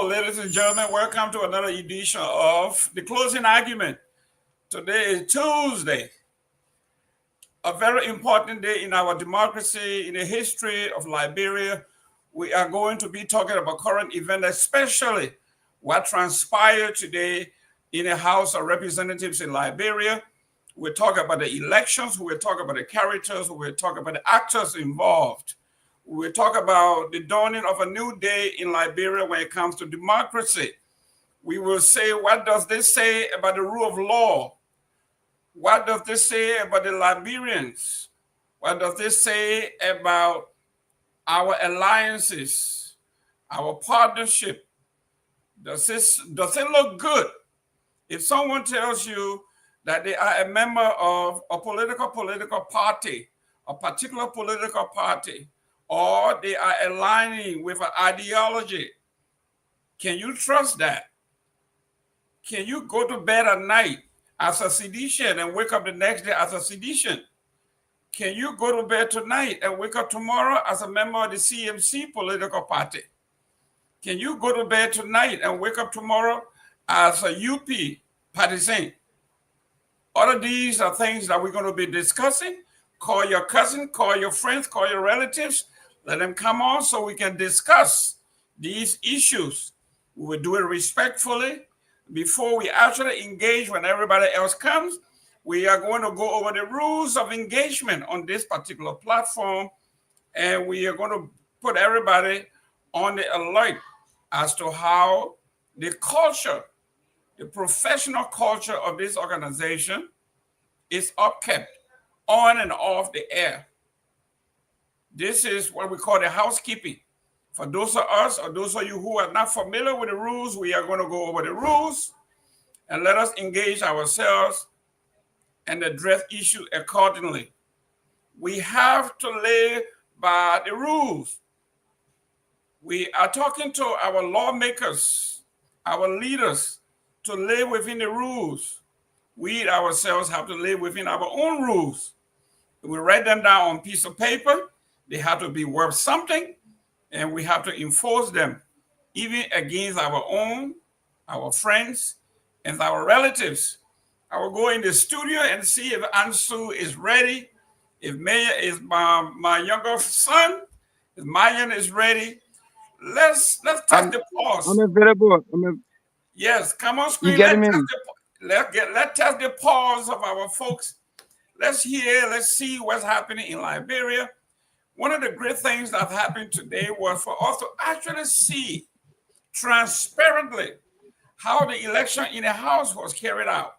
Hello, ladies and gentlemen. Welcome to another edition of The Closing Argument. Today is Tuesday, a very important day in our democracy, in the history of Liberia. We are going to be talking about current events, especially what transpired today in the House of Representatives in Liberia. We'll talk about the elections. We'll talk about the characters. We'll talk about the actors involved. We'll talk about the dawning of a new day in Liberia when it comes to democracy. We will say, what does this say about the rule of law? What does this say about the Liberians? What does this say about our alliances, our partnership? Does it look good? If someone tells you that they are a member of a political party, a particular political party, or they are aligning with an ideology, can you trust that? Can you go to bed at night as a seditious and wake up the next day as a seditious? Can you go to bed tonight and wake up tomorrow as a member of the CMC political party? Can you go to bed tonight and wake up tomorrow as a UP partisan? All of these are things that we're going to be discussing. Call your cousin, call your friends, call your relatives. Let them come on so we can discuss these issues. We will do it respectfully. Before we actually engage when everybody else comes, we are going to go over the rules of engagement on this particular platform, and we are going to put everybody on the alert as to how the culture, the professional culture of this organization is upkept on and off the air. This is what we call the housekeeping. For those of us or those of you who are not familiar with the rules, we are going to go over the rules and let us engage ourselves and address issues accordingly. We have to live by the rules. We are talking to our lawmakers, our leaders, to live within the rules. We ourselves have to live within our own rules. We write them down on a piece of paper. They have to be worth something, and we have to enforce them, even against our own, our friends, and our relatives. I will go in the studio and see if Ansu is ready, if Maya is my younger son, if Myean is ready. Let's test the pause. I'm available. Yes, come on screen. You getting me? Let's test the pause of our folks. Let's see what's happening in Liberia. One of the great things that happened today was for us to actually see transparently how the election in the House was carried out,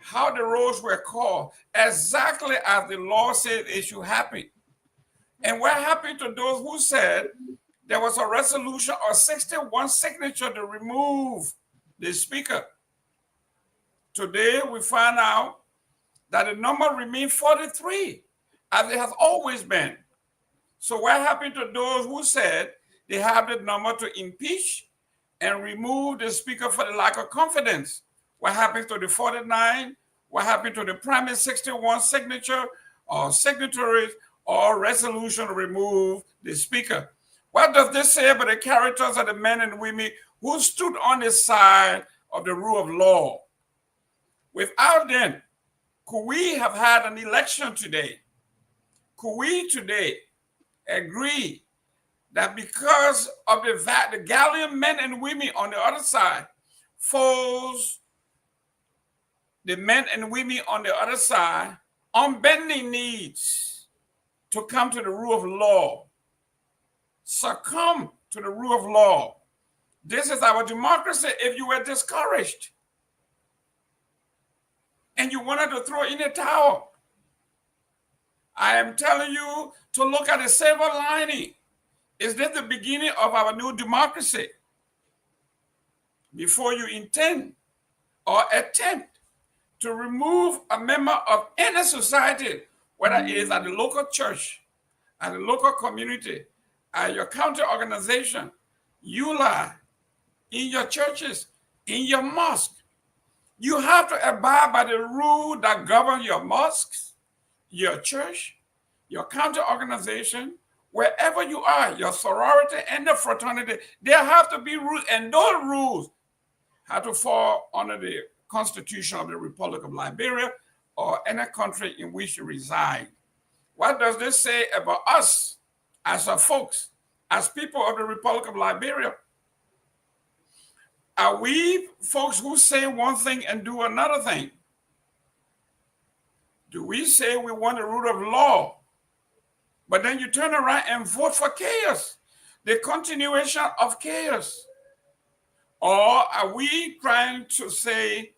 how the rolls were called, exactly as the law said it should happen. And what happened to those who said there was a resolution of 61 signature to remove the speaker? Today, we find out that the number remained 43, as it has always been. So what happened to those who said they have the number to impeach and remove the speaker for the lack of confidence? What happened to the 49? What happened to the primary 61 signature or signatories or resolution to remove the speaker? What does this say about the characters of the men and women who stood on the side of the rule of law? Without them, could we have had an election today? Could we today agree that because of the gallant men and women on the other side, foes, the men and women on the other side, unbending needs to come to the rule of law, succumb to the rule of law? This is our democracy. If you were discouraged and you wanted to throw in a towel, I am telling you to look at the silver lining. Is this the beginning of our new democracy? Before you intend or attempt to remove a member of any society, whether it is at the local church, at the local community, at your county organization, you lie in your churches, in your mosque, you have to abide by the rule that govern your mosques, your church, your county organization, wherever you are, your sorority and the fraternity, there have to be rules, and those rules have to fall under the Constitution of the Republic of Liberia or any country in which you reside. What does this say about us as a folks, as people of the Republic of Liberia? Are we folks who say one thing and do another thing? Do we say we want the rule of law, but then you turn around and vote for chaos, the continuation of chaos? Or are we trying to say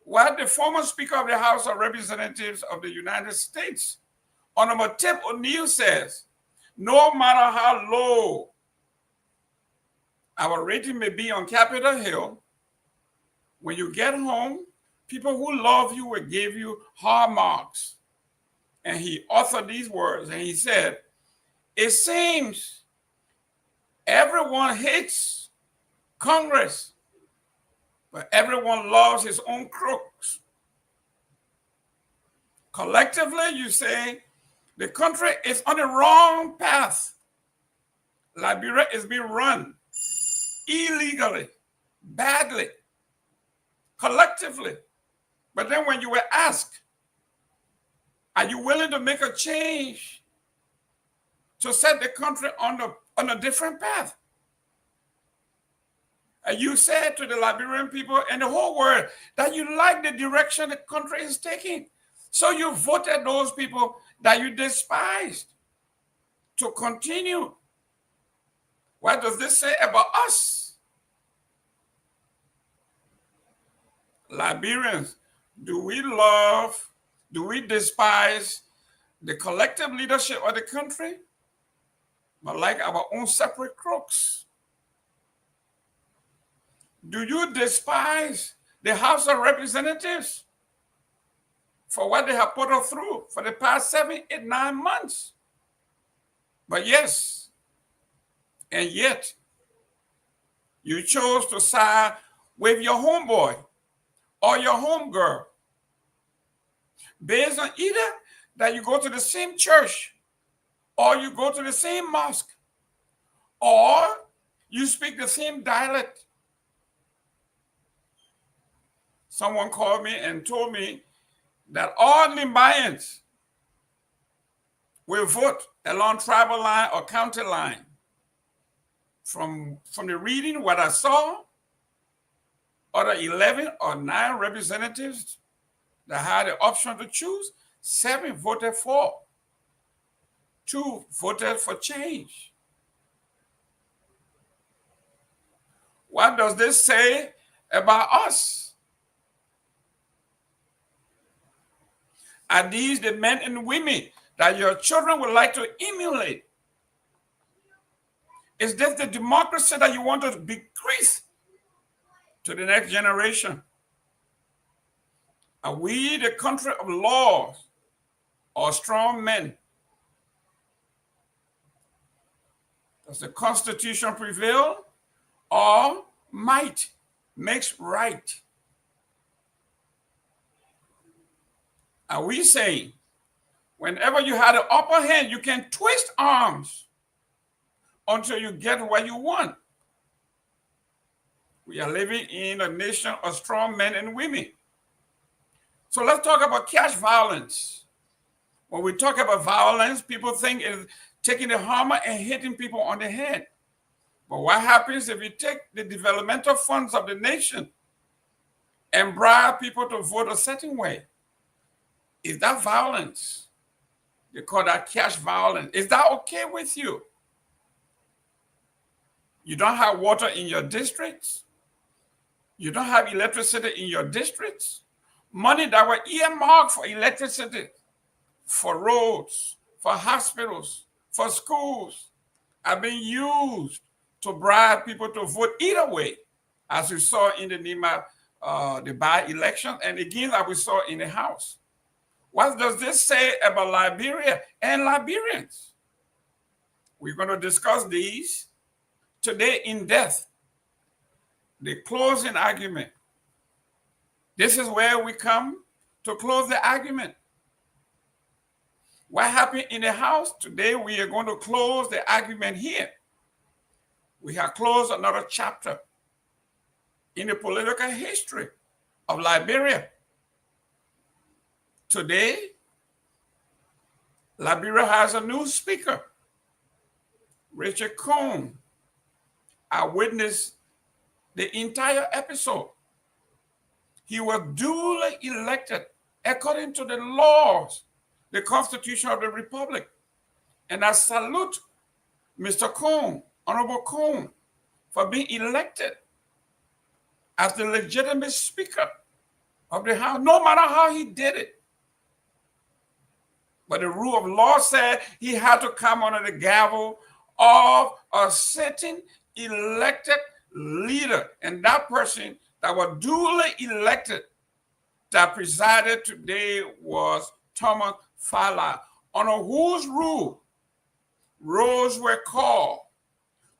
what the former Speaker of the House of Representatives of the United States, Honorable Tip O'Neill, says, no matter how low our rating may be on Capitol Hill, when you get home, people who love you will give you hard marks. And he authored these words, and he said, it seems everyone hates Congress, but everyone loves his own crooks. Collectively, you say, the country is on the wrong path. Liberia is being run illegally, badly, collectively. But then when you were asked, are you willing to make a change to set the country on a different path? And you said to the Liberian people and the whole world that you like the direction the country is taking. So you voted those people that you despised to continue. What does this say about us? Liberians, do we despise the collective leadership of the country, but like our own separate crooks? Do you despise the House of Representatives for what they have put us through for the past 7, 8, 9 months? But yes, and yet you chose to side with your homeboy or your homegirl based on either that you go to the same church or you go to the same mosque or you speak the same dialect. Someone called me and told me that all Myeans will vote along tribal line or county line. From the reading, what I saw, other 11 or 9 representatives that had the option to choose, 7 voted for, 2 voted for change. What does this say about us? Are these the men and women that your children would like to emulate? Is this the democracy that you want to bequeath to the next generation? Are we the country of laws or strong men? Does the Constitution prevail or might makes right? Are we saying whenever you had an upper hand, you can twist arms until you get what you want? We are living in a nation of strong men and women. So let's talk about cash violence. When we talk about violence, people think it's taking the hammer and hitting people on the head. But what happens if you take the developmental funds of the nation and bribe people to vote a certain way? Is that violence? They call that cash violence. Is that okay with you? You don't have water in your districts. You don't have electricity in your districts. Money that were earmarked for electricity, for roads, for hospitals, for schools, are being used to bribe people to vote either way, as we saw in the by-election, and again, as we saw in the House. What does this say about Liberia and Liberians? We're going to discuss these today in depth. The closing argument. This is where we come to close the argument. What happened in the House? Today we are going to close the argument here. We have closed another chapter in the political history of Liberia. Today, Liberia has a new speaker, Richard Cohn. I witnessed the entire episode. He was duly elected according to the laws, the Constitution of the Republic. And I salute Mr. Cohn, Honorable Cohn, for being elected as the legitimate speaker of the House, no matter how he did it. But the rule of law said he had to come under the gavel of a sitting elected leader. And that person that was duly elected that presided today was Thomas Fala, under whose rule rolls were called,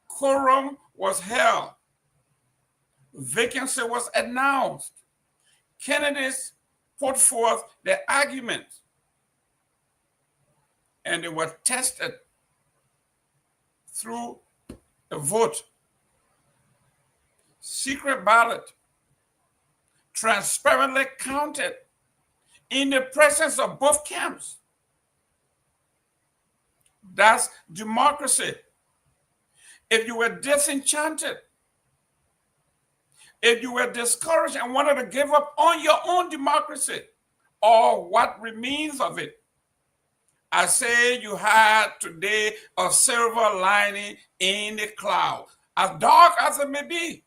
quorum was held, vacancy was announced, candidates put forth their arguments, and they were tested through a vote, secret ballot, transparently counted in the presence of both camps. That's democracy. If you were disenchanted, if you were discouraged and wanted to give up on your own democracy or what remains of it, I say you had today a silver lining in the cloud. As dark as it may be,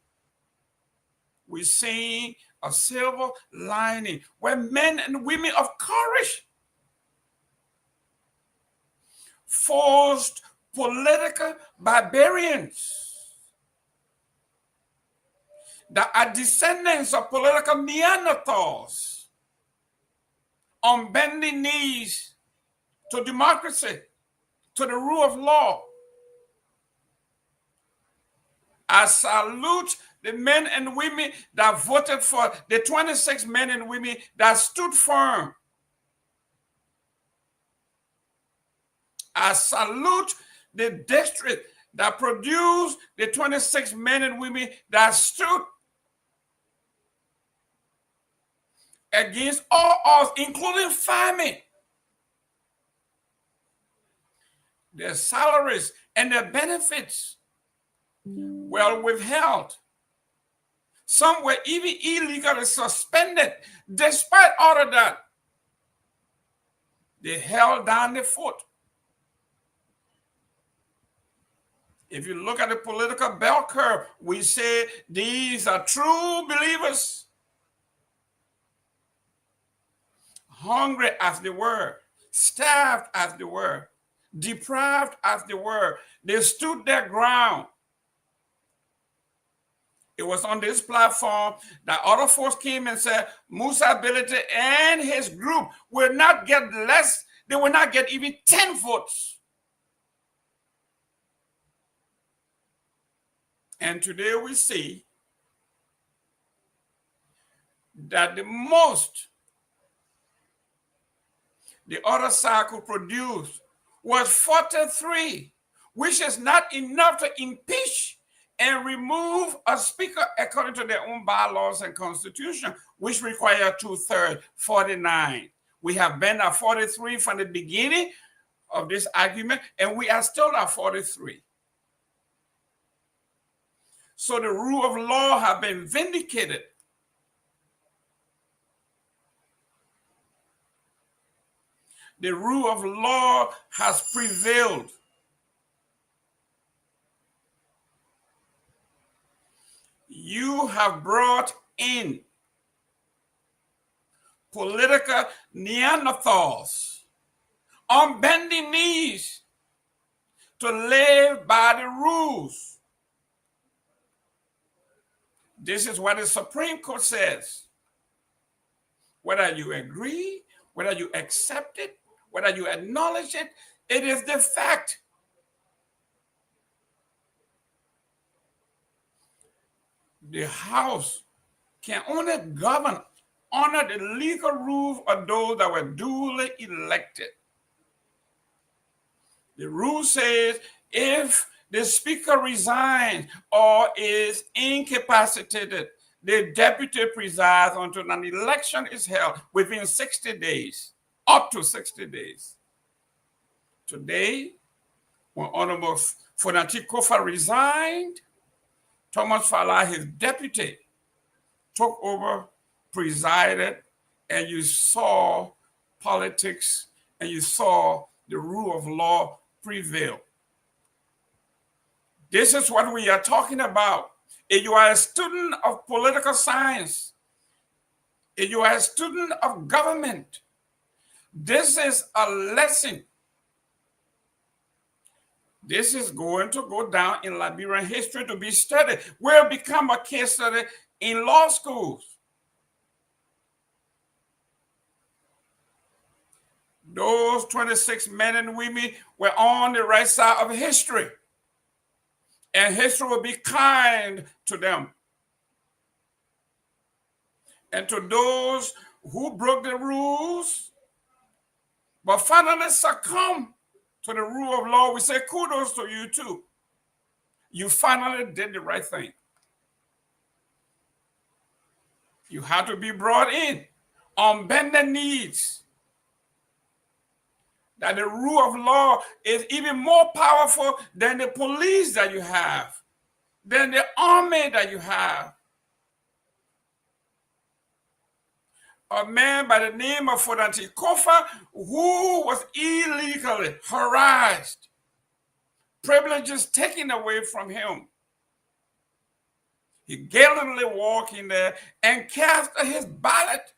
we see a silver lining where men and women of courage forced political barbarians that are descendants of political Neanderthals on bending knees to democracy, to the rule of law. I salute the men and women that voted for the 26 men and women that stood firm. I salute the district that produced the 26 men and women that stood against all odds, including famine. Their salaries and their benefits were withheld. Some were even illegally suspended. Despite all of that, they held down the fort. If you look at the political bell curve, we say these are true believers. Hungry as they were, starved as they were, deprived as they were, they stood their ground. It was on this platform that other folks came and said Musa Ability and his group will not get less, they will not get even 10 votes. And today we see that the most the other side could produce was 43, which is not enough to impeach and remove a speaker according to their own bylaws and constitution, which require 2/3, 49. We have been at 43 from the beginning of this argument, and we are still at 43. So the rule of law has been vindicated. The rule of law has prevailed. You have brought in political Neanderthals on bending knees to live by the rules. This is what the Supreme Court says. Whether you agree, whether you accept it, whether you acknowledge it, it is the fact. The House can only govern under the legal rules of those that were duly elected. The rule says if the speaker resigns or is incapacitated, the deputy presides until an election is held within 60 days, up to 60 days. Today, when Honorable Fonati Kofa resigned, Thomas Fala, his deputy, took over, presided, and you saw politics and you saw the rule of law prevail. This is what we are talking about. If you are a student of political science, if you are a student of government, this is a lesson. This is going to go down in Liberian history to be studied. Will become a case study in law schools. Those 26 men and women were on the right side of history. And history will be kind to them. And to those who broke the rules, but finally succumbed to the rule of law, we say kudos to you too. You finally did the right thing. You had to be brought in on bended knees. That the rule of law is even more powerful than the police that you have, than the army that you have. A man by the name of Fonati Kofa, who was illegally harassed, privileges taken away from him. He gallantly walked in there and cast his ballot.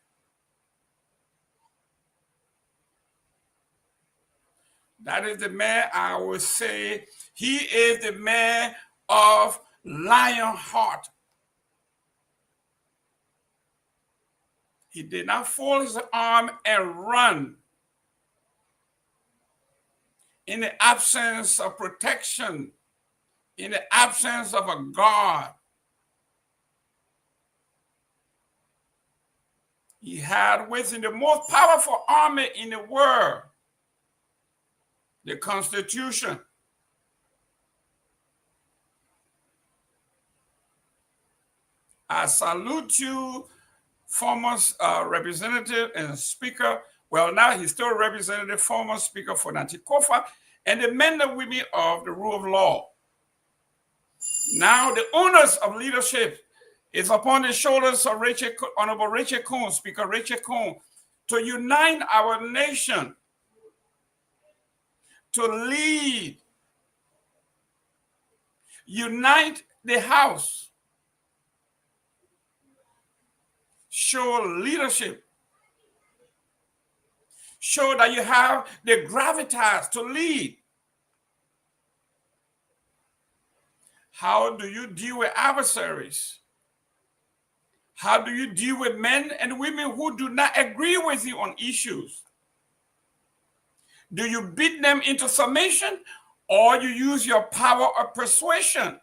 That is the man, I would say, he is the man of lion heart. He did not fold his arm and run in the absence of protection, in the absence of a guard. He had with him the most powerful army in the world, the Constitution. I salute you, former representative and speaker. Well, now he's still representative, former speaker for Fonati Kofa, and the men and women of the rule of law. Now the onus of leadership is upon the shoulders of Honorable Rachel Cohn, Speaker Rachel Cohn, to unite our nation, to lead, unite the House, show leadership, show that you have the gravitas to lead. How do you deal with adversaries? How do you deal with men and women who do not agree with you on issues? Do you beat them into submission, or you use your power of persuasion?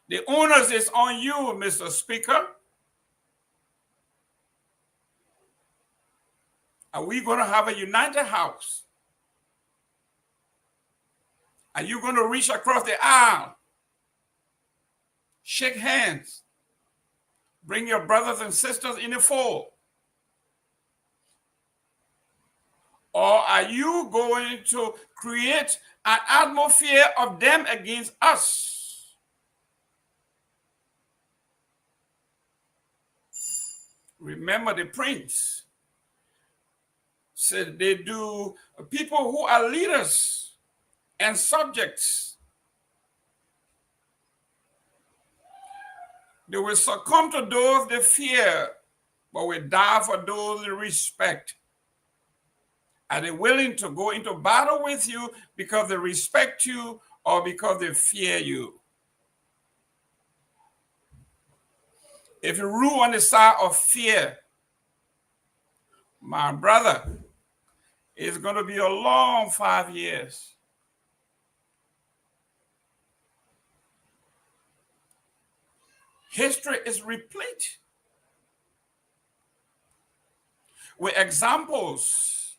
The onus is on you, Mr. Speaker. Are we going to have a united House? Are you going to reach across the aisle, shake hands, bring your brothers and sisters in the fold? Or are you going to create an atmosphere of them against us? Remember the prince said they do people who are leaders and subjects. They will succumb to those they fear, but will die for those they respect. Are they willing to go into battle with you because they respect you or because they fear you? If you rule on the side of fear, my brother, it's going to be a long 5 years. History is replete with examples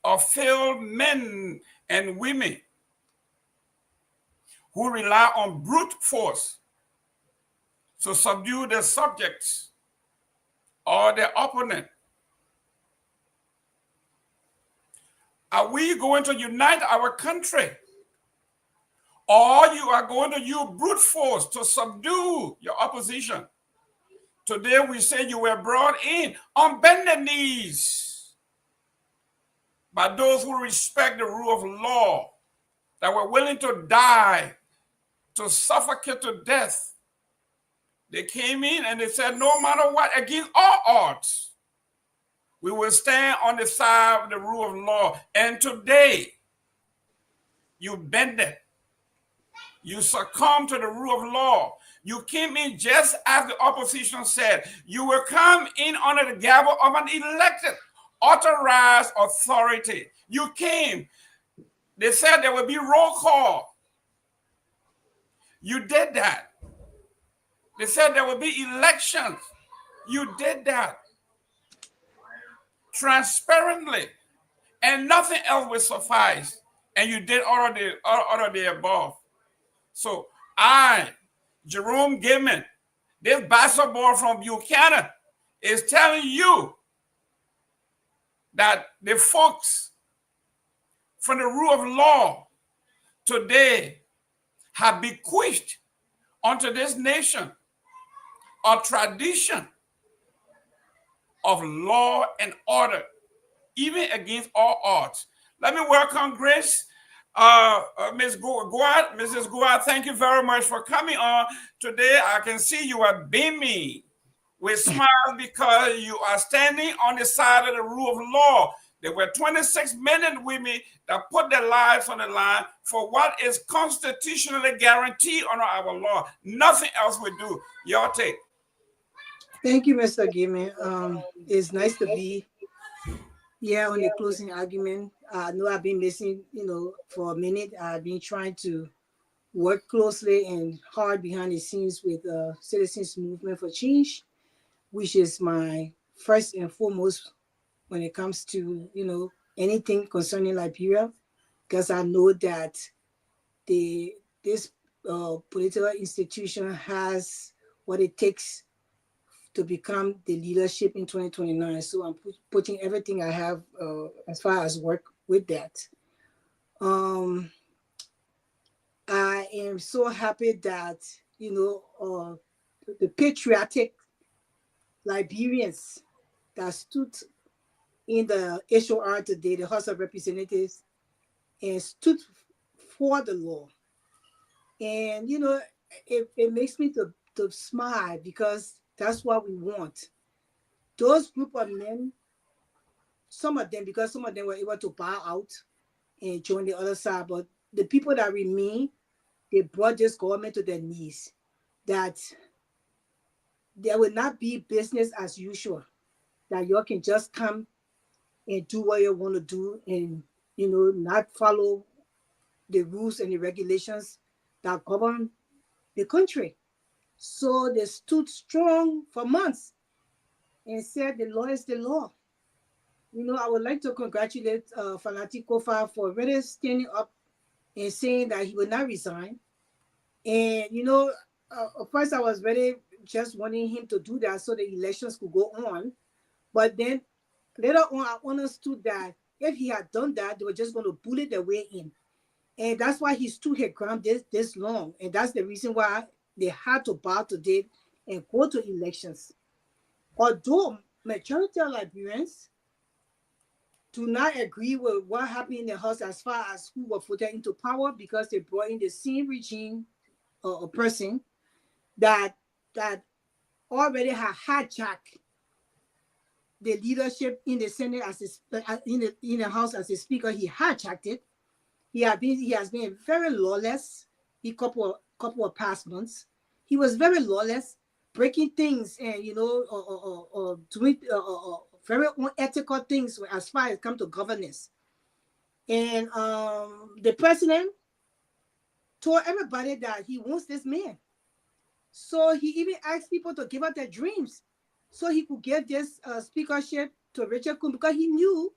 of failed men and women who rely on brute force to subdue their subjects or their opponent? Are we going to unite our country? Or you are going to use brute force to subdue your opposition? Today we say you were brought in on bended knees by those who respect the rule of law, that were willing to die, to suffocate to death. They came in and they said, no matter what, against all odds, we will stand on the side of the rule of law. And today, you bended. You succumb to the rule of law. You came in just as the opposition said. You will come in under the gavel of an elected, authorized authority. You came. They said there will be roll call. You did that. They said there will be elections. You did that. Transparently. And nothing else will suffice. And you did all of the above. So I, Jerome Gaiman, this bastard boy from Buchanan, is telling you that the folks from the rule of law today have bequeathed unto this nation a tradition of law and order, even against all odds. Let me welcome Grace. Ms. Guar, Mrs. Guar, thank you very much for coming on today. I can see you are beaming with smiles because you are standing on the side of the rule of law. There were 26 men and women that put their lives on the line for what is constitutionally guaranteed under our law. Nothing else will do. Your take. Thank you, Mr. Gaiman. It's nice to be here on the closing argument. I know I've been listening, for a minute. I've been trying to work closely and hard behind the scenes with Citizens Movement for Change, which is my first and foremost when it comes to, anything concerning Liberia, because I know that this political institution has what it takes to become the leadership in 2029. So I'm putting everything I have as far as work with that. I am so happy that, the patriotic Liberians that stood in the HOR today, the House of Representatives, and stood for the law. And, it makes me to smile because that's what we want. Those group of men, some of them were able to bow out and join the other side, but the people that remain, they brought this government to their knees, that there will not be business as usual, that you can just come and do what you want to do and, not follow the rules and the regulations that govern the country. So they stood strong for months and said the law is the law. I would like to congratulate Fanati Kofa for really standing up and saying that he would not resign. And, first I was really just wanting him to do that so the elections could go on. But then later on, I understood that if he had done that, they were just going to bully their way in. And that's why he stood his ground this long. And that's the reason why they had to bow today and go to elections. Although majority of Liberians do not agree with what happened in the House as far as who were voted into power, because they brought in the same regime or person that already had hijacked the leadership in the Senate in the House as a speaker. He hijacked it. He has been very lawless. A couple of past months, he was very lawless, breaking things and doing very unethical things as far as come to governance. And the president told everybody that he wants this man. So he even asked people to give up their dreams so he could get this speakership to Richard Coon, because he knew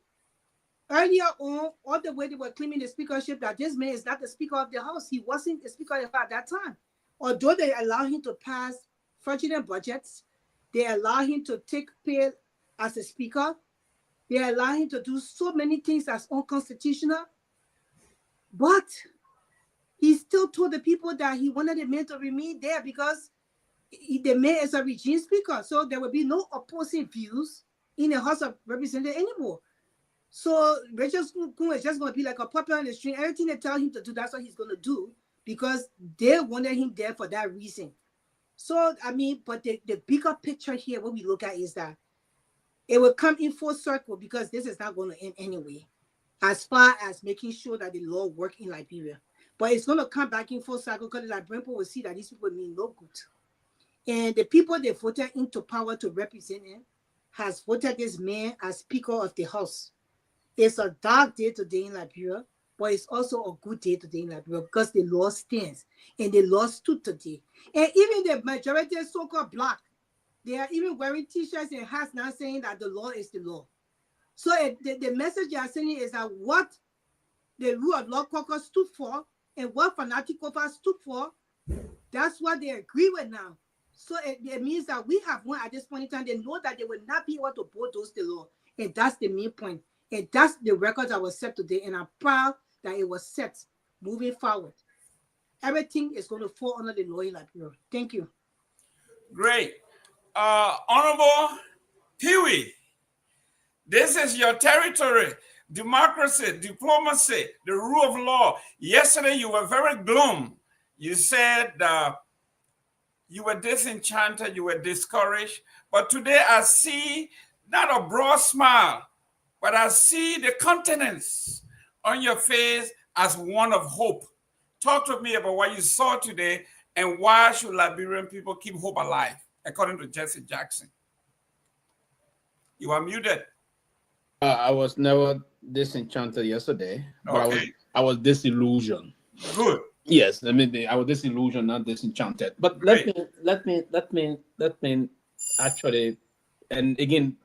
Earlier on, all the way they were claiming the speakership that this man is not the Speaker of the House. He wasn't the Speaker of the House at that time. Although they allow him to pass fraudulent budgets, they allow him to take pay as a Speaker. They allow him to do so many things that's unconstitutional. But he still told the people that he wanted the man to remain there because the man is a regime speaker. So there will be no opposing views in the House of Representatives anymore. So Rachel Kun is just going to be like a puppet on the string. Everything they tell him to do, that's what he's going to do because they wanted him there for that reason. So, I mean, but the bigger picture here, what we look at is that it will come in full circle because this is not going to end anyway, as far as making sure that the law work in Liberia. But it's going to come back in full circle because the Liberian people will see that these people mean no good. And the people they voted into power to represent him has voted this man as Speaker of the House. It's a dark day today in Liberia, but it's also a good day today in Liberia because the law stands and the law stood today. And even the majority of so-called black, they are even wearing t-shirts and hats now saying that the law is the law. So the message they are sending is that what the rule of law caucus stood for and what Fanatic Caucus stood for, that's what they agree with now. So it means that we have won at this point in time. They know that they will not be able to bulldoze the law. And that's the main point. And that's the record that was set today. And I'm proud that it was set moving forward. Everything is going to fall under the law in Liberia. Thank you. Great. Honorable Pewee, this is your territory. Democracy, diplomacy, the rule of law. Yesterday, you were very gloom. You said you were disenchanted, you were discouraged. But today, I see not a broad smile, but I see the countenance on your face as one of hope. Talk to me about what you saw today and why should Liberian people keep hope alive, according to Jesse Jackson. You are muted. I was never disenchanted yesterday, but Okay. I was disillusioned. Good. Yes, I mean I was disillusioned, not disenchanted. But Great. let me actually, and again,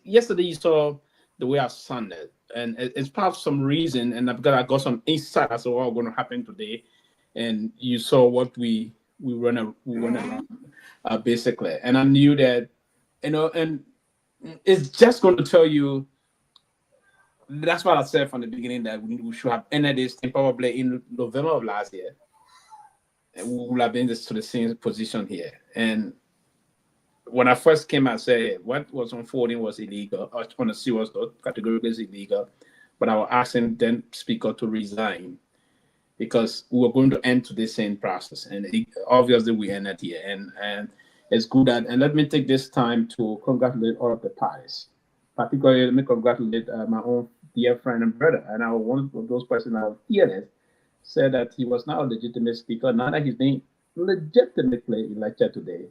yesterday you saw the way I sounded, and it's part of some reason, and I got some insight as to what's going to happen today, and you saw what we went around basically, and I knew that, and it's just going to tell you. That's what I said from the beginning that we should have ended this thing probably in November of last year. And we would have been to the same position here. And when I first came, I said what was unfolding was illegal. On a serious note, categorically illegal. But I was asking then Speaker to resign because we were going to end to the same process. And obviously we ended here. And it's good that, and let me take this time to congratulate all of the parties. Particularly, let me congratulate my own dear friend and brother. And I was one of those persons I was fearless, said that he was now a legitimate speaker. Now that he's being legitimately elected today,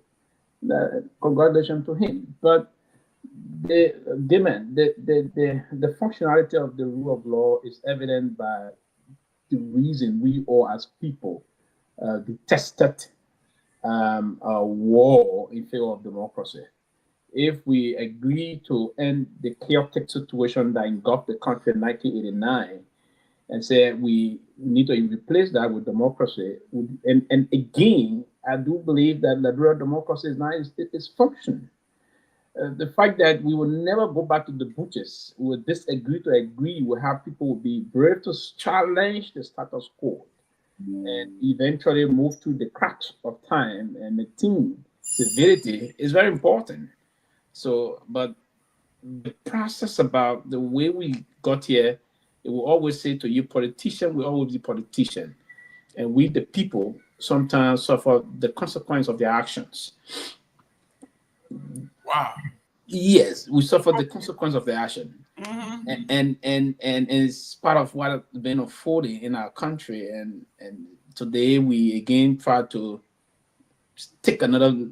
congratulations to him. But the functionality of the rule of law is evident by the reason we all as people detested a war in favor of democracy. If we agree to end the chaotic situation that engulfed the country in 1989 and say we need to replace that with democracy, and again, I do believe that liberal democracy is not its function. The fact that we will never go back to the butchers, we will disagree to agree, we have people will be brave to challenge the status quo and eventually move through the cracks of time and the team civility is very important. So, but the process about the way we got here, it will always say to you, politician, we always be politician. And we, the people, sometimes suffer the consequence of their actions. Wow. Yes, we suffer the consequence of the action. Mm-hmm. And it's part of what has been unfolding in our country. And today we again try to take another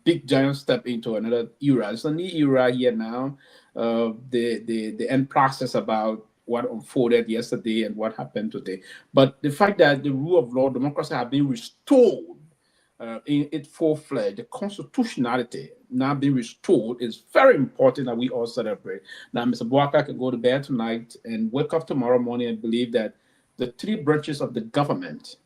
big giant step into another era. It's a new era here now. The end process about what unfolded yesterday and what happened today. But the fact that the rule of law, democracy have been restored in it full-fledged, the constitutionality now being restored is very important that we all celebrate. Now, Mr. Boaka can go to bed tonight and wake up tomorrow morning and believe that the three branches of the government,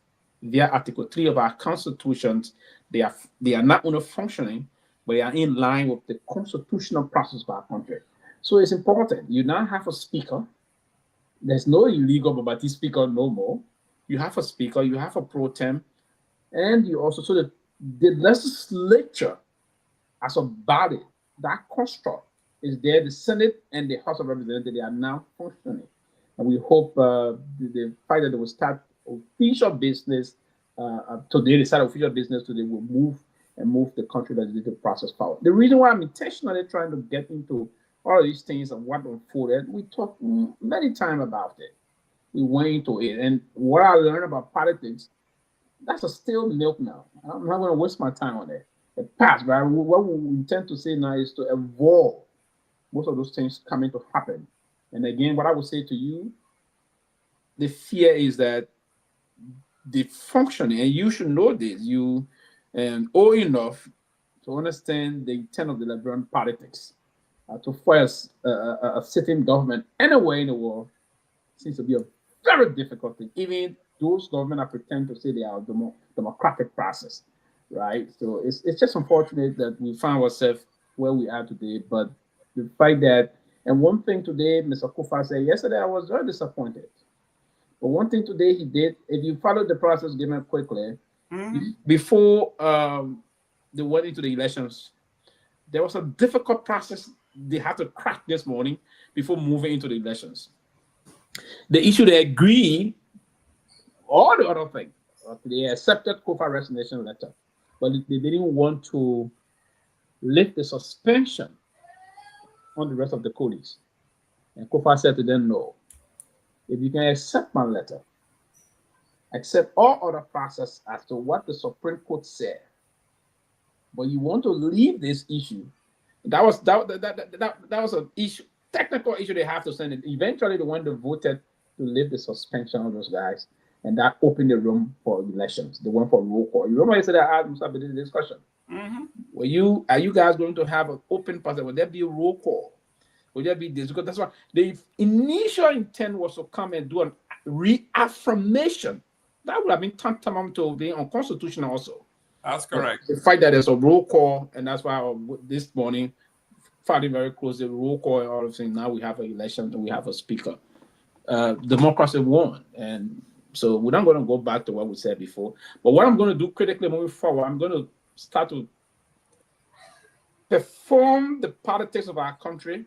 via Article 3 of our constitutions, they are not only functioning, but they are in line with the constitutional process of our country. So it's important. You now have a speaker. There's no illegal Babati speaker no more. You have a speaker, you have a pro tem, and you also, so the legislature as a body, that construct is there. The Senate and the House of Representatives, they are now functioning. And we hope the fact that they will start official business today, they start official business today, will move the country legislative process forward. The reason why I'm intentionally trying to get into all of these things and what unfolded, we talked many times about it. We went into it. And what I learned about politics, that's a stale milk now. I'm not going to waste my time on it. It passed, but what we intend to say now is to evolve most of those things coming to happen. And again, what I would say to you, the fear is that the functioning, and you should know this, you old enough to understand the intent of the Liberian politics. To force a sitting government anywhere in the world seems to be a very difficult thing. Even those governments that pretend to say they are a democratic process, right? So it's just unfortunate that we find ourselves where we are today. But the fact that, and one thing today, Mr. Kufa said, yesterday I was very disappointed. But one thing today he did, if you follow the process given quickly, before they went into the elections, there was a difficult process they had to crack this morning before moving into the elections. The issue they agreed, all the other things, they accepted Kofa resignation letter, but they didn't want to lift the suspension on the rest of the colleagues. And Kofa said to them, no, if you can accept my letter, accept all other process as to what the Supreme Court said, but you want to leave this issue. That was an issue, technical issue they have to send it. Eventually, they went to voted to lift the suspension of those guys, and that opened the room for elections. They went for roll call. You remember yesterday I asked Mr. Bidin this discussion. Are you guys going to have an open process? Will there be a roll call? Will there be this? Because that's what the initial intent was to come and do a reaffirmation. That would have been tantamount to being unconstitutional also. That's correct. The fact that there's a roll call, and that's why this morning, fighting very closely, roll call and all of things. Now we have an election and we have a speaker. Democracy won. And so we're not going to go back to what we said before. But what I'm going to do critically moving forward, I'm going to start to perform the politics of our country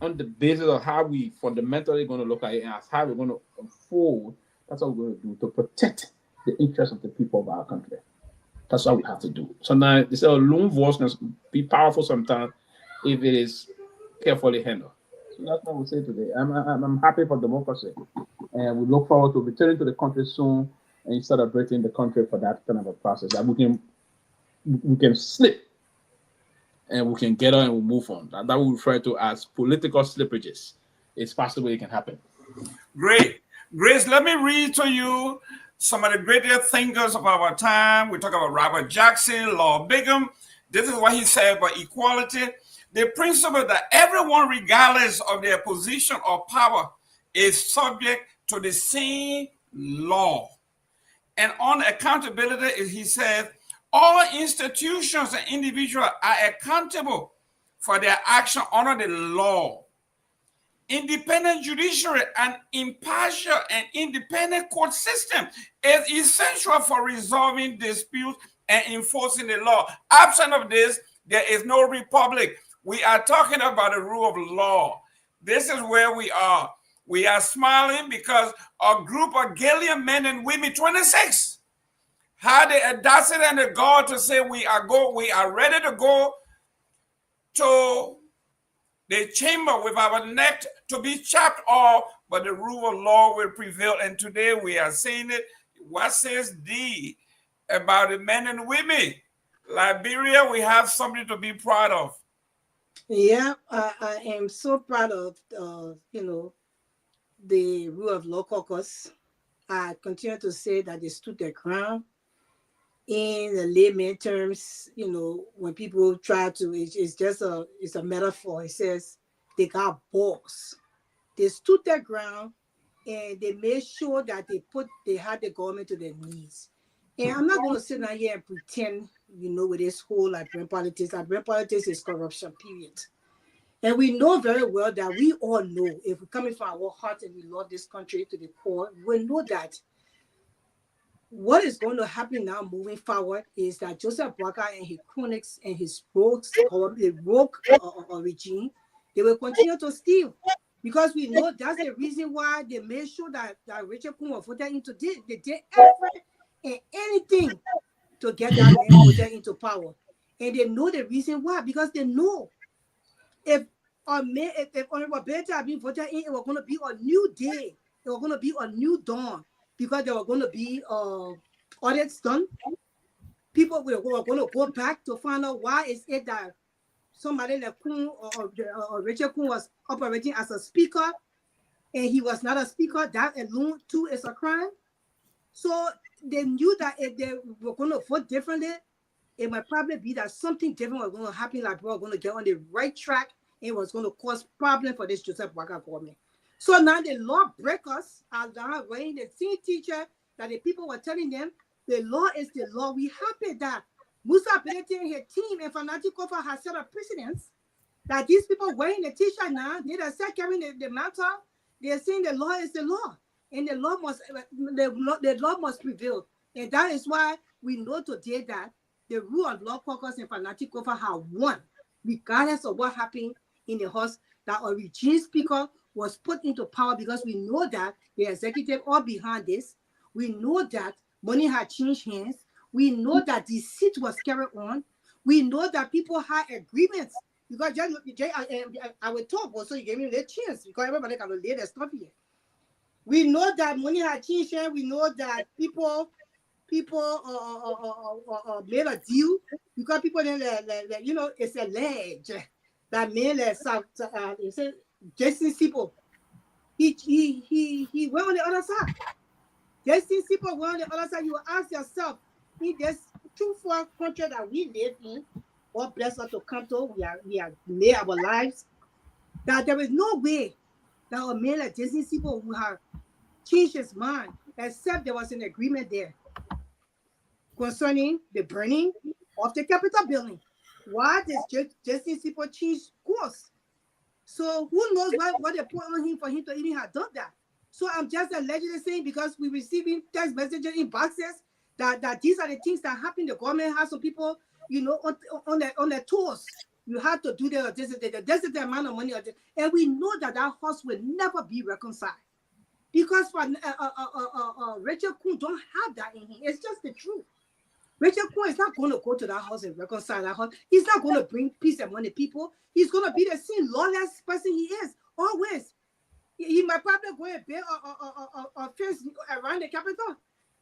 on the basis of how we fundamentally going to look at it and how we're going to unfold. That's what we're going to do to protect the interests of the people of our country. That's what we have to do. Sometimes they say a lone voice can be powerful sometimes if it is carefully handled. So that's what we say today. I'm happy for democracy, and we look forward to returning to the country soon and celebrating the country for that kind of a process. That we can slip and we can get on and we'll move on. That we refer to as political slippages. It's possible it can happen. Great. Grace, let me read to you some of the greatest thinkers of our time. We talk about Robert Jackson, Lord Bingham. This is what he said about equality. The principle that everyone, regardless of their position or power, is subject to the same law. And on accountability, he said, all institutions and individuals are accountable for their action under the law. Independent judiciary and impartial and independent court system is essential for resolving disputes and enforcing the law. Absent of this, there is no republic. We are talking about the rule of law. This is where we are. We are smiling because a group of Ghanaian men and women, 26, had the audacity and the gall to say we are ready to go to the chamber with our neck to be chopped off, but the rule of law will prevail. And today we are saying it. What says D about the men and women? Liberia, we have something to be proud of. Yeah, I am so proud of the rule of law caucus. I continue to say that they stood their ground. in the layman terms, you know, when people try to, it's just it's a metaphor. It says they got balls. They stood their ground and they made sure that they had the government to their knees. And I'm not going to sit down here and pretend, you know, with this whole Liberian politics. Liberian politics is corruption, period. And we know very well that we all know, if we're coming from our heart and we love this country to the core, we know that what is going to happen now moving forward is that Joseph Boakai and his cronies and his rogues, or the rogue regime, they will continue to steal. Because we know that's the reason why they made sure that Richard Kun was voted into this. They did everything and anything to get that man voted into power. And they know the reason why, because they know if Honorable Beta had been voted in, it was going to be a new day. It was going to be a new dawn, because there were going to be audits done. People were going to go back to find out why is it that somebody like Kun or Richard Kun was operating as a speaker and he was not a speaker. That alone too is a crime. So they knew that if they were going to vote differently, it might probably be that something different was going to happen, like we were going to get on the right track, and it was going to cause problem for this Joseph Boakai government. So now the law breakers are now weighing the same teacher that the people were telling them, the law is the law. We happy that Musa Benete and his team and Fanatic Kofa has set up precedents that these people wearing the t-shirt now, they are still carrying the mantle. They are saying the law is the law, and the law must prevail. And that is why we know today that the rule of law caucus and Fanatic Kofa have won, regardless of what happened in the House, that a regime speaker was put into power, because we know that the executive are behind this. We know that money had changed hands. We know that deceit was carried on. We know that people had agreements, because I will talk also, you gave me the chance, because everybody can lay their stuff here. We know that money had changed hands. We know that people made a deal, because people then you know, it's alleged that man Jason Sipo, he went on the other side. Jason Sipo went on the other side. You will ask yourself, in this 2-4 country that we live in, God bless us to come to, we are made our lives, that there is no way that a man like Jason Sipo would have changed his mind, except there was an agreement there concerning the burning of the Capitol building. Why does Jason Sipo change course? So who knows what they put on him for him to even have done that? So I'm just allegedly saying, because we're receiving text messages in boxes that these are the things that happen. The government has some people, you know, on their toes. You have to do this is the amount of money, and we know that house will never be reconciled, because for Richard Kun don't have that in him. It's just the truth. Richard Kun is not going to go to that house and reconcile that house. He's not going to bring peace among the people. He's going to be the same lawless person he is always. He might probably go and build a fence around the capital.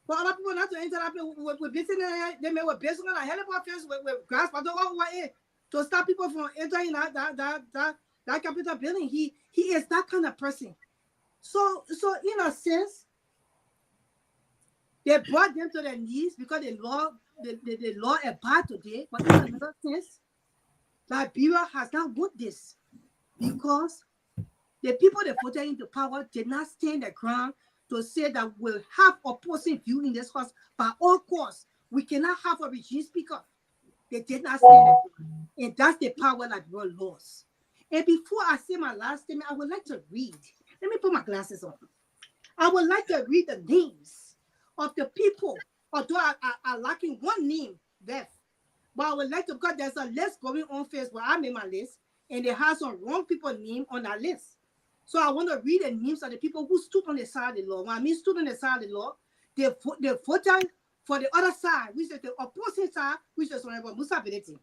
For other people not to enter that with business, they may be building a Kehleboe fence with grass, but don't over it to stop people from entering that capital building. He is that kind of person. So in a sense, they brought them to their knees because the law abide today. But in another sense, Liberia has not won this, because the people that voted into power did not stand their ground to say that we'll have opposing view in this house. By all costs, we cannot have a regime speaker. They did not stand their ground. And that's the power that we lost. And before I say my last statement, I would like to read. Let me put my glasses on. I would like to read the names of the people, although I lacking one name left. But I would like to, because there's a list going on Facebook. I made my list, and they have some wrong people name on that list. So I want to read the names of the people who stood on the side of the law. When I mean stood on the side of the law, they voted for the other side, which is the opposing side, which is Honorable Musa Benete.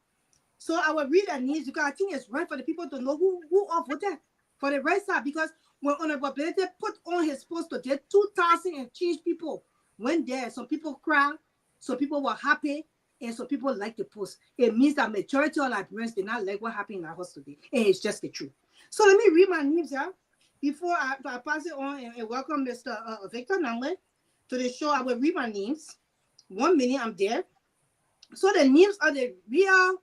So I will read the names, because I think it's right for the people to know who all voted for the right side. Because when Honorable Benete put on his post to get 2,000 and change people went there, some people cried, some people were happy, and some people liked the post. It means that majority of Liberians did not like what happened in our house today. And it's just the truth. So let me read my names here before I pass it on and welcome Mr. Victor Nyenwolo to the show. I will read my names. 1 minute, I'm there. So the names of the real,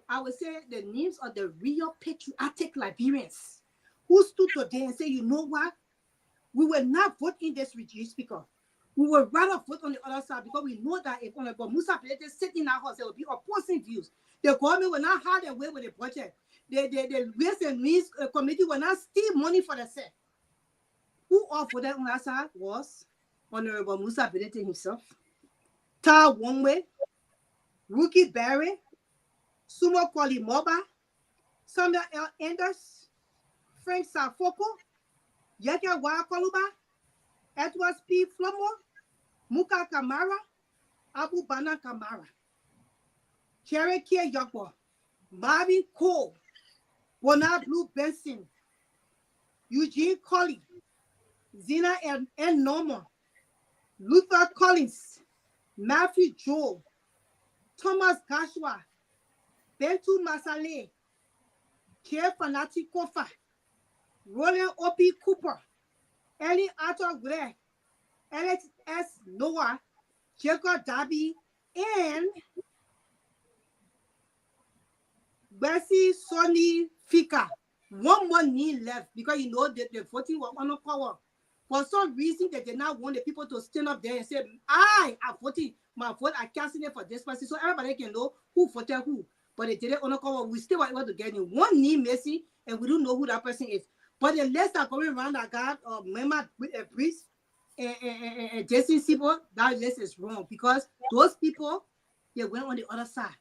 I would say the names of the real patriotic Liberians who stood today and say, you know what? We will not vote in this regime speaker. We would rather vote on the other side because we know that if Honorable Musa Pelete sit in our house, there will be opposing views. The government will not have their way with the budget. The Ways and Means Committee will not steal money for the set. Who all voted on that side was Honorable Musa Pelete himself, Ta Wongwe, Rookie Barry, Sumo Kwali Moba, Samuel L. Anders, Frank Safoko, Yeke Wakoluba, Edward P. Flomo, Muka Kamara, Abu Bana Kamara, Cherokee Yokbo, Marvin Cole, Bona Blue Benson, Eugene Colley, Zina N. Norman, Luther Collins, Matthew Joel, Thomas Gashua, Bentu Masale, Pierre Fanati Kofa, Roland O.P. Cooper, Ellie Arthur Gray, Alex S. Noah, Jacob Darby, and Bessie Sonny Fika. One more knee left because you know that the voting was on power. For some reason, they did not want the people to stand up there and say, I am voting. My vote, I casting it for this person. So everybody can know who voted who. But they did it on a cover. We still were able to get in one knee missing, and we don't know who that person is. But the list are going around that got member with a priest and Jason Sibo, that list is wrong because those people, they went on the other side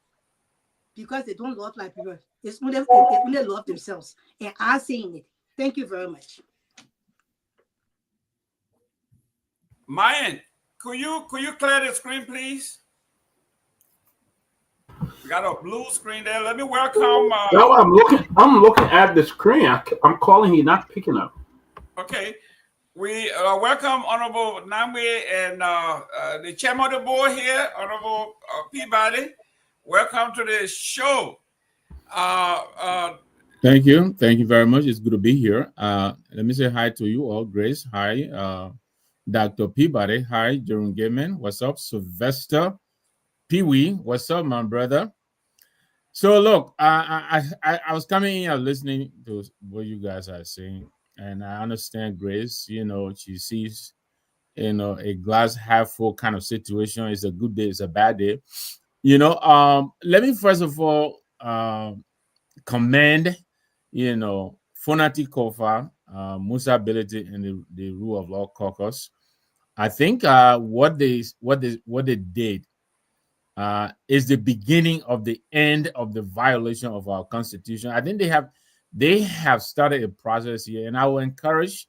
because they don't love like people. It's when they love themselves. And I'm saying it. Thank you very much. Myean, could you clear the screen, please? We got a blue screen there. Let me welcome. No, I'm looking at the screen. I'm calling. He's not picking up. Okay, we welcome Honorable Namwe and the chairman of the board here, Honorable Peabody. Welcome to the show. Thank you very much. It's good to be here. Let me say hi to you all. Grace, hi. Dr. Peabody, hi. Jerome Gaiman, what's up? Sylvester Pewee, what's up, my brother? So look, I was coming in and listening to what you guys are saying, and I understand Grace. You know, she sees, you know, a glass half full kind of situation. It's a good day, it's a bad day. You know, let me first of all commend, you know, Fonati Kofa, Musa Ability, and the Rule of Law Caucus. I think what they did is the beginning of the end of the violation of our constitution. I think they have started a process here, and I will encourage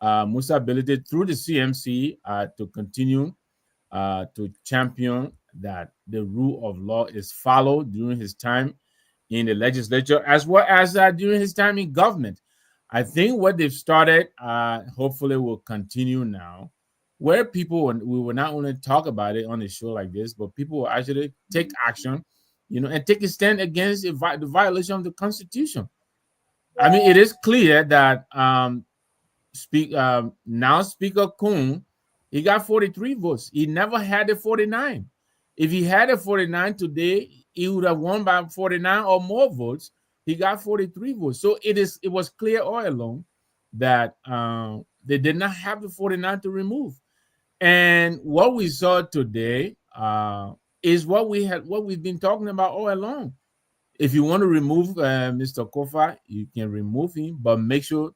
Musa Ability through the CMC to continue to champion that the rule of law is followed during his time in the legislature as well as during his time in government. I think what they've started hopefully will continue now, where people, we will not only talk about it on a show like this, but people will actually take action, you know, and take a stand against the violation of the Constitution. I mean, it is clear that now Speaker Kuhn, he got 43 votes. He never had a 49. If he had a 49 today, he would have won by 49 or more votes. He got 43 votes. So it was clear all along that they did not have the 49 to remove. And what we saw today is what we've been talking about all along. If you want to remove Mr. Kofa, you can remove him, but make sure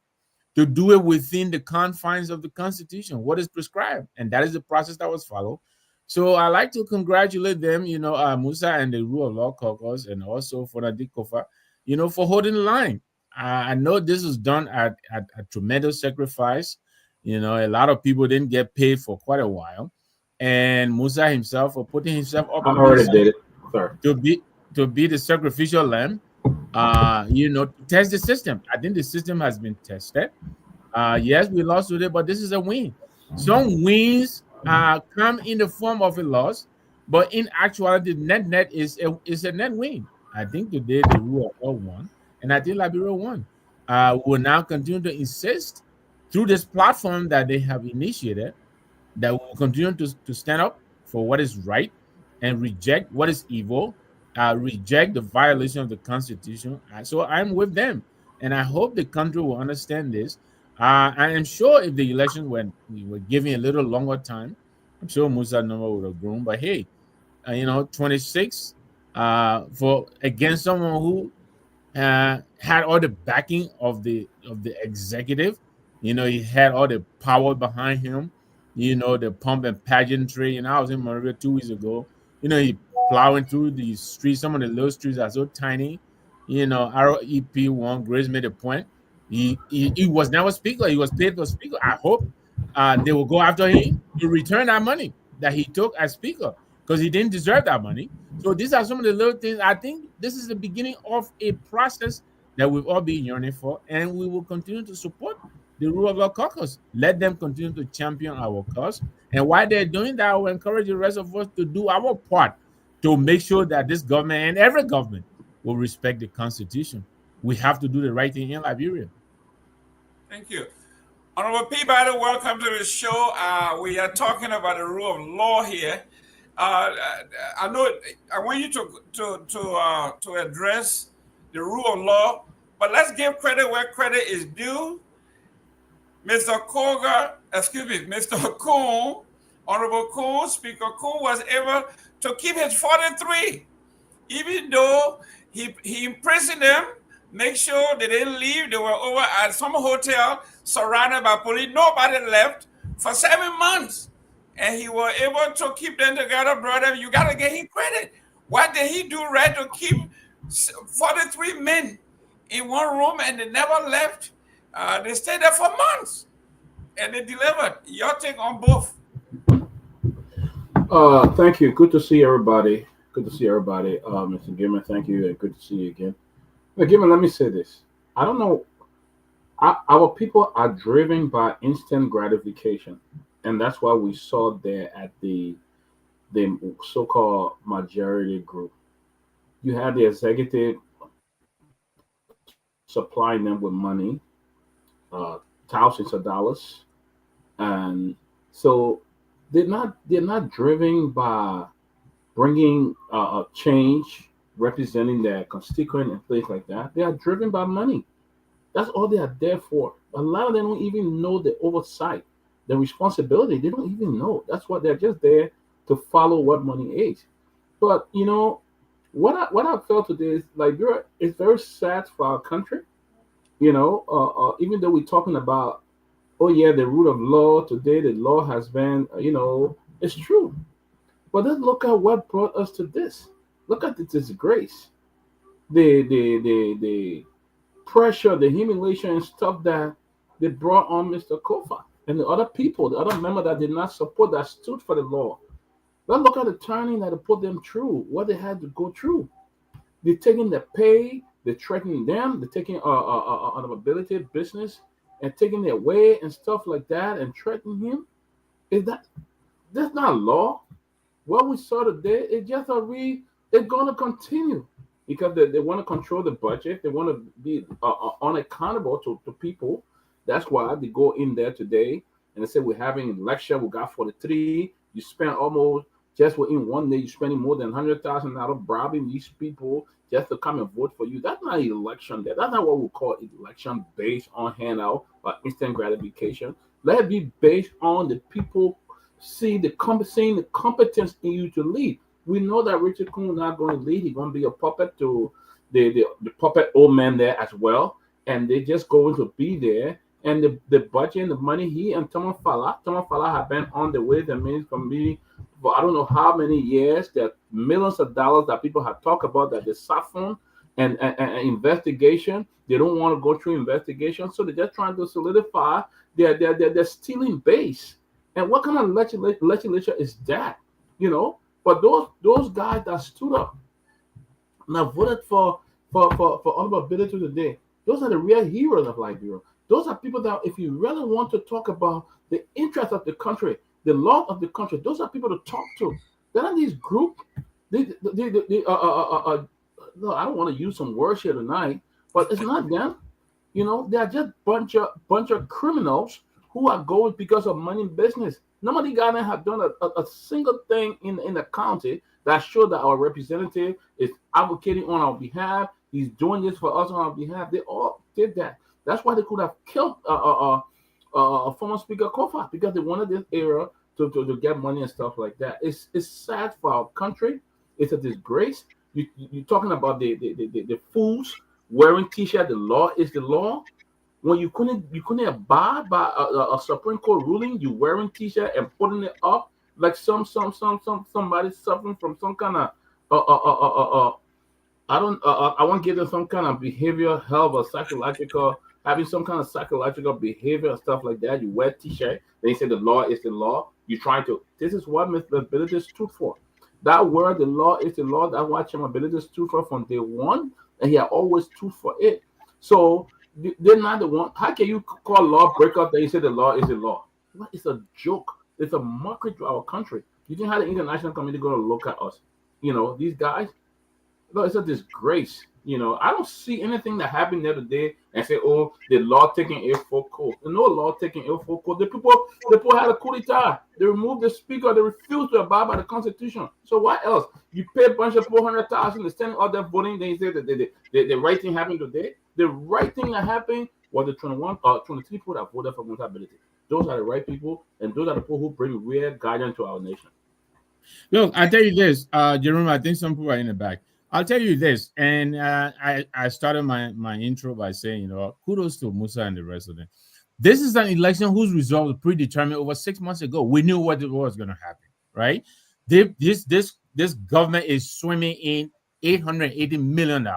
to do it within the confines of the Constitution, what is prescribed. And that is the process that was followed. So I like to congratulate them, you know, Musa and the Rule of Law Caucus, and also for Nadik Kofa, you know, for holding the line. I know this was done at a tremendous sacrifice. You know, a lot of people didn't get paid for quite a while. And Musa himself for putting himself up I already did it, sir. To be the sacrificial lamb, you know, to test the system. I think the system has been tested. Yes, we lost today, but this is a win. Some wins come in the form of a loss, but in actuality, net is a net win. I think today the Rule of Law won, and I think Liberia won. We will now continue to insist through this platform that they have initiated that will continue to stand up for what is right, and reject what is evil, reject the violation of the Constitution. So I'm with them, and I hope the country will understand this. I am sure if the election we were given a little longer time, I'm sure Musa number would have grown. But hey, 26 for against someone who had all the backing of the executive. He had all the power behind him. The pump and pageantry. I was in Monrovia 2 weeks ago. He plowing through these streets. Some of the little streets are so tiny. REP one. Grace made a point. He was never speaker. He was paid for speaker. I hope they will go after him to return that money that he took as speaker, because he didn't deserve that money. So these are some of the little things. I think this is the beginning of a process that we've all been yearning for, and we will continue to support the rule of law caucus. Let them continue to champion our cause. And while they're doing that, I will encourage the rest of us to do our part to make sure that this government and every government will respect the Constitution. We have to do the right thing in Liberia. Thank you. Honorable Peabody, welcome to the show. We are talking about the rule of law here. I know I want you to address the rule of law, but let's give credit where credit is due. Mr. Kuhn, Honorable Kuhn, Speaker Kuhn was able to keep his 43, even though he imprisoned them, make sure they didn't leave. They were over at some hotel surrounded by police. Nobody left for 7 months. And he was able to keep them together, brother. You got to give him credit. What did he do right to keep 43 men in one room and they never left? They stayed there for months and they delivered. Your take on both. Thank you. Good to see everybody. Mr. Gilman, thank you, and good to see you again. Now, Gilman, let me say this. I don't know. Our people are driven by instant gratification. And that's why we saw there at the so-called majority group. You had the executive supplying them with money, thousands of dollars, and so they're not driven by bringing a change, representing their constituent and things like that. They are driven by money. That's all they are there for. A lot of them don't even know the oversight, the responsibility. They don't even know. That's what they're just there to follow what money is. But what I felt today is Liberia is very sad for our country. Even though we're talking about, oh yeah, the rule of law today, the law has been, it's true. But let's look at what brought us to this. Look at the disgrace, the pressure, the humiliation and stuff that they brought on Mr. Kofa and the other people, the other members that did not support, that stood for the law. Let's look at the turning that put them through, what they had to go through. They're taking their pay, they're threatening them, they're taking an ability business and taking their way and stuff like that and threatening him. That's not law. What we saw today is just they're going to continue because they want to control the budget. They want to be unaccountable to people. That's why they go in there today and they say we're having an election. We got 43. You spend almost just within one day, you're spending more than $100,000 bribing these people just to come and vote for you. That's not an election. That's not what we call an election based on handout or instant gratification. Let it be based on the people seeing the competence in you to lead. We know that Richard Kuhn is not going to lead. He's going to be a puppet to the puppet old man there as well. And they're just going to be there. And the budget and the money, he and Tomalin have been on the Ways and Means Committee for I don't know how many years. There are millions of dollars that people have talked about that they suffer and investigation. They don't want to go through investigation. So they're just trying to solidify their stealing base. And what kind of legislature is that? But those guys that stood up now voted for honorability today, those are the real heroes of Liberia. Those are people that, if you really want to talk about the interest of the country, the law of the country, those are people to talk to. They're not these group. No, I don't want to use some words here tonight, but it's not them. They are just bunch of criminals who are going because of money business. Nobody got have done a single thing in the county that shows that our representative is advocating on our behalf. He's doing this for us on our behalf. They all did that. That's why they could have killed former Speaker Kofa, because they wanted this era to get money and stuff like that. It's sad for our country. It's a disgrace. You're talking about the fools wearing T-shirt. The law is the law. When you couldn't abide by a Supreme Court ruling, you wearing T-shirt and putting it up like somebody suffering from some kind of I won't give them some kind of behavioral health or psychological, having some kind of psychological behavior and stuff like that. You wear T-shirt, they say the law is the law. You try to. This is what Mr. Ability stood for. That word, the law is the law. That's what Ability stood for from day one, and he had always stood for it. So they're not the one. How can you call law breakup that you say the law is the law? What is a joke? It's a mockery to our country. You think how the international community going to look at us? You know, these guys. No, it's a disgrace. You know, I don't see anything that happened the other day and say, "Oh, the law taking ill for court." No law taking ill for court. The people had a coup d'etat. They removed the speaker. They refused to abide by the Constitution. So what else? You pay a bunch of 400,000 to stand out there voting. Then you say that the right thing happened today. The right thing that happened was the 23 people that voted for accountability. Those are the right people, and those are the people who bring real guidance to our nation. Look, I tell you this, Jerome. I think some people are in the back. I'll tell you this, and I started my intro by saying, you know, kudos to Musa and the rest of them. This is an election whose result was predetermined over 6 months ago. We knew what was going to happen, right? This government is swimming in $880 million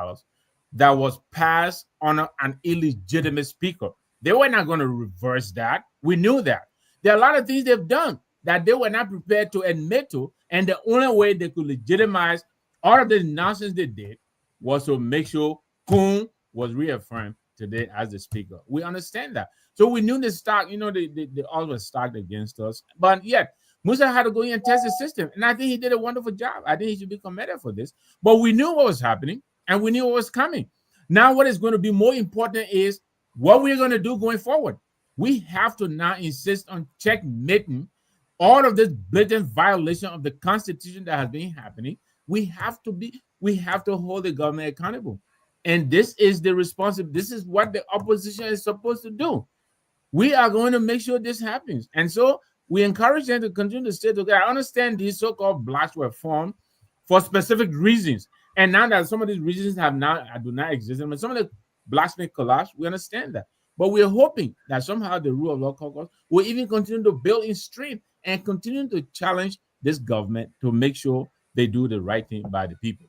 that was passed on an illegitimate speaker. They were not going to reverse that. We knew that. There are a lot of things they've done that they were not prepared to admit to, and the only way they could legitimize all of the nonsense they did was to make sure Kun was reaffirmed today as the speaker. We understand that. So we knew the stock, you know, the odds were stacked against us. But yet, Musa had to go in and test the system. And I think he did a wonderful job. I think he should be commended for this. But we knew what was happening, and we knew what was coming. Now, what is going to be more important is what we're going to do going forward. We have to now insist on checkmating all of this blatant violation of the Constitution that has been happening. We have to hold the government accountable. And this is the responsibility. This is what the opposition is supposed to do. We are going to make sure this happens. And so we encourage them to continue to stay together. I understand these so-called blacks were formed for specific reasons. And now that some of these reasons do not exist, and when some of the blacks may collapse, we understand that. But we're hoping that somehow the rule of law caucus will even continue to build in strength and continue to challenge this government to make sure they do the right thing by the people.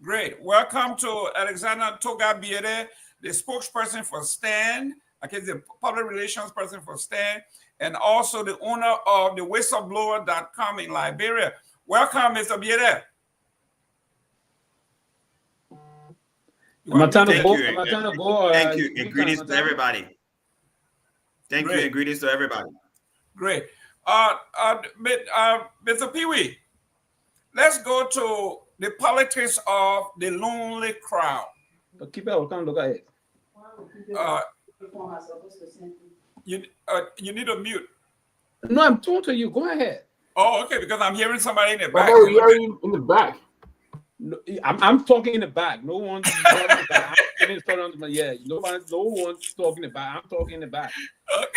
Great. Welcome to Alexander Torgbean, the spokesperson for STAND, okay, the public relations person for STAND, and also the owner of the whistleblower.com in Liberia. Welcome, Mr. Biere. Thank you, and greetings to everybody. Thank you, and greetings to everybody. Great. Mr. Pewee, let's go to the politics of the lonely crowd. You need a mute. No, I'm talking to you. Go ahead. Oh, okay, because I'm hearing somebody in the back. Oh, you're in the back. No, I'm talking in the back. No one's talking in the back. No one's talking in the back. I'm talking in the back.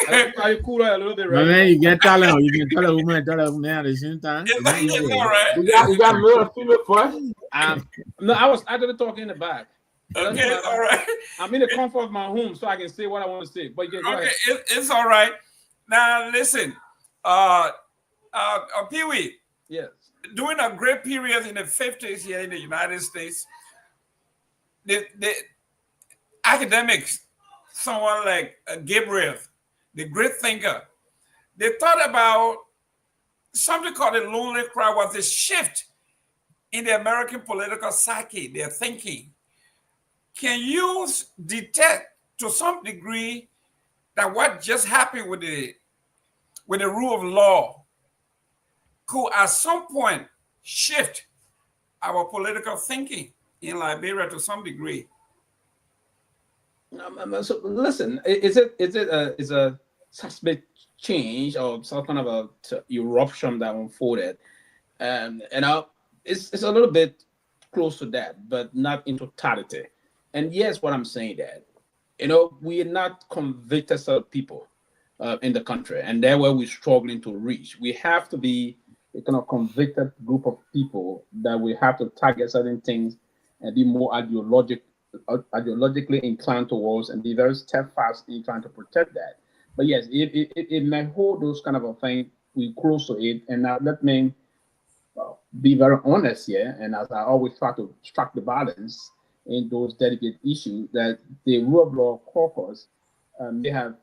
Okay. I cool a little bit, right? Man, you can tell her. You can tell a woman, tell a man at the same time. It's all right. You got male or female first? No, I was actually talking in the back. Okay, it's all right. I'm in the comfort of my home, so I can say what I want to say. But you can go ahead. It's all right. Now listen, Pewee. Yes. During a great period in the 50s here in the United States, the academics, someone like Gabriel, the great thinker, they thought about something called the lonely crowd was a shift in the American political psyche, their thinking. Can you detect to some degree that what just happened with the rule of law could at some point shift our political thinking in Liberia to some degree? So listen, is a suspect change or some kind of a eruption that unfolded, and it's a little bit close to that, but not in totality. And yes, what I'm saying that, we are not convicted set of people in the country, and that's where we're struggling to reach. We have to be a kind of convicted group of people that we have to target certain things and be more ideologically inclined towards and be very steadfast in trying to protect that. But yes, it may hold those kind of a thing. We close to it, and now let me be very honest here. And as I always try to strike the balance in those delicate issues, that the rule of law caucus they have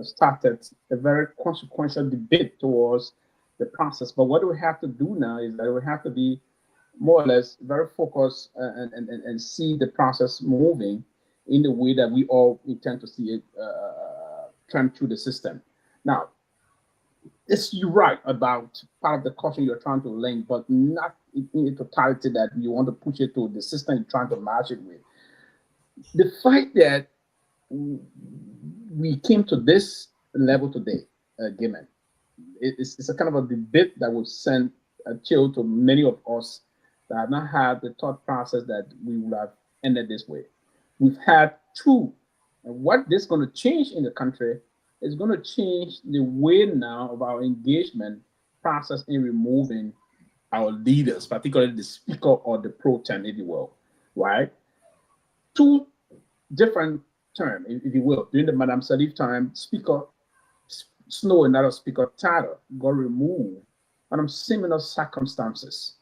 started a very consequential debate towards the process. But what we have to do now is that we have to be more or less very focused and see the process moving in the way that we all intend to see it trend through the system. Now, you're right about part of the caution you're trying to link, but not in totality that you want to push it to the system you're trying to match it with. The fact that we came to this level today, given it's a kind of a debate that would send a chill to many of us that have not had the thought process that we would have ended this way. We've had two, and what this is going to change in the country is going to change the way now of our engagement process in removing our leaders, particularly the speaker or the pro tem, if you will, right? Two different terms, if you will. During the Madame Salif time, Speaker Snow and other Speaker Tyler got removed under similar circumstances.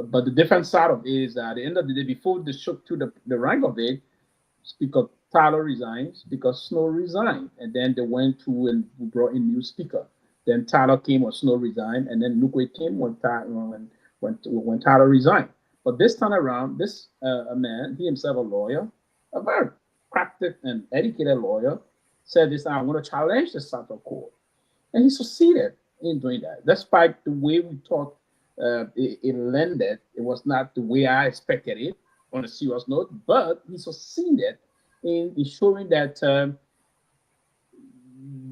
But the different side of it is that at the end of the day, before they shook to the rank of it, Speaker Tyler resigned, Speaker Snow resigned, and then they went through and brought in new speaker. Then Tyler came when Snow resigned, and then Nukwe came when Tyler resigned. But this time around, this man, he himself a lawyer, a very practiced and educated lawyer, said this time, I'm going to challenge the Southern Court. And he succeeded in doing that. Despite the way we thought it landed, it was not the way I expected it on a serious note, but he succeeded in showing that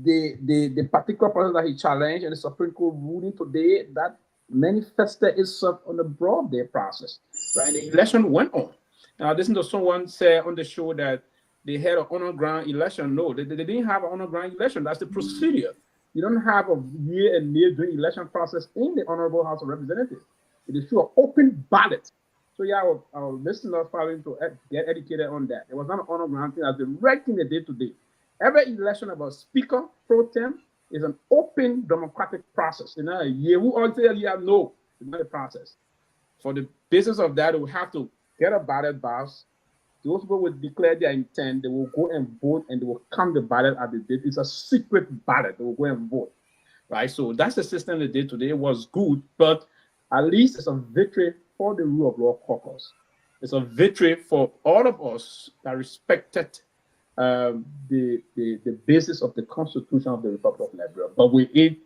the particular process that he challenged and the Supreme Court ruling today, that manifested itself on the broad-day process, right? The election went on. Now, listen to someone say on the show that they had an honor ground election. No, they didn't have an honor ground election. That's the procedure. You don't have a year and year during election process in the Honorable House of Representatives. It is through an open ballot. So yeah, our listeners probably to get educated on that. It was not an honor ground thing. That's the right thing they did today. Every election of a speaker pro tem is an open democratic process. You know, who all say no, it's not a process. For the business of that, we have to get a ballot box. Those people will declare their intent. They will go and vote, and they will count the ballot at the date. It's a secret ballot. They will go and vote, right? So that's the system they did today. It was good, but at least it's a victory for the rule of law caucus. It's a victory for all of us that respected the basis of the Constitution of the Republic of Liberia. But we ain't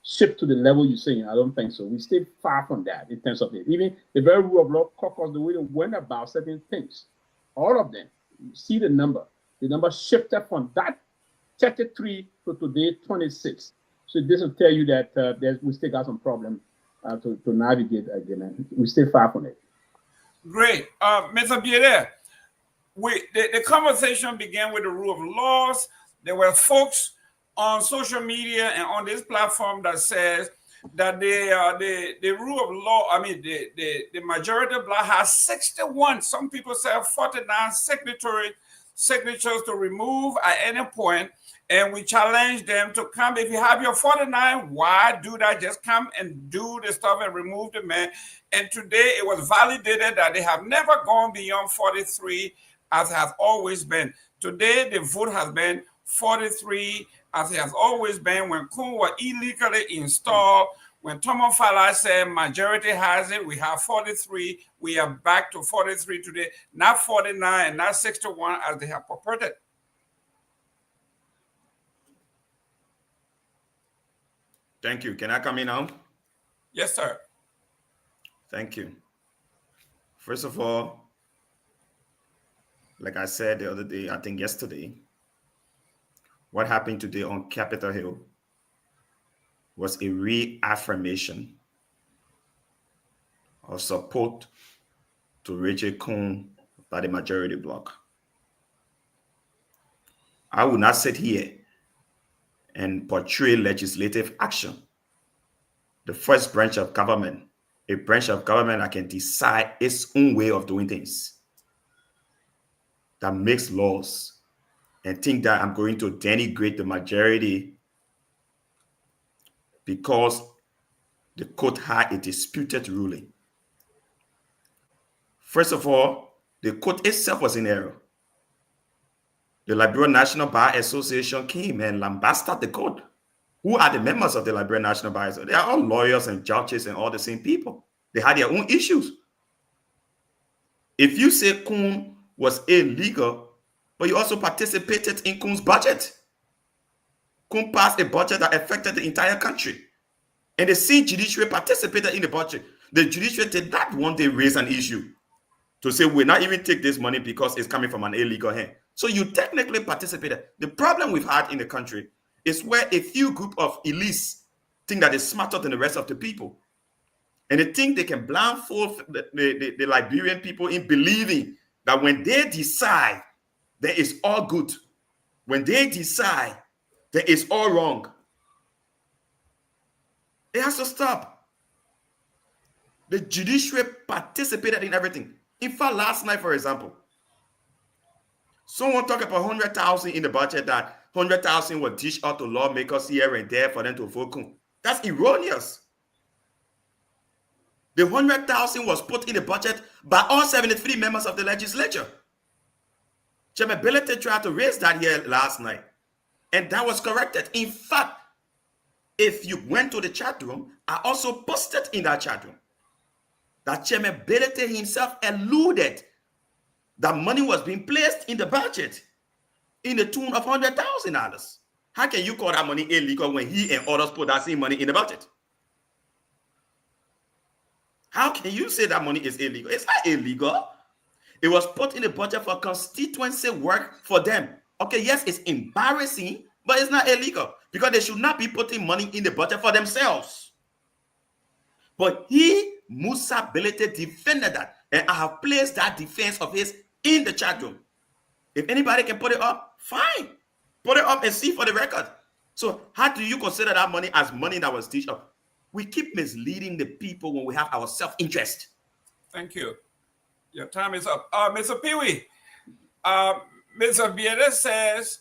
shipped to the level you're saying. I don't think so. We stay far from that in terms of it. Even the very rule of law caucus, the way they went about certain things, all of them, you see the number. The number shifted from that 33 to today 26. So this will tell you that we still got some problem to navigate again. We stay far from it. Great. Mr. Bieder, the conversation began with the rule of laws. There were folks on social media and on this platform that says that the rule of law, I mean, the majority of black has 61, some people say 49 signatures to remove at any point. And we challenge them to come. If you have your 49, why do that? Just come and do the stuff and remove the man. And today it was validated that they have never gone beyond 43 as has always been. Today the vote has been 43 as it has always been. When Kun was illegally installed, when Tomo Fala said majority has it, we have 43. We are back to 43 today, not 49 and not 61 as they have purported. Thank you. Can I come in now? Yes, sir. Thank you. First of all, like I said the other day, I think yesterday, what happened today on Capitol Hill was a reaffirmation or support to Richard Coon by the majority bloc. I will not sit here and portray legislative action. The first branch of government, a branch of government that can decide its own way of doing things, that makes laws, and think that I'm going to denigrate the majority because the court had a disputed ruling. First of all, the court itself was in error. The Liberia National Bar Association came and lambasted the court. Who are the members of the Liberia National Bar Association? They are all lawyers and judges and all the same people. They had their own issues. If you say Coon was illegal, but you also participated in Coon's budget. Coon passed a budget that affected the entire country. And the same judiciary participated in the budget. The judiciary did not one day raise an issue to say, we'll not even take this money because it's coming from an illegal hand. So you technically participated. The problem we've had in the country is where a few group of elites think that they're smarter than the rest of the people. And they think they can blindfold the Liberian people in believing that when they decide, there is all good. When they decide, there is all wrong. It has to stop. The judiciary participated in everything. In fact, last night, for example, someone talked about 100,000 in the budget, that 100,000 were dished out to lawmakers here and there for them to vote. That's erroneous. The 100,000 was put in the budget by all 73 members of the legislature. Chairman Ability tried to raise that here last night, and that was corrected. In fact, if you went to the chat room, I also posted in that chat room that Chairman Ability himself alluded that money was being placed in the budget in the tune of $100,000. How can you call that money illegal when he and others put that same money in the budget? How can you say that money is illegal? It's not illegal. It was put in the budget for constituency work for them. Okay, yes, it's embarrassing, but it's not illegal because they should not be putting money in the budget for themselves. But he, Musa Ability, defended that, and I have placed that defense of his in the chat room. If anybody can put it up, fine. Put it up and see for the record. So how do you consider that money as money that was dished up? We keep misleading the people when we have our self-interest. Thank you. Your time is up. Mr. Pewee, Mr. Biede says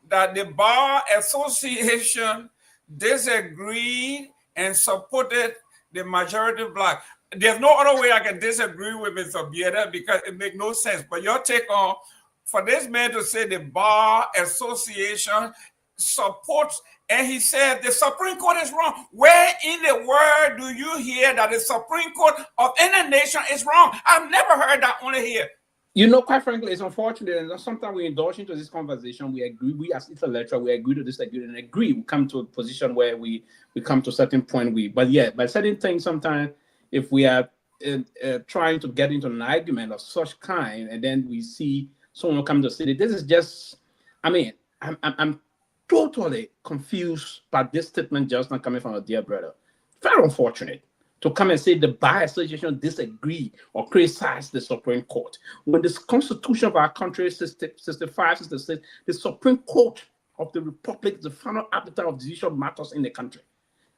that the Bar Association disagreed and supported the majority bloc. There's no other way I can disagree with Mr. Biede because it makes no sense. But your take on, for this man to say the Bar Association supports, and he said the Supreme Court is wrong. Where in the world do you hear that the Supreme Court of any nation is wrong? I've never heard that only here. You know, quite frankly, it's unfortunate, and sometimes we indulge into this conversation. We agree, we as intellectual, we agree to disagree and agree. We come to a position where we come to a certain point. But yeah, by certain things, sometimes if we are trying to get into an argument of such kind, and then we see someone come to say, this is just, I mean, I'm totally confused by this statement just not coming from a dear brother. Very unfortunate to come and say the Bar Association disagree or criticize the Supreme Court. When this Constitution of our country, 65, 66, the Supreme Court of the Republic is the final arbiter of judicial matters in the country.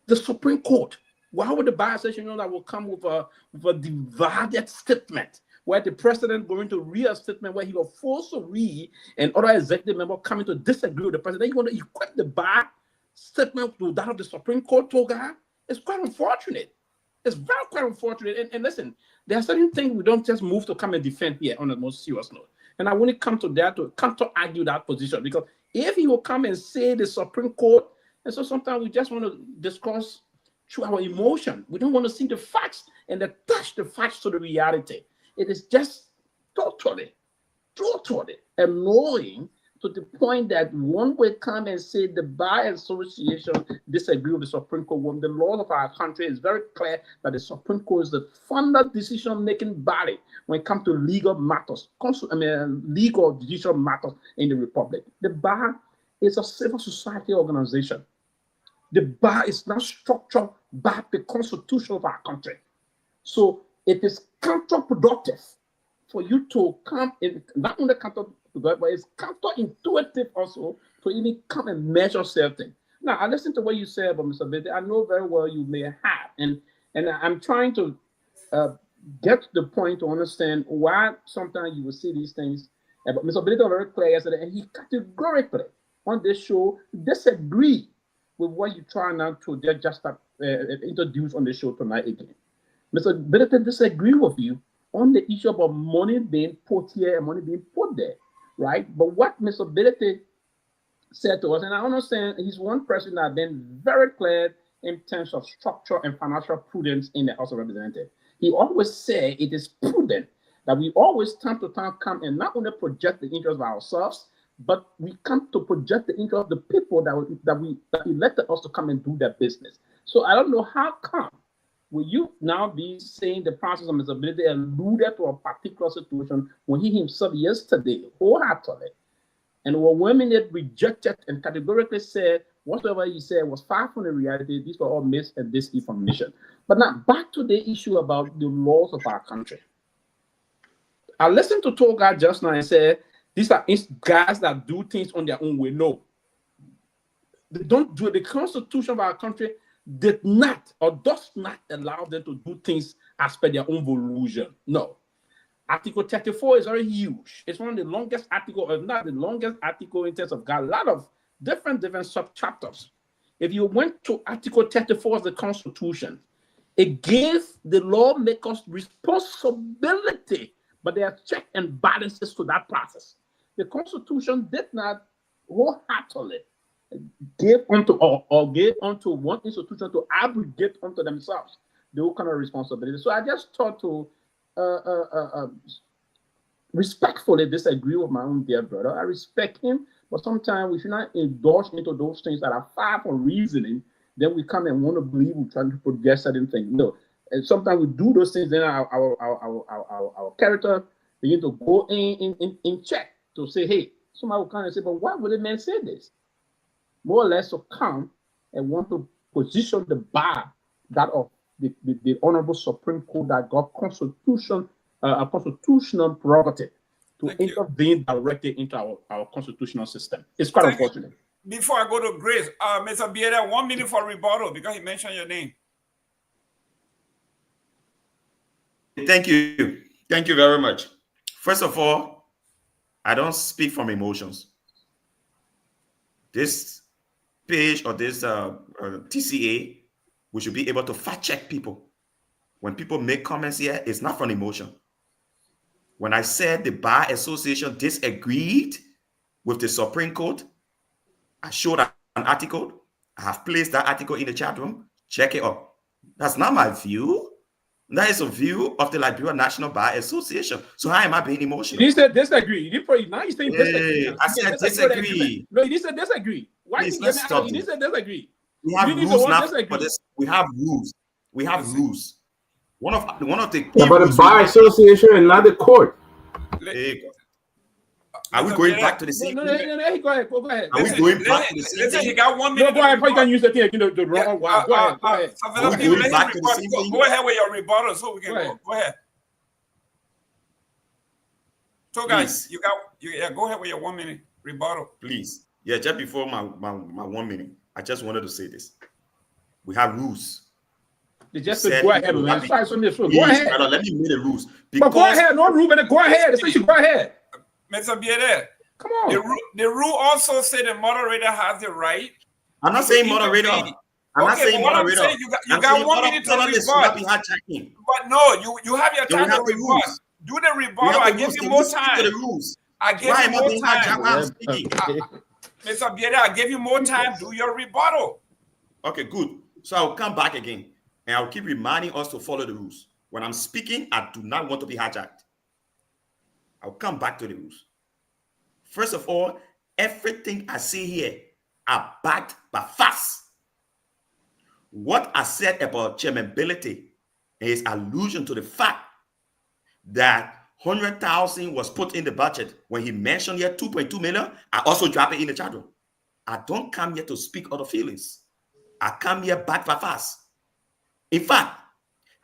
The Supreme Court. Why would the Bar Association know that will come with a divided statement where the president going to read a statement where he will force to read and other executive member coming to disagree with the president? You want to equate the Bar statement to that of the Supreme Court, Toga? It's quite unfortunate. It's very quite unfortunate. And listen, there are certain things we don't just move to come and defend here on the most serious note. And I want to come to that to counter argue that position, because if he will come and say the Supreme Court, and so sometimes we just want to discuss through our emotion. We don't want to see the facts and attach the facts to the reality. It is just totally annoying to the point that one will come and say the Bar Association disagree with the Supreme Court when the law of our country is very clear that the Supreme Court is the final decision-making body when it comes to legal matters, legal judicial matters in the Republic. The Bar is a civil society organization. The Bar is not structured by the Constitution of our country. So it is counterproductive for you to come in, not only counterproductive, but it's counterintuitive also to even come and measure certain. Now, I listened to what you said about Mr. Bede. I know very well you may have, and I'm trying to get to the point to understand why sometimes you will see these things. But Mr. Bede was very clear yesterday, and he categorically on this show disagree with what you try now to just introduce on the show tonight again. Mr. Bede disagree with you on the issue about money being put here and money being put there, right? But what Mr. Bede said to us, and I understand he's one person that has been very clear in terms of structure and financial prudence in the House of Representatives. He always said it is prudent that we always time to time come and not only project the interest of ourselves, but we come to project the interest of the people that elected us to come and do their business. So I don't know how come will you now be saying the process of Mr. Bede alluded to a particular situation when he himself yesterday wholeheartedly and when women that rejected and categorically said whatever he said was far from the reality, these were all myths and disinformation. But now back to the issue about the laws of our country. I listened to Torgbean just now and said these are guys that do things on their own way. No, they don't do it. The Constitution of our country did not or does not allow them to do things as per their own volition. No. Article 34 is very huge. It's one of the longest articles, if not the longest article in terms of got a lot of different sub-chapters. If you went to Article 34 of the Constitution, it gave the lawmakers responsibility, but there are checks and balances to that process. The Constitution did not wholeheartedly give unto or give unto one institution to abrogate unto themselves the whole kind of responsibility. So I just thought to respectfully disagree with my own dear brother. I respect him, but sometimes we should not indulge into those things that are far from reasoning. Then we come and want to believe we're trying to project certain things. No, and sometimes we do those things, then our character begin to go in check to say, hey, somebody will come and say, but why would a man say this? More or less to come and want to position the bar that of the Honorable Supreme Court that got a constitutional prerogative to intervene directly into our constitutional system. It's quite unfortunate. Before I go to Grace, Mr. Bede, 1 minute for rebuttal because he mentioned your name. Thank you. Thank you very much. First of all, I don't speak from emotions. This page or this TCA, we should be able to fact check people. When people make comments here, it's not from emotion. When I said the Bar Association disagreed with the Supreme Court, I showed an article. I have placed that article in the chat room. Check it out. That's not my view. That is a view of the Liberia National Bar Association. So how am I being emotional? You said disagree. Now you're saying disagree. I said disagree. No, you said disagree. Why Please, you let's stop you said disagree? We have rules now for this. We have rules. We have rules. One of the Yeah, but the Bar Association and not the court. Are we going back to the same? No, go ahead. Go ahead. Are we going back to the same Listen, thing? you got 1 minute. No, go ahead. You can use the thing, the wrong one. Go ahead. Are we going back to the same thing? Go ahead with your rebuttal so we can go. Go ahead. So guys, you go ahead with your 1 minute rebuttal. Please. Yeah, just before my 1 minute, I just wanted to say this. We have rules. They just said go ahead, man. Go ahead. Brother, let me make the rules. But go ahead, no rule, but go ahead. Essentially, go ahead. Mr. Bede, come on. The rule also said the moderator has the right. I'm not saying moderator. I'm not saying moderator. Saying, you got 1 minute to rebut. But no, you have your time to rebut. Do the rebuttal. I give you more time. I give you more time. Mr. Bede, I give you more time. Do your rebuttal. Okay, good. So I'll come back again and I'll keep reminding us to follow the rules. When I'm speaking, I do not want to be hijacked. I'll come back to the rules. First of all, everything I say here are backed by facts. What I said about chairmanability is allusion to the fact that 100,000 was put in the budget. When he mentioned here 2.2 million, I also drop it in the chat room. I don't come here to speak other feelings. I come here backed by facts. In fact,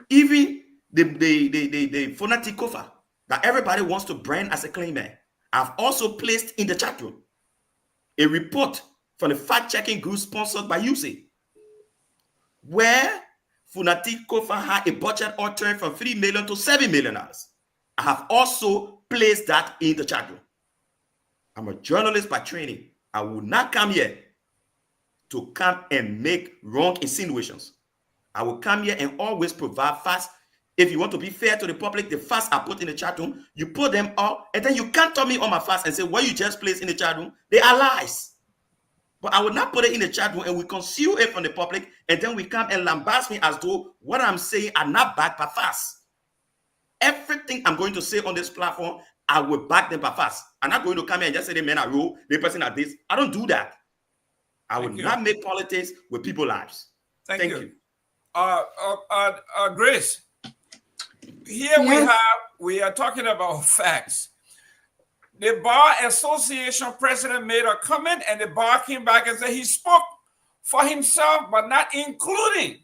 even the Funati Kofa that everybody wants to brand as a claimant, I've also placed in the chat room a report from the fact-checking group sponsored by UC, where Funati Kofa had a budget altering from $3 million to $7 million. I have also placed that in the chat room. I'm a journalist by training. I will not come here to come and make wrong insinuations. I will come here and always provide facts. If you want to be fair to the public, the facts I put in the chat room, you put them up, and then you can't tell me on my facts and say what you just placed in the chat room, they are lies. But I will not put it in the chat room and we conceal it from the public, and then we come and lambast me as though what I'm saying are not backed by facts. Everything I'm going to say on this platform, I will back them by facts. I'm not going to come here and just say the men are rule, the person are this. I don't do that. I will not make politics with people's lives. Thank you. Grace, here we are talking about facts. The Bar Association president made a comment, and the bar came back and said he spoke for himself, but not including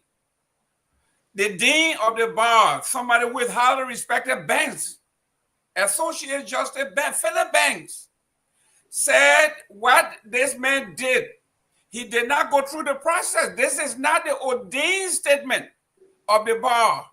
the dean of the bar, somebody with highly respected Banks, Associate Justice Philip Banks, said what this man did. He did not go through the process. This is not the ordained statement of the bar.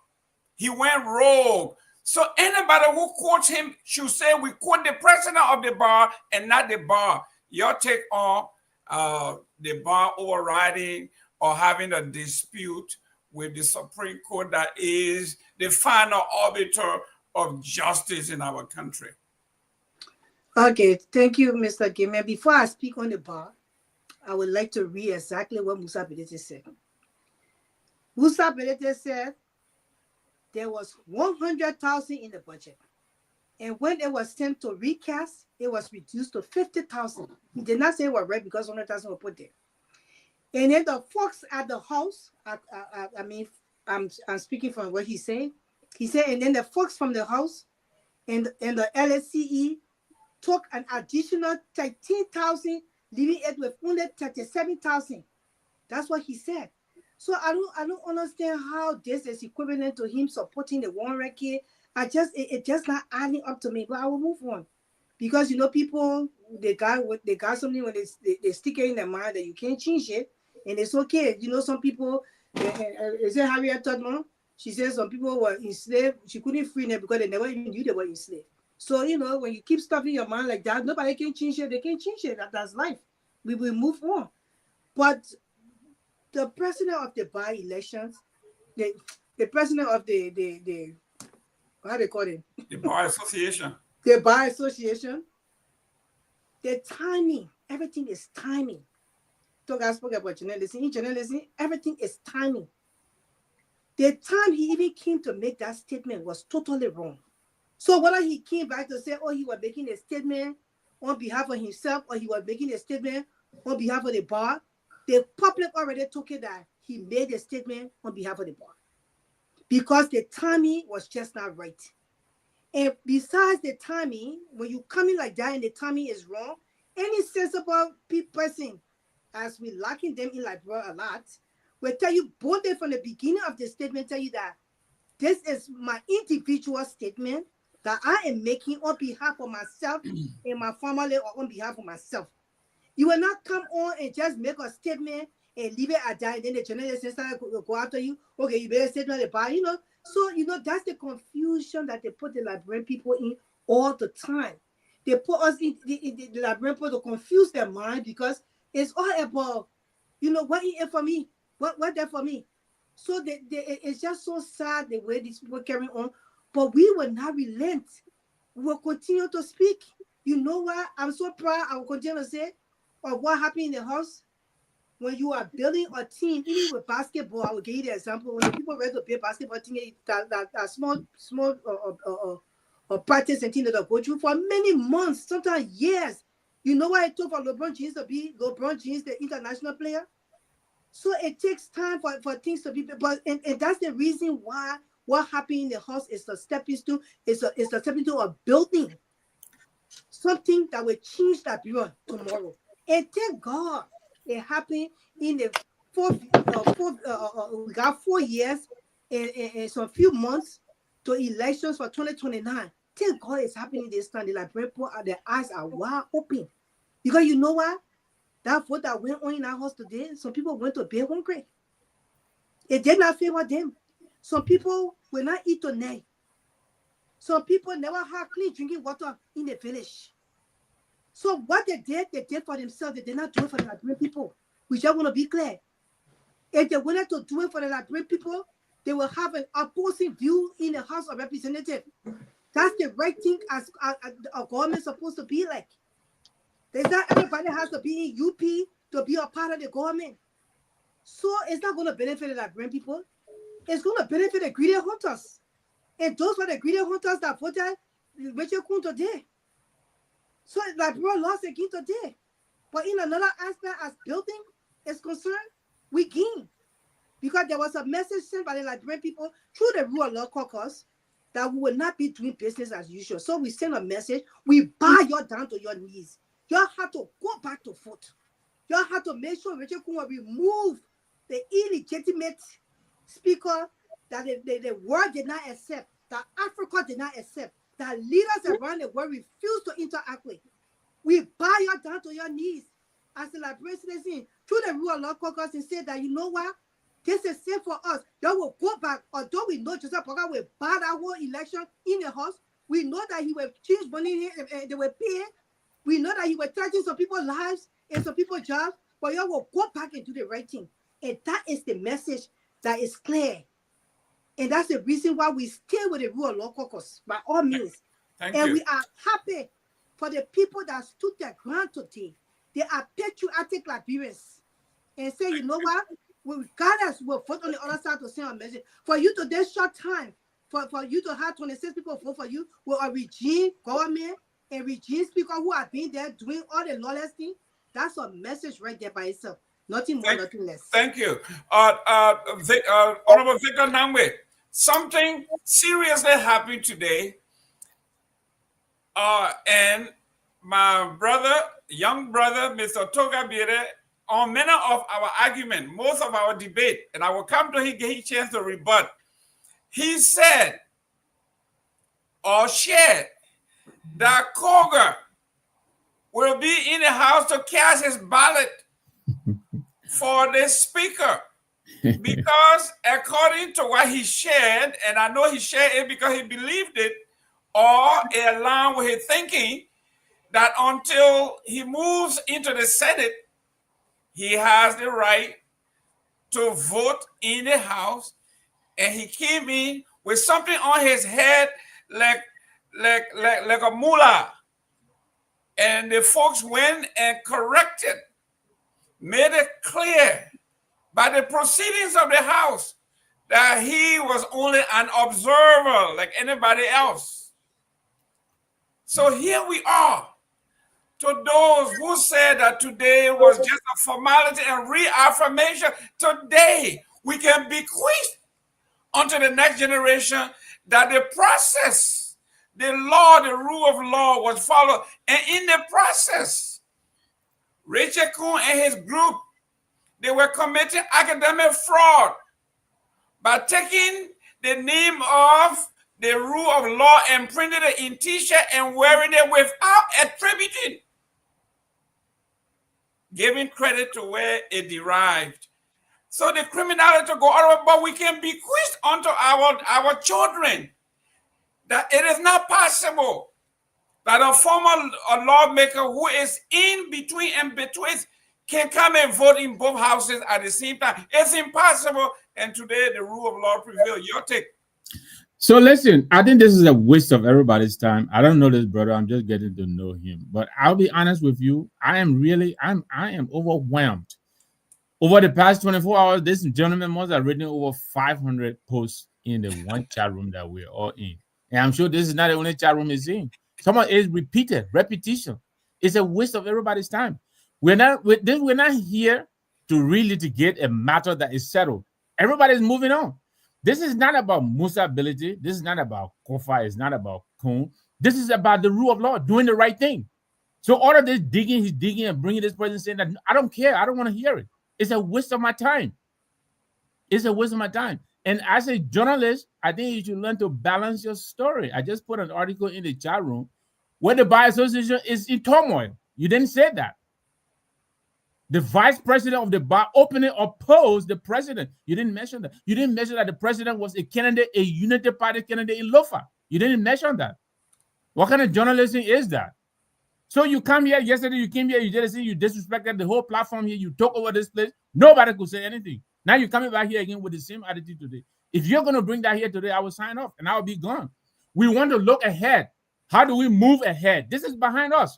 He went rogue. So anybody who quotes him should say we quote the president of the bar and not the bar. Your take on the bar overriding or having a dispute with the Supreme Court that is the final arbiter of justice in our country. Okay, thank you, Mr. Gamer. Before I speak on the bar, I would like to read exactly what Musa Belete said. Musa Belete said there was 100,000 in the budget. And when it was sent to recast, it was reduced to 50,000. He did not say it was right because 100,000 were put there. And then the folks at the house, I'm speaking from what he said. He said, and then the folks from the house and the LSCE took an additional 13,000, leaving it with only 37,000. That's what he said. So I don't understand how this is equivalent to him supporting the one record. It just not adding up to me. But I will move on, because people they got something when they stick it in their mind that you can't change it, and it's okay. Some people. Is it Harriet Tubman? She says some people were enslaved. She couldn't free them because they never even knew they were enslaved. So when you keep stuff in your mind like that, nobody can change it. They can't change it. That's life. We will move on. But the president of the by-elections, the president of the how they call it? The Bar Association. The Bar Association. The timing, everything is timing. I spoke about journalism. In journalism, everything is timing. The time he even came to make that statement was totally wrong. So whether he came back to say, he was making a statement on behalf of himself, or he was making a statement on behalf of the bar, the public already took it that he made a statement on behalf of the bar, because the timing was just not right. And besides the timing, when you come in like that and the timing is wrong, any sensible person, as we lacking them in Liberia a lot, will tell you both from the beginning of the statement, tell you that this is my individual statement that I am making on behalf of myself and my family, or on behalf of myself. You will not come on and just make a statement and leave it at that, and then the journalist start to go after you. Okay, you made a statement about, So, that's the confusion that they put the Liberian people in all the time. They put us in the Liberian people to confuse their mind, because it's all about, what in for me? What there for me? So it's just so sad the way these people carry on. But we will not relent. We will continue to speak. You know what? I'm so proud. I will continue to say of what happened in the house. When you are building a team, even with basketball, I will give you the example. When the people ready to build basketball team, that small practice and team that they go through for many months, sometimes years. You know why it took for LeBron James to be LeBron James, the international player? So it takes time for things to be, but and that's the reason why what happened in the house is a stepping stone, is a stepping stone of building something that will change that bureau tomorrow. And thank God it happened in the we got 4 years and some few months to elections for 2029. Thank God it's happening this time. The Liberian people, their eyes are wide open. Because you know what? That vote that went on in our house today, some people went to bed hungry. It did not favor them. Some people will not eat tonight. Some people never had clean drinking water in the village. So what they did for themselves. They did not do it for the Liberian people. We just want to be clear. If they wanted to do it for the Liberian people, they will have an opposing view in the House of Representatives. That's the right thing as a government is supposed to be like. There's not everybody has to be in UP to be a part of the government. So it's not going to benefit the Liberian people. It's going to benefit the greedy hunters. And those were the greedy hunters that voted Rachel Kuhn today. So Liberia lost again today. But in another aspect, as building is concerned, we gain. Because there was a message sent by the Liberian people through the Rule of Law Caucus that we will not be doing business as usual. So we send a message. We bow you down to your knees. You have to go back to vote. You have to make sure Rachel Kuhn will remove the illegitimate speaker that the world did not accept, that Africa did not accept, that leaders around the world refuse to interact with. We bow you down to your knees as a Liberian citizen through the Rule of Law Caucus and say that, you know what? This is safe for us. You will go back. Although we know Joseph Boga will buy that whole election in the house, we know that he will change money and they will pay. We know that he will touch some people's lives and some people's jobs, but you will go back and do the right thing. And that is the message that is clear. And that's the reason why we stay with the Rule of Law Caucus, by all means. Thank and you. we are happy for the people that stood their ground today. They are patriotic Liberians. And say, you know what? Regardless, we'll vote on the other side to send a message. For you to this short time, for you to have 26 people vote for you with a regime government and regime speaker who have been there doing all the lawless things, that's a message right there by itself. Nothing more, nothing less. Thank you. Honorable Victor Nangwe, something seriously happened today. And my brother, young brother, Mr. Torgbean, on many of our argument, most of our debate, and I will come to him, get a chance to rebut. He said or shared that Koga will be in the house to cast his ballot for the speaker. Because according to what he shared, and I know he shared it because he believed it, or along with his thinking, that until he moves into the Senate, he has the right to vote in the House, and he came in with something on his head like a mullah. And the folks went and corrected, made it clear by the proceedings of the House that he was only an observer like anybody else. So here we are. To those who said that today was just a formality and reaffirmation, today we can bequeath unto the next generation that the process, the law, the rule of law was followed. And in the process, Rachel Kuhn and his group, they were committing academic fraud by taking the name of the rule of law and printing it in t-shirt and wearing it without attributing, giving credit to where it derived. So the criminality go on, but we can bequeath unto our children that it is not possible that a former lawmaker who is in between and between can come and vote in both houses at the same time. It's impossible. And today the rule of law prevails. Your take. So listen, I think this is a waste of everybody's time. I don't know this brother. I'm just getting to know him. But I'll be honest with you. I am overwhelmed. Over the past 24 hours, this gentleman must have written over 500 posts in the one chat room that we're all in. And I'm sure this is not the only chat room he's in. Someone is repetition. It's a waste of everybody's time. We're not here to really litigate a matter that is settled. Everybody's moving on. This is not about Musa ability. This is not about Kofa. It's not about Kuhn. This is about the rule of law, doing the right thing. So all of this digging, he's digging and bringing this person saying that I don't care. I don't want to hear it. It's a waste of my time. It's a waste of my time. And as a journalist, I think you should learn to balance your story. I just put an article in the chat room where the Bar Association is in turmoil. You didn't say that. The vice president of the bar openly opposed the president. You didn't mention that. You didn't mention that the president was a candidate, a Unity Party candidate in Lofa. You didn't mention that. What kind of journalism is that? So you come here, yesterday you came here, you just say you disrespected the whole platform here, you took over this place. Nobody could say anything. Now you're coming back here again with the same attitude today. If you're going to bring that here today, I will sign off and I will be gone. We want to look ahead. How do we move ahead? This is behind us.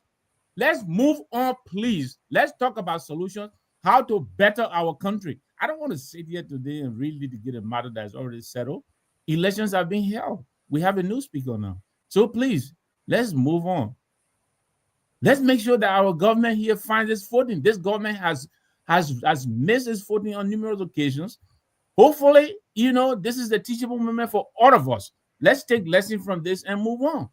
Let's move on, please. Let's talk about solutions, how to better our country. I don't want to sit here today and really to get a matter that is already settled. Elections are being held. We have a new speaker now. So please, let's move on. Let's make sure that our government here finds its footing. This government has missed its footing on numerous occasions. Hopefully, this is a teachable moment for all of us. Let's take lessons from this and move on.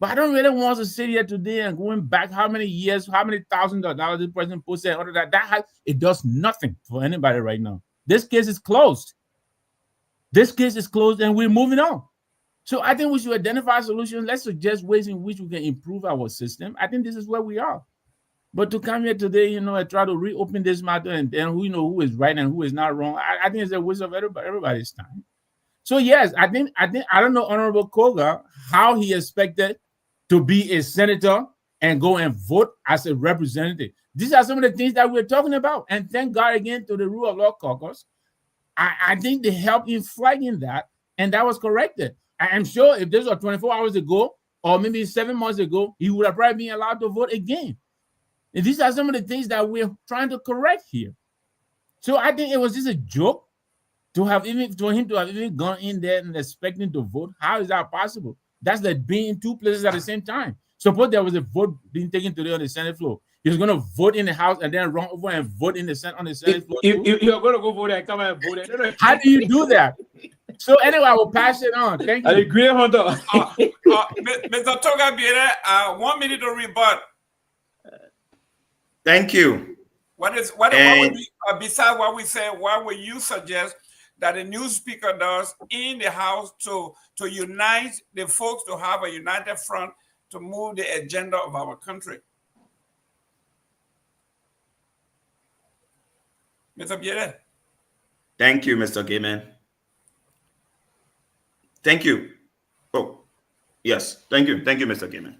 But I don't really want to sit here today and going back how many years, how many thousands of dollars the president posted, all of that. It does nothing for anybody right now. This case is closed. This case is closed and we're moving on. So I think we should identify solutions. Let's suggest ways in which we can improve our system. I think this is where we are. But to come here today, and try to reopen this matter and then who is right and who is not wrong, I think it's a waste of everybody's time. So yes, I don't know Honorable Koga how he expected to be a senator and go and vote as a representative. These are some of the things that we're talking about. And thank God again to the Rule of Law Caucus. I think they helped in flagging that, and that was corrected. I'm sure if this was 24 hours ago or maybe 7 months ago, he would have probably been allowed to vote again. And these are some of the things that we're trying to correct here. So I think it was just a joke for him to have even gone in there and expecting to vote. How is that possible? That's like being in two places at the same time. Suppose there was a vote being taken today on the Senate floor. He was going to vote in the House and then run over and vote on the Senate floor. If you're going to go vote and come and vote. How do you do that? So anyway, I will pass it on. Thank you. I agree, Hunter. Mr. Torgbean, 1 minute to rebut. Thank you. What would be, besides what we say, what would you suggest that a new speaker does in the House to unite the folks, to have a united front to move the agenda of our country? Mr. Pierre. Thank you, Mr. Gayman. Thank you. Oh, yes. Thank you. Thank you, Mr. Gayman.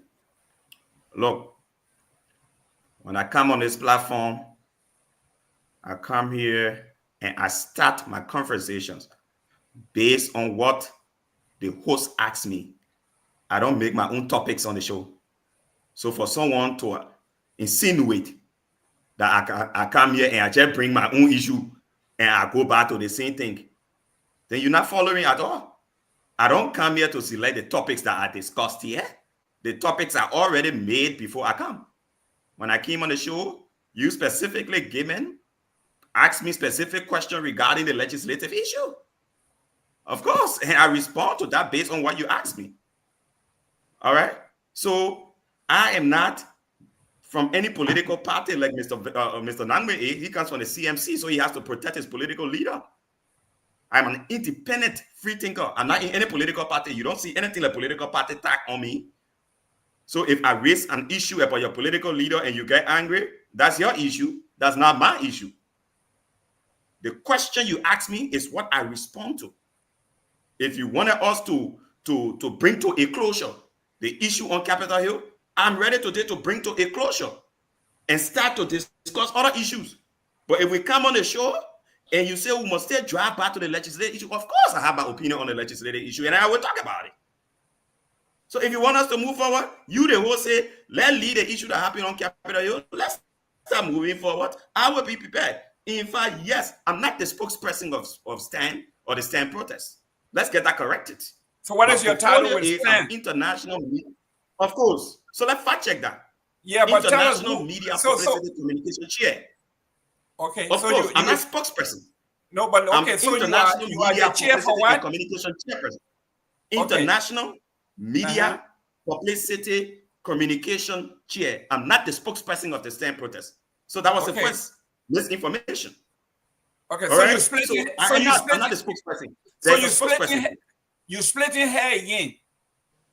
Look, when I come on this platform, I come here and I start my conversations based on what the host asks me. I don't make my own topics on the show. So for someone to insinuate that I come here and I just bring my own issue and I go back to the same thing, then you're not following at all. I don't come here to select the topics that are discussed here. The topics are already made before I come. When I came on the show, you specifically, Gayman, asked me specific question regarding the legislative issue. Of course, and I respond to that based on what you asked me. All right? So I am not from any political party like Mr. Nyenwolo. He comes from the CMC, so he has to protect his political leader. I'm an independent free thinker. I'm not in any political party. You don't see anything like political party tag on me. So if I raise an issue about your political leader and you get angry, that's your issue. That's not my issue. The question you ask me is what I respond to. If you wanted us to bring to a closure the issue on Capitol Hill, I'm ready today to bring to a closure and start to discuss other issues. But if we come on the show and you say we must still drive back to the legislative issue, of course I have my opinion on the legislative issue and I will talk about it. So if you want us to move forward, you the host say, let's lead the issue that happened on Capitol Hill. Let's start moving forward. I will be prepared. In fact, yes, I'm not the spokesperson of STAND or the STAND protest. Let's get that corrected. So what is your title with STAND? International media. Of course. So let's fact check that. Yeah, but International Media Publicity Communication Chair. Okay. Of course, I'm not spokesperson. No, but okay, so you are the chair for what? Communication chairperson. International Media Publicity Communication Chair. I'm not the spokesperson of the STAND protest. So that was the first misinformation. Okay, All so right? you're splitting. So So you I'm not the splitting. spokesperson. So There's you a spokesperson. splitting. You splitting hair again.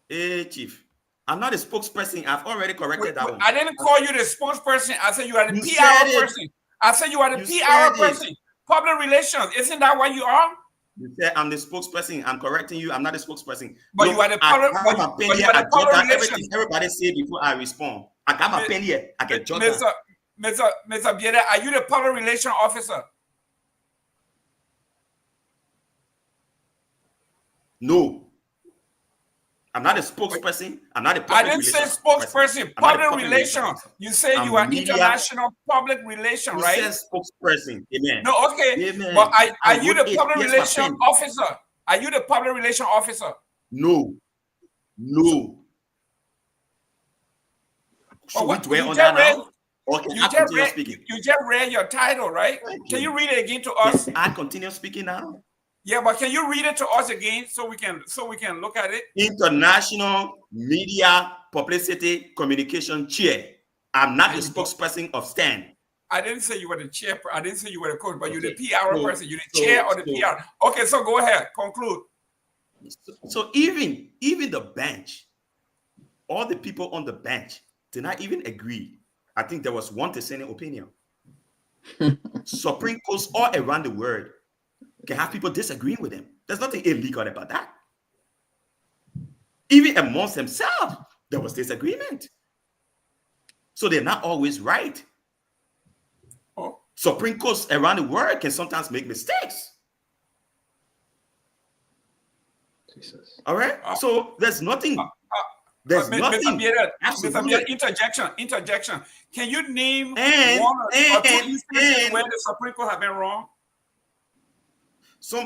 Hey, Chief. I'm not a spokesperson. I've already corrected that one. I didn't call you the spokesperson. I said you are the You PR said it. person. I said you are the You PR said it. person. Public relations. Isn't that what you are? You said I'm the spokesperson. I'm correcting you. I'm not the spokesperson. But you are the public. I But have my pen you here. are I the jot public down relations. everything everybody say before I respond. I got my pen here. I can jot down. Mr. Bieda, are you the public relation officer? No. I'm not a spokesperson. I'm not a public I didn't say spokesperson. I'm not a Public relation. officer. You say I'm you are media. international public relation, You right? said spokesperson. Amen. No, okay. Amen. But are I you the wrote it. public Here's my relation pen. officer? Are you the public relation officer? No. No. Should we what- dwell you on just that read- now? Or can You I just continue read. speaking? You just read your title, right? Thank Can you. you read it again to us? Can I continue speaking now? Yeah, but can you read it to us again so we can look at it? International Media Publicity Communication Chair. I'm not the spokesperson of STAN. I didn't say you were the chair. I didn't say you were the coach, but you're the Okay. PR person. You're the chair or the PR. Okay, so go ahead. Conclude. So even the bench, all the people on the bench did not even agree. I think there was one dissenting opinion. Supreme Courts all around the world can have people disagreeing with them. There's nothing illegal about that. Even amongst themselves, there was disagreement. So they're not always right. Oh. Supreme Courts around the world can sometimes make mistakes. Jesus. All right? So there's nothing. There's nothing. Mr. Bieda, interjection. Can you name And- one or two and- instances and- where the Supreme Court have been wrong?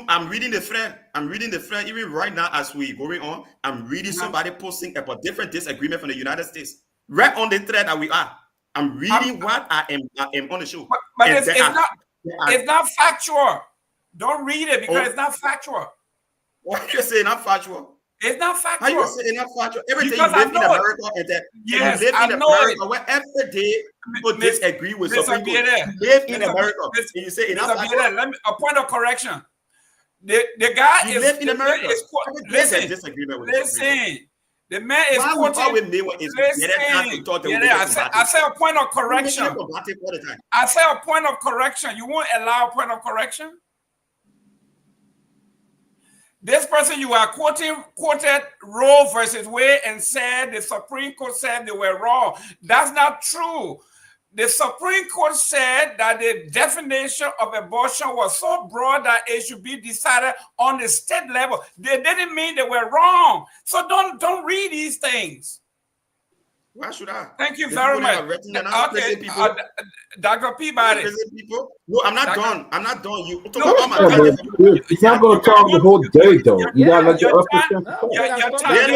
I'm reading the thread. Even right now as we going on. I'm reading somebody posting about different disagreement from the United States. Right on the thread that we are. I'm reading what I am on the show. But And it's not factual. Don't read it because Oh. it's not factual. Why you say not factual? It's not How factual. you say not factual? Everything Because you I live in know it. America and that Yes, you live I in know America where every day people Miss- disagree with Mr. Supreme Court. Bieda, You live in Mr. America Miss- and you say it's Mr. not factual. Bieda, a point of correction. The guy You is live in the man America. is Every day there's listen. disagreement with the Supreme Court. Listen, the man is Why we quoting. always make what is Listen, I say a point of correction. I say a point of correction. You won't allow a point of correction. This person you are quoted Roe versus Wade and said the Supreme Court said they were wrong. That's not true. The Supreme Court said that the definition of abortion was so broad that it should be decided on the state level. They didn't mean they were wrong. So don't read these things. Why should I? Thank you The very people that much. are written are not Okay, crazy people. Dr. Peabody. Crazy people. No, I'm not done. I'm not done. You talk No, about my Yeah, man, you're not going to talk the whole day, though. You got to let your upper chest talk. Your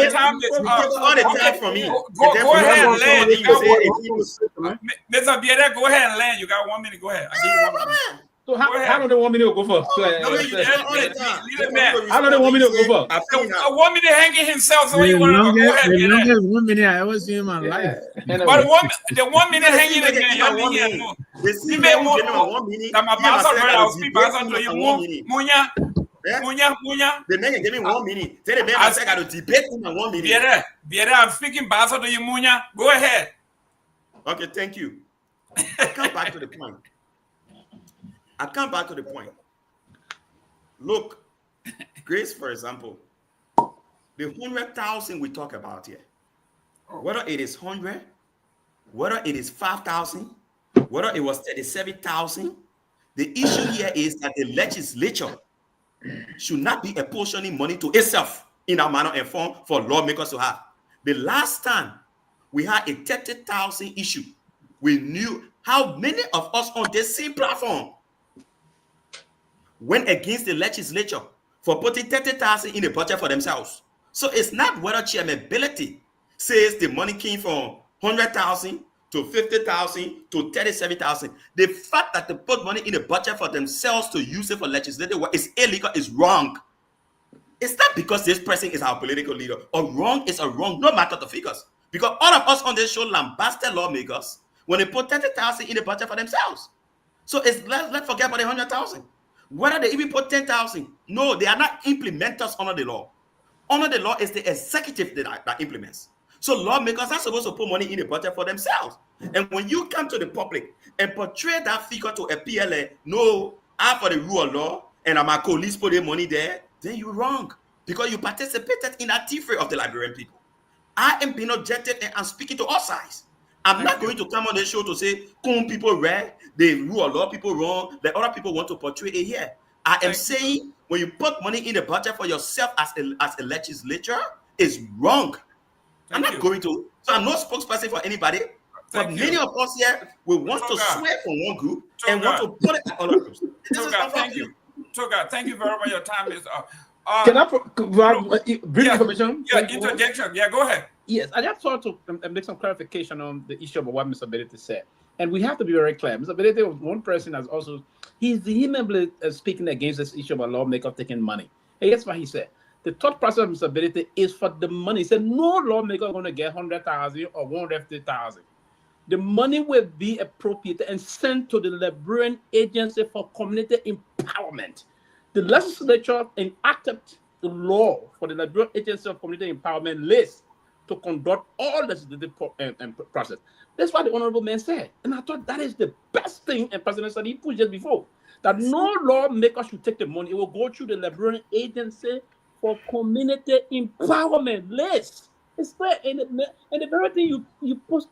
time is You take all the okay. time from me. Go ahead and land. You got Man. Mr. Bieda, go ahead and land. You got 1 minute. Go ahead. I'll give you 1 minute. So Go how ahead. do they want me to go first? No, you do all the time. Leave it there. How do they want me to go first? I've seen that. 1 minute hanging himself. So The you want to go longest, ahead. the Bieda. longest 1 minute I ever seen in my life. But the 1 minute Yes, hanging you make it again. give me 1 minute. The You CEO may who want gave me 1 minute. that my me and boss myself already. got I'll to speak debate boss to you. in 1 minute. Munya. Yeah? Munya. The man gave me 1 minute. Tell the man I I got to debate him in 1 minute. Bieda, I'm speaking boss to you, Munya. Go ahead. Okay, thank you. I come back to the point. Look, Grace, for example, the 100,000 we talk about here, whether it is 100, whether it is 5,000, whether it was 37,000, the issue here is that the legislature should not be apportioning money to itself in a manner and form for lawmakers to have. The last time we had a 30,000 issue, we knew how many of us on this same platform went against the legislature for putting 30,000 in the budget for themselves. So it's not whether chairmanability says the money came from 100,000 to 50,000 to 37,000. The fact that they put money in the budget for themselves to use it for legislative work is illegal, is wrong. It's not because this person is our political leader. A wrong is a wrong, no matter the figures. Because all of us on this show lambasted lawmakers when they put 30,000 in the budget for themselves. So let's forget about the 100,000. Whether they even put 10,000, no, they are not implementers under the law. Under the law is the executive that implements. So lawmakers are supposed to put money in the budget for themselves. And when you come to the public and portray that figure to a PLA, no, I'm for the rule of law and I'm a police put their money there, then you're wrong because you participated in a thievery of the Liberian people. I am being objective and I'm speaking to all sides. I'm not going to come on the show to say, people right, they rule a lot of people wrong, that other people want to portray it here. I am saying when you put money in the budget for yourself as a legislature, it's wrong. I'm not going to. So I'm not spokesperson for anybody. But many of us here will want to swear from one group and want to put it in other groups. This is thank you. Toga, thank you very much. Your time is up. Can I provide brief information? Yeah, interjection. Yeah, go ahead. Yes, I just thought to make some clarification on the issue of what Mr. Benedict said. And we have to be very clear. Mr. Benedict was one person that's also, he's vehemently speaking against this issue of a lawmaker taking money. And guess what he said? The thought process of Mr. Benedict is for the money. He said no lawmaker is going to get 100,000 or 150,000. The money will be appropriated and sent to the Liberian Agency for Community Empowerment. The legislature enacted the law for the Liberian Agency of Community Empowerment list to conduct all legislative process. That's what the honorable man said. And I thought that is the best thing, and President Sadi pushed just before, that no lawmaker should take the money. It will go through the Liberian Agency for Community Empowerment list. It's there, and the very thing you put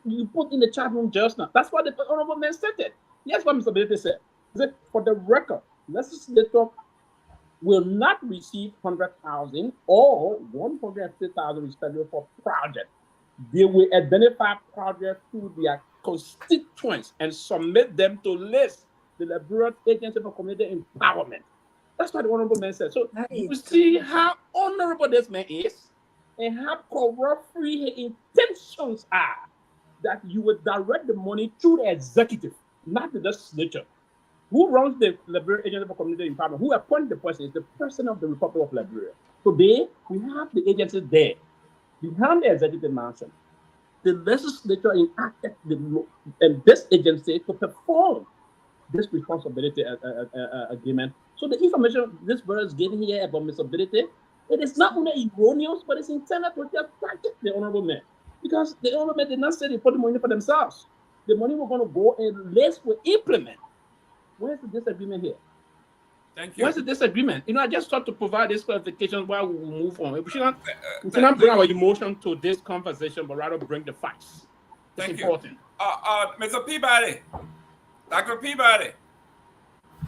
in the chat room just now. That's what the honorable man said it. Yes, what Mr. Benedict said. He said, for the record, legislature will not receive 100,000 or 150,000 respectively for project. They will identify projects through their constituents and submit them to list the Liberia Agency for Community Empowerment. That's what the honorable man said. So you see how honorable this man is and how corrupt-free his intentions are, that you will direct the money through the executive, not the legislature. Who runs the Liberia Agency for Community Empowerment? Who appointed the president? Is the president of the Republic of Liberia. Today, we have the agency there, behind the executive mansion. The legislature enacted this agency to perform this responsibility agreement. So the information this brother is giving here about Mr. Benedict, it is not only erroneous, but it's intended to just target the honorable man. Because the honorable man did not say they put the money for themselves. The money was going to go and let's implement. Where's the disagreement here? Thank you. Where's the disagreement? I just thought to provide this clarification while we move on. We should not bring our emotion to this conversation, but rather bring the facts. It's important. Mr. Peabody, Dr. Peabody.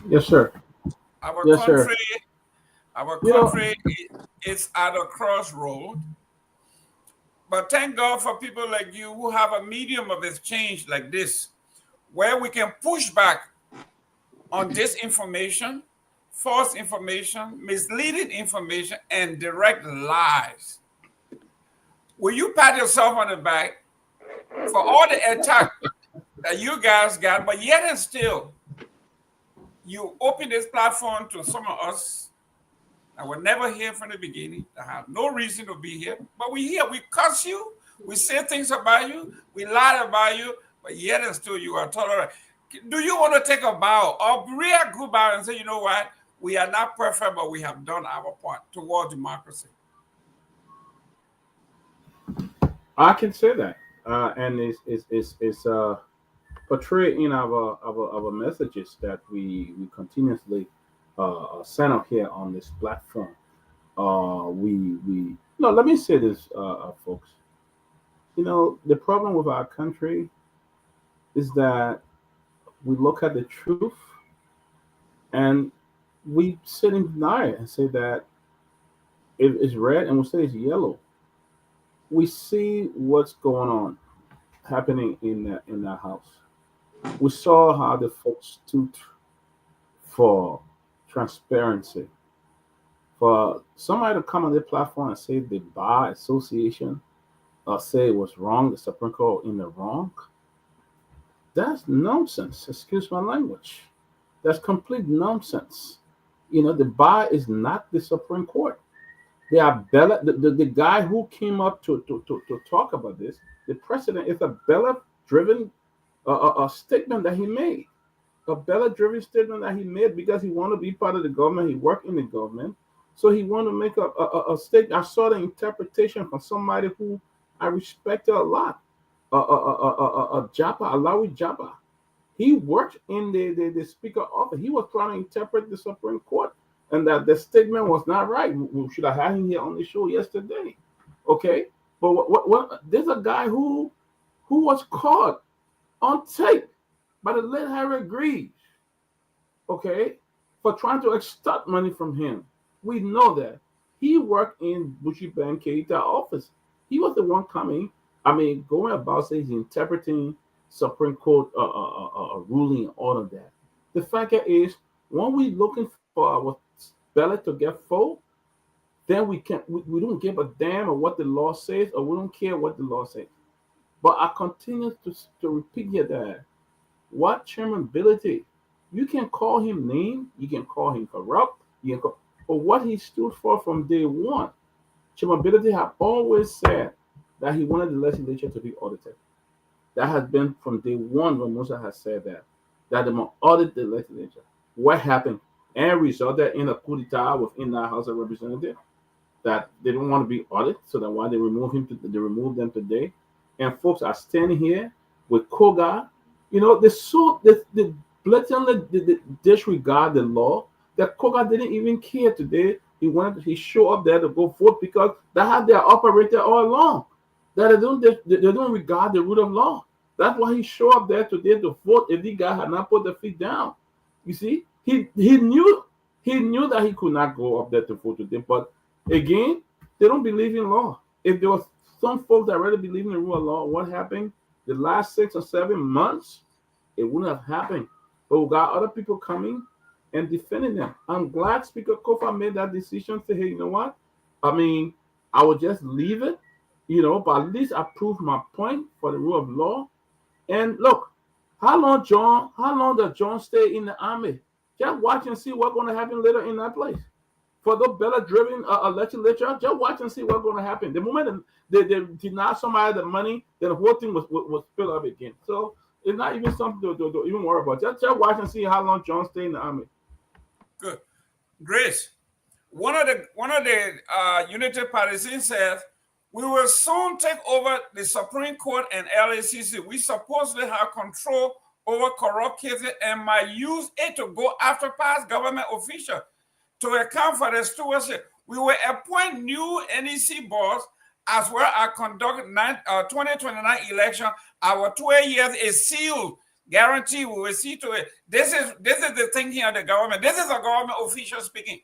Yes, sir. Our Yes, country is at a crossroad. But thank God for people like you who have a medium of exchange like this, where we can push back on disinformation, false information, misleading information, and direct lies. Will you pat yourself on the back for all the attack that you guys got, but yet and still, you open this platform to some of us that were never here from the beginning, that have no reason to be here, but we here, we curse you, we say things about you, we lie about you, but yet and still you are tolerant. Do you want to take a bow or real good bow and say, you know what, we are not perfect, but we have done our part toward democracy? I can say that, and it's portrayed in our messages that we continuously send out here on this platform. Let me say this, folks. The problem with our country is that we look at the truth and we sit and deny it and say that it's red and we say it's yellow. We see what's going on happening in that house. We saw how the folks stood for transparency. For somebody to come on the platform and say the Bar Association say it was wrong, the Supreme Court in the wrong, that's nonsense. Excuse my language. That's complete nonsense. The Bar is not the Supreme Court. They are the guy who came up to talk about this, the president, is a Bella-driven a statement that he made. a ballot-driven statement that he made because he wanted to be part of the government. He worked in the government. So he wanted to make a statement. I saw the interpretation from somebody who I respected a lot. Japa, Alawi Japa. He worked in the speaker office. He was trying to interpret the Supreme Court, and that the statement was not right. We should have had him here on the show yesterday. Okay? But what there's a guy who was caught on tape by the late Harry Greaves, okay, for trying to extort money from him. We know that. He worked in Bushi Ben Keita office. He was the one coming, going about saying he's interpreting Supreme Court ruling and all of that. The fact is, when we're looking for our ballot to get full, then we don't give a damn of what the law says, or we don't care what the law says. But I continue to repeat here that what Chairman Ability, you can call him name, you can call him corrupt, but what he stood for from day one, Chairman Ability have always said that he wanted the legislature to be audited. That has been from day one when Musa has said that they must audit the legislature. What happened? And resulted in a coup d'etat within the House of Representatives that they don't want to be audited, so that's why they remove them today. And folks are standing here with Koga. They blatantly disregard the law that Koga didn't even care today. He showed up there to go vote because that's how they are operated all along. That they don't regard the rule of law. That's why he showed up there today to vote if the guy had not put the feet down. You see, he knew that he could not go up there to vote today. But again, they don't believe in law. If there was some folks that really believe in the rule of law, what happened the last 6 or 7 months, it wouldn't have happened. But we got other people coming and defending them. I'm glad Speaker Kofa made that decision. Say, hey, you know what? I would just leave it, but at least I proved my point for the rule of law. And look, how long does John stay in the army? Just watch and see what's going to happen later in that place. For the ballot-driven legislature, just watch and see what's going to happen. The moment they deny somebody the money, then the whole thing was spilled up again. So it's not even something to even worry about. Just watch and see how long John stay in the army. Good. Grace, one of the United Partisans says, we will soon take over the Supreme Court and LACC. We supposedly have control over corrupt cases and might use it to go after past government officials to account for the stewardship. We will appoint new NEC boards as well as conduct 2029 election. Our 12 years is sealed. Guarantee we will see to it. This is the thinking of the government. This is a government official speaking.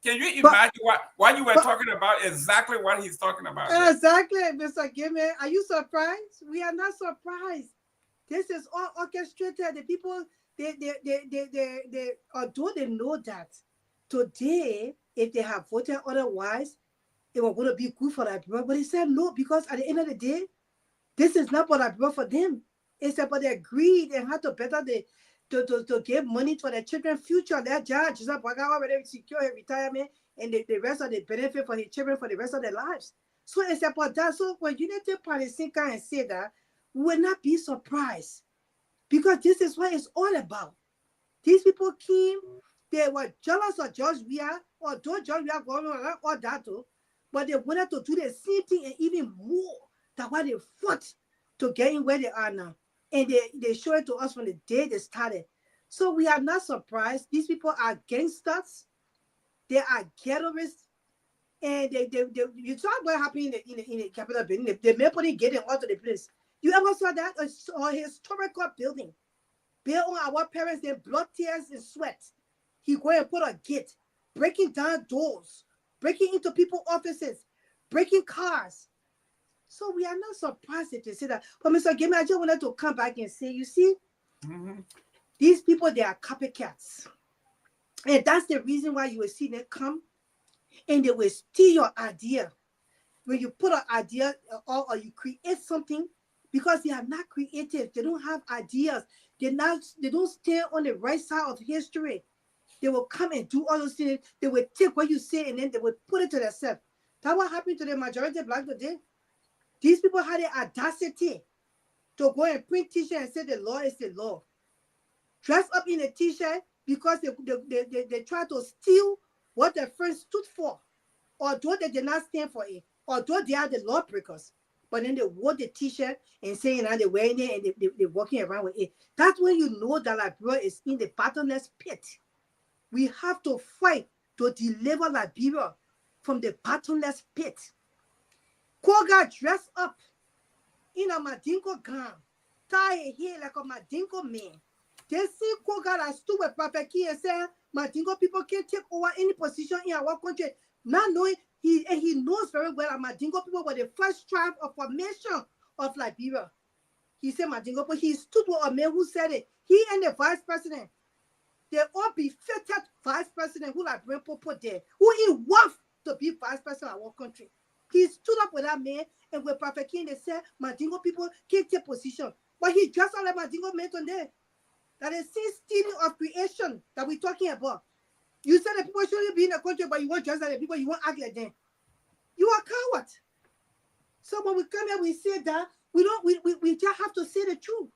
Can you imagine what you were talking about? Exactly what he's talking about. Exactly, Mr. Gimme. Are you surprised? We are not surprised. This is all orchestrated. The people, they although they know that today, if they have voted otherwise, it was going to be good for that people. But he said no, because at the end of the day, this is not what I brought for them. It's about their greed and how to better to give money for their children's future. Their judge is not whether secure his retirement and the rest of the benefit for his children for the rest of their lives. So it's about that. So when United Party come and say that, we will not be surprised, because this is what it's all about. These people came, they were jealous of George Weah, although George Weah government all that too, but they wanted to do the same thing and even more than what they fought to get in where they are now. And they show it to us from the day they started. So we are not surprised. These people are gangsters. They are ghettoists. And you saw what happened in the Capitol building. They may put it getting out of the place. You ever saw that? A historical building built on our parents, their blood, tears, and sweat. He go and put a gate, breaking down doors, breaking into people's offices, breaking cars. So we are not surprised if they say that. But Mr. Gimme, I just wanted to come back and say, you see, these people, they are copycats. And that's the reason why you will see them come and they will steal your idea. When you put an idea or you create something, because they are not creative, they don't have ideas, they don't stand on the right side of history. They will come and do all those things. They will take what you say and then they will put it to themselves. That's what happened to the majority of black today. These people had the audacity to go and print t-shirts and say the law is the law. dress up in a t-shirt because they try to steal what their friends stood for, although they did not stand for it, although they are the lawbreakers. But then they wore the t-shirt and saying that they're wearing it and they're walking around with it. That's when you know that Liberia is in the bottomless pit. We have to fight to deliver Liberia from the bottomless pit. Koga dressed up in a Madingo gown, tie a hair like a Madingo man. They see Koga that stood with Prophet Key and said, Madingo people can't take over any position in our country. Not knowing, he knows very well that Madingo people were the first tribe of formation of Liberia. He said Madingo, but he stood with a man who said it. He and the vice president, they all befitted vice president who Liberian people there, who he worth to be vice president of our country. He stood up with that man and with Prophet King, they said Madingo people can't take position. But he dressed up like Madingo men today. That is stealing of creation that we're talking about. You said that people shouldn't be in the country, but you won't dress like the people, you won't act like them. You are a coward. So when we come here, we say that we just have to say the truth.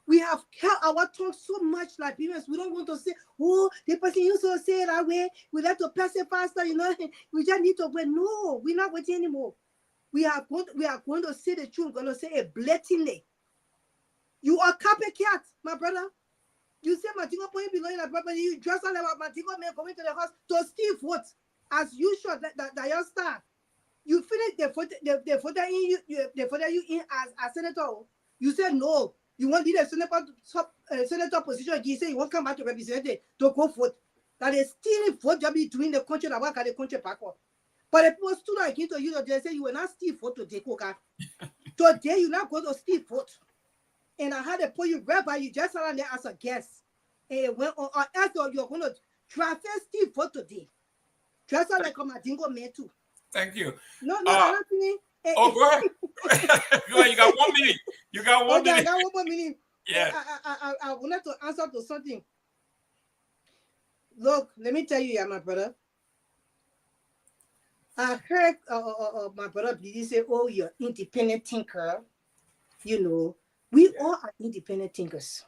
We have held our tongue so much, Liberians. We don't want to say, oh, the person used to say it that way. We like to pass it faster, you know. We just need to wait. No, we're not waiting anymore. We are going to say the truth. We're going to say it blatantly. You are copycat, my brother. You say Madingo point below in a property, you dress all about Madingo men coming to the house to steal votes. As usual, that your star. You finish the vote you in as senator. You said no. You want to lead a senator position. You say you won't come back to represent it to go vote. That is stealing vote job between the country that work at the country backward. But if people stood against you, they say you will not steal vote today, Koka. Today you're not going to steal vote. And I had to put you right by you just around there as a guest. And when or else you're going to transfer steal vote today. Dress up like a Madingo man too. Thank you. No, Anthony. Oh, go ahead. Go ahead. You got 1 minute. You got one minute. I got 1 more minute. Yeah. I wanted to answer to something. Look, let me tell you, my brother. I heard my brother Billy say, oh, you're independent thinker. You know, we all are independent thinkers.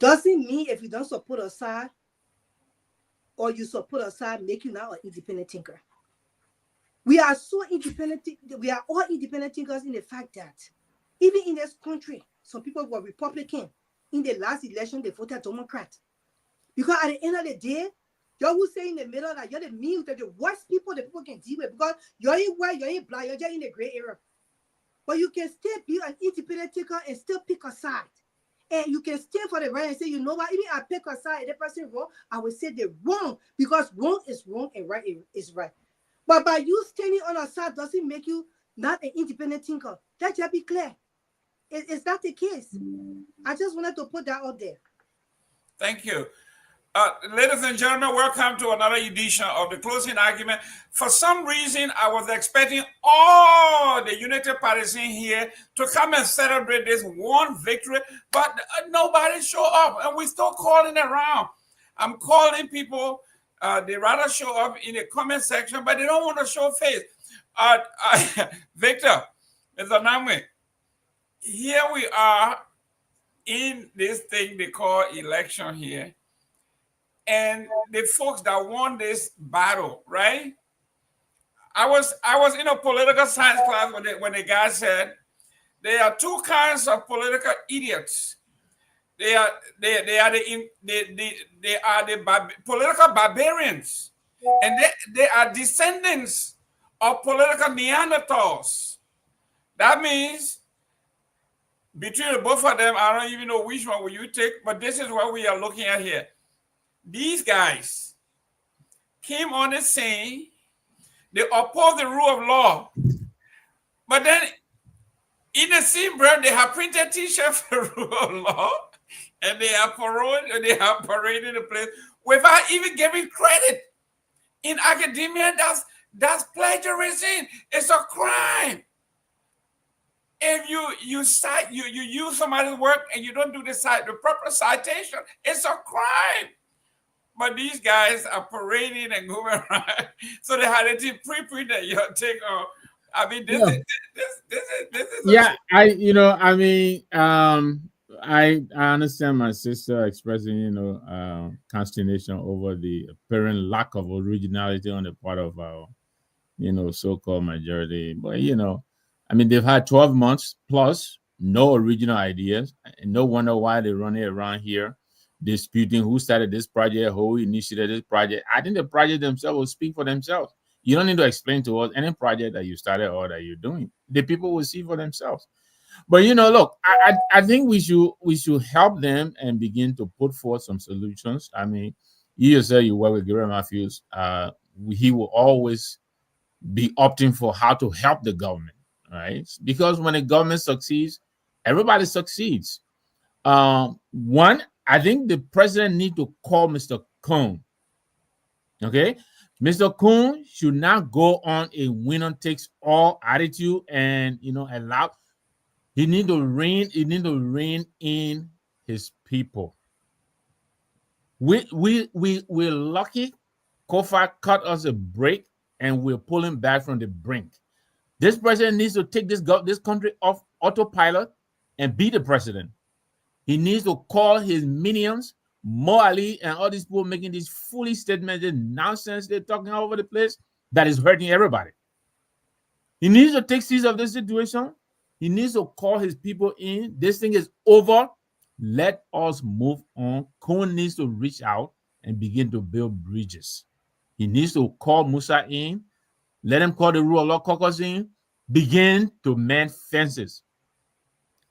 Doesn't mean if you don't support a side or you support a side, make you now an independent thinker. We are so independent. We are all independent thinkers in the fact that even in this country, some people were Republican. In the last election, they voted Democrat. Because at the end of the day, y'all who say in the middle that you're the mean, that the worst people that people can deal with because you're in white, you're in black, you're just in the gray area. But you can still be an independent thinker and still pick a side. And you can stand for the right and say, you know what, even I pick a side and the person wrong, I will say they're wrong because wrong is wrong and right is right. But by you standing on a side doesn't make you not an independent thinker. That should be clear. It's not the case. I just wanted to put that out there. Thank you. Ladies and gentlemen, welcome to another edition of the closing argument. For some reason, I was expecting all the United Parties in here to come and celebrate this one victory, but nobody showed up, and we're still calling around. I'm calling people. They rather show up in the comment section, but they don't want to show face. Victor, Mr. Namwe, here we are in this thing they call election here. And the folks that won this battle, right? I was in a political science class when the guy said there are two kinds of political idiots. They are the political barbarians, and they are descendants of political Neanderthals. That means between the both of them, I don't even know which one will you take, but this is what we are looking at here. These guys came on the scene. They opposed the rule of law, but then in the same breath, they have printed T-shirts for the rule of law. And they are parading the place without even giving credit. In academia, that's plagiarism. It's a crime. If you use somebody's work and you don't do the proper citation, it's a crime. But these guys are parading and going around. So they had to pre-print that your take on. I mean, this is yeah. I understand my sister expressing, consternation over the apparent lack of originality on the part of our, so-called majority. But I mean, they've had 12 months plus no original ideas, and no wonder why they're running around here disputing who started this project, who initiated this project. I think the project themselves will speak for themselves. You don't need to explain to us any project that you started or that you're doing. The people will see for themselves. But look, I think we should help them and begin to put forth some solutions. I mean, you just said you work with Gary Matthews. He will always be opting for how to help the government, right? Because when the government succeeds, everybody succeeds. One, I think the president need to call Mr. Cohn. Okay, Mr. Cohn should not go on a winner takes all attitude and allow. He need to rein. He need to rein in his people. We're lucky. Kofa cut us a break, and we're pulling back from the brink. This president needs to take this country off autopilot and be the president. He needs to call his minions, Mo Ali, and all these people making these foolish statements, this nonsense they're talking all over the place that is hurting everybody. He needs to take seize of this situation. He needs to call his people in. This thing is over. Let us move on. Cohen needs to reach out and begin to build bridges. He needs to call Musa in. Let him call the rule of law caucus in. Begin to mend fences.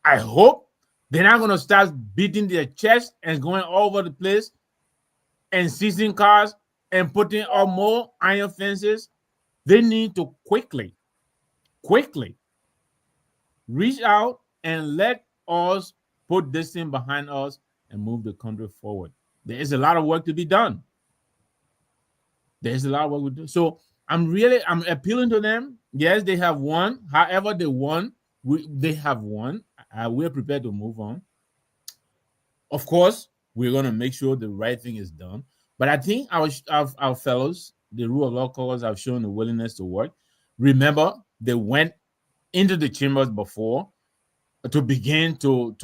I hope they're not going to start beating their chest and going all over the place and seizing cars and putting on more iron fences. They need to quickly reach out and let us put this thing behind us and move the country forward. There is a lot of work to be done. There's a lot of work to do. So I'm appealing to them. Yes, they have won. However, they won. They have won. We're prepared to move on. Of course, we're going to make sure the right thing is done. But I think our fellows, the rule of law caucus, have shown the willingness to work. Remember, they went into the chambers before to begin to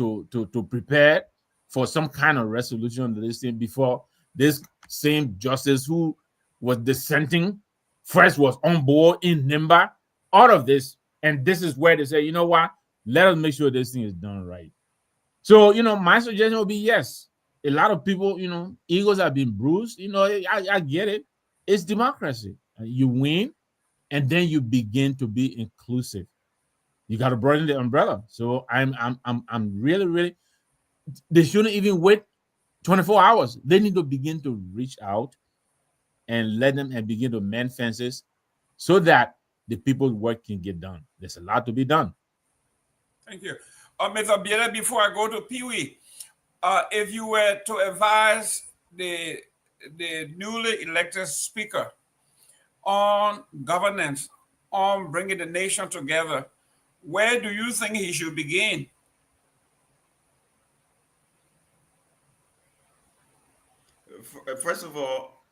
prepare for some kind of resolution to this thing before this same justice who was dissenting first was on board in Nimba, all of this. And this is where they say, you know what? Let us make sure this thing is done right. So, my suggestion would be yes. A lot of people, egos have been bruised. I get it. It's democracy. You win, and then you begin to be inclusive. You got to broaden the umbrella. So I'm really. They shouldn't even wait 24 hours. They need to begin to reach out and let them and begin to mend fences so that the people's work can get done. There's a lot to be done. Thank you. Mr. Biela, before I go to Pewee, if you were to advise the newly elected speaker on governance, on bringing the nation together, where do you think he should begin? First of all,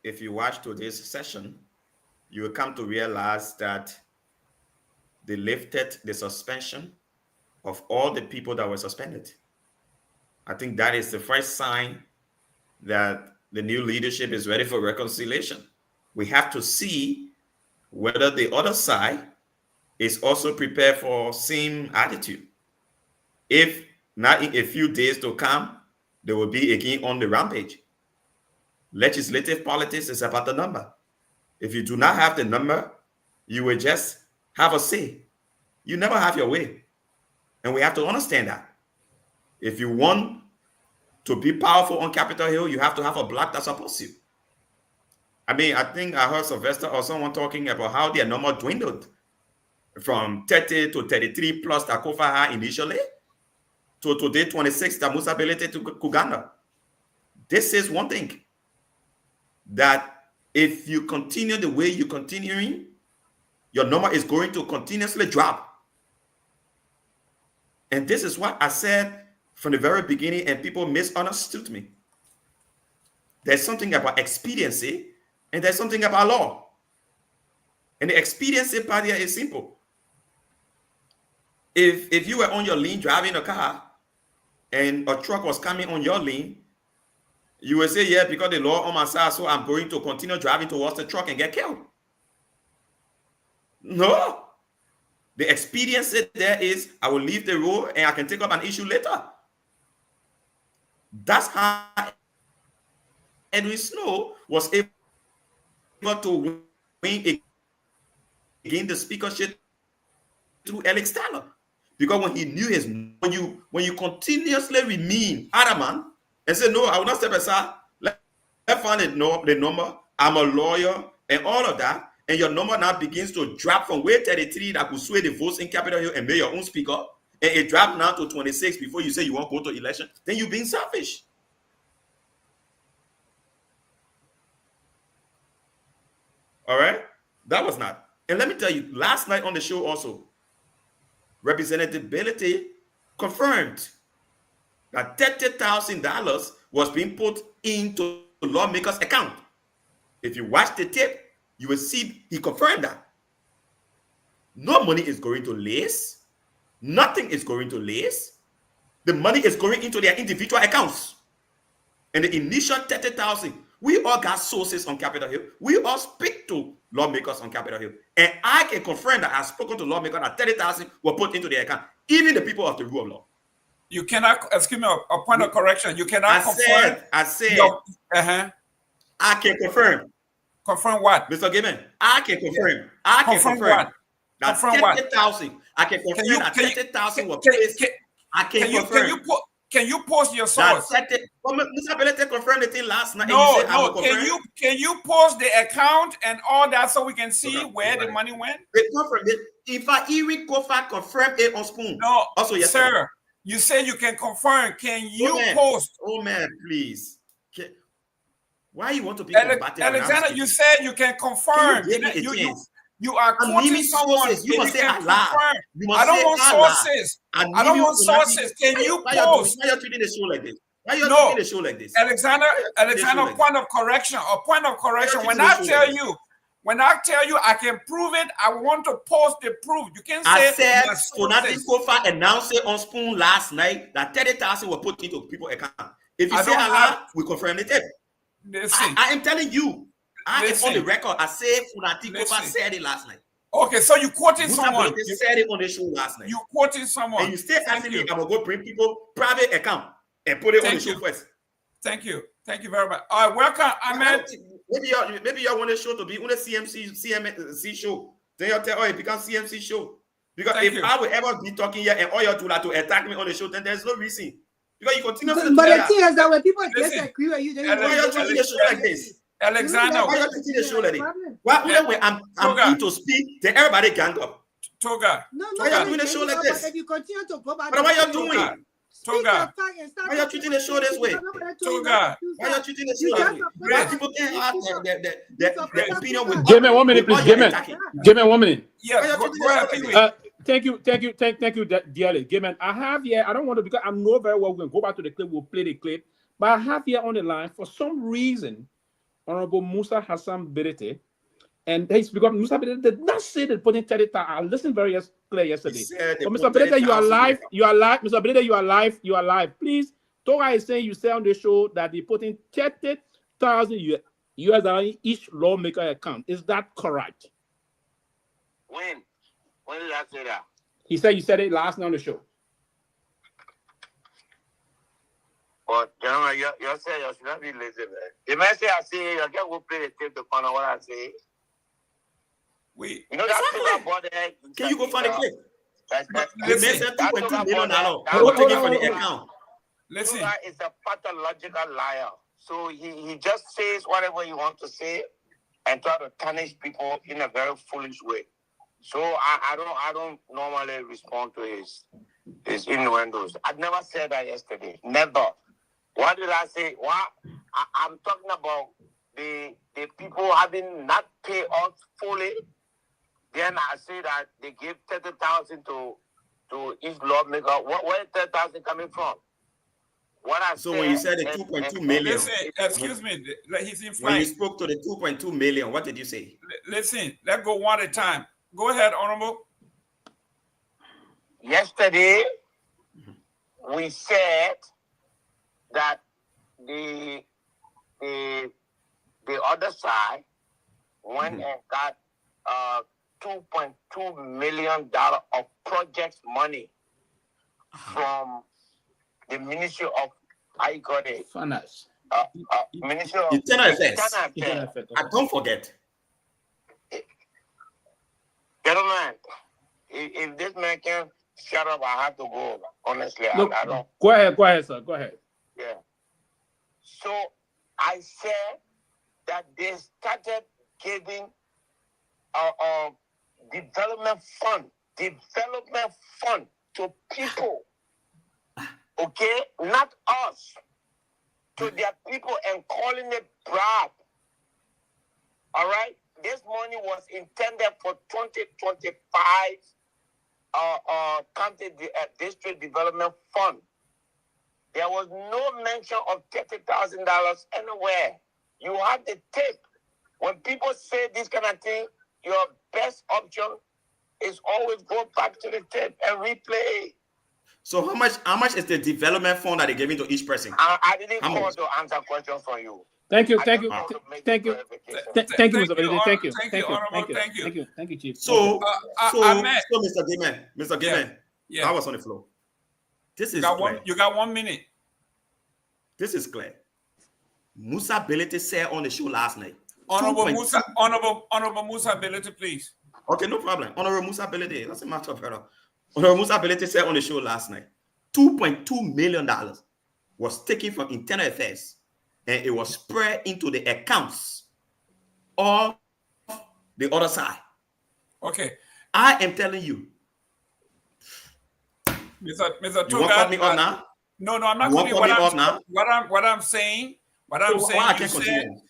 if you watch today's session, you will come to realize that they lifted the suspension of all the people that were suspended. I think that is the first sign that the new leadership is ready for reconciliation. We have to see whether the other side is also prepared for same attitude. If not, in a few days to come, they will be again on the rampage. Legislative politics is about the number. If you do not have the number, you will just have a say. You never have your way. And we have to understand that. If you want to be powerful on Capitol Hill, you have to have a block that supports you. I mean, I think I heard Sylvester or someone talking about how their number dwindled from 30 to 33 plus that Kofa had initially to today 26 that Musa Belete to Kuganda. This is one thing that if you continue the way you're continuing, your number is going to continuously drop. And this is what I said from the very beginning, and people misunderstood me. There's something about expediency, and there's something about law. And the expediency part here is simple. If you were on your lane driving a car, and a truck was coming on your lane, you will say, yeah, because the law on my side, so I'm going to continue driving towards the truck and get killed. No. The expedience there is, I will leave the road and I can take up an issue later. That's how Edwin Snow was able to win again the speakership through Alex Tyler. Because when he knew when you continuously remain adamant and say, no, I will not step aside, let's find the number, I'm a lawyer and all of that, and your number now begins to drop from way 33 that could sway the votes in Capitol Hill and make your own speaker, and it dropped now to 26 before you say you won't go to election, then you're being selfish. All right? That was not. And let me tell you, last night on the show also, Representative Belete confirmed that $30,000 was being put into the lawmaker's account. If you watch the tape, you will see he confirmed that. No money is going to Lace. Nothing is going to Lace. The money is going into their individual accounts. And the initial $30,000, we all got sources on Capitol Hill. We all speak to lawmakers on Capitol Hill. And I can confirm that I've spoken to lawmakers that $30,000 were put into their account, even the people of the rule of law. You cannot, excuse me, a point of correction. You cannot confirm. I said, I can confirm. Confirm what? Mr. Gibbon, I can confirm. I can confirm what? That $30,000. I can confirm that $30,000 were placed. I can confirm. Can you post your source? Mr. Belete confirmed the thing last night. No. Can you post the account and all that so we can see where the money went? They confirmed it. If I Eric Kofa confirmed it on Spoon. No, also yes, sir. You said you can confirm. Can you post? Oh man, please. Why you want to be combative? Alexander, you said you can confirm. You are quoting someone. You must say Allah. I don't want sources. I don't want sources. Can you post? Why are you treating the show like this? Why are you treating the show like this? Alexander, point of correction. When I tell you I can prove it, I want to post the proof. You can say I said Sonati Kofa announced it on Spoon last night that 30,000 were put into people's account. If you say Allah, we confirm the tape. I am telling you. I am on the record. I said Sonati Kofa said it last night. Okay, so you quoted someone. You said it on the show last night. You quoted someone. And you still asking me, I'm going to go bring people private account and put it on the show first. Thank you. Thank you very much. All right, welcome, Ahmed. Maybe y'all want the show to be on the CMC show. Then y'all tell, it becomes CMC show. Because I would ever be talking here and all y'all do that to attack me on the show, then there's no reason. Because you continue to do that. But the thing is that when people disagree with you, then why y'all treating the show like this? Alexander, why y'all treating the show like this? When I'm free to speak, then everybody gang up. Toga. Why y'all doing the show like this? If you continue to go back, but why y'all doing? Toga. Why y'all treating the show this way? Toga. Why y'all treating the show like this? People can't have their opinion with. Give me 1 minute, please. Give me 1 minute. Yeah. Thank you, dearly. Given, I have here, I don't want to, because I know very well we're going to go back to the clip, we'll play the clip, but I have here on the line, for some reason, Honorable Musa Hassan Berete, and he's because Musa Berete did not say that putting 30,000. I listened very clear yesterday. But Mr. Berete, you are live. Mr. Berete, you are live. Please, Toga is saying you say on the show that they put in 30,000 US dollars in each lawmaker account. Is that correct? When did I say that? He said you said it last night on the show. But gentlemen, you said you should not be lazy, man. If I say I say, you can't go play the tape to find out what I say. We, you know that's about the egg. Can you go find the clip? Listen, $2.2 million. We'll take it from the account. Listen, is a pathological liar. So he just says whatever he wants to say and try to tarnish people in a very foolish way. So I don't normally respond to his innuendos. I never said that yesterday. Never. What did I say? What I'm talking about the people having not paid us fully. Then I say that they give 30,000 to each lawmaker. Where is 30,000 coming from? What I so when you said the 2.2 million, listen, excuse me, he's in flight. When you spoke to the 2.2 million, what did you say? Listen, let's go one at a time. Go ahead, Honorable. Yesterday, we said that the other side went and got $2.2 million of projects money from the Ministry of, how you call it? Finance. Ministry of Internal Affairs. Internal Affairs. And don't forget. Gentlemen, if this man can shut up, I have to go. Honestly, Look, I don't. Go ahead, sir. Go ahead. Yeah. So I said that they started giving a development fund to people. Okay, not us, to their people, and calling it bribe. All right, this money was intended for 2025 county district development fund. There was no mention of $30,000 anywhere. You have the tape. When people say this kind of thing, your best option is always go back to the tape and replay. So how much is the development fund that they're giving to each person? I didn't call to answer questions from you. Thank you, Thank you, Mr. Benedict. Thank you, Chief. So, Ahmed. Mr. Gaiman, Yeah. I was on the floor. This is clear. You got 1 minute. This is clear. Musa Belete said on the show last night. Honorable Musa Belete, please. Okay, no problem. Honorable Musa Belete, it doesn't matter, brother. Honorable Musa Belete said on the show last night, $2.2 million was taken from Internal Affairs and it was spread into the accounts of the other side. Okay. I am telling you. Mr. You want to Toga, cut me off now? No, I'm not You want to cut me off now? What I'm saying, Why I you can't said, continue?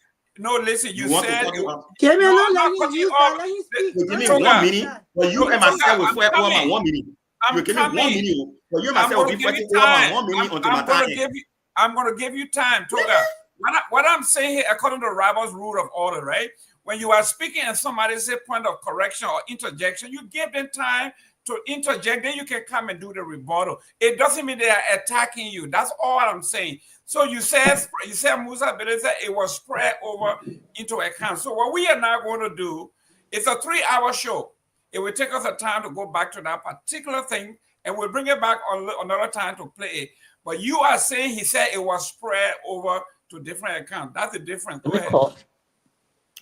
no, listen, you want to said, cut me off? Can No, you I'm not not let cutting him you use off. that? Let him speak. You give me Toga, 1 minute, but you and myself will fight over my 1 minute. You give me 1 minute, but you and I'm myself will going be to give fighting you over my time. 1 minute until my I'm going time to ends. I'm going to give you time, Toga. What I'm saying here, according to Robert's rule of order, right? When you are speaking and somebody say point of correction or interjection, you give them time to interject, then you can come and do the rebuttal. It doesn't mean they are attacking you. That's all I'm saying. So you said Musa Belete said it was spread over into accounts. So what we are now going to do is a 3-hour show. It will take us a time to go back to that particular thing, and we'll bring it back on another time to play it. But you are saying he said it was spread over to different accounts. That's the difference. Go ahead.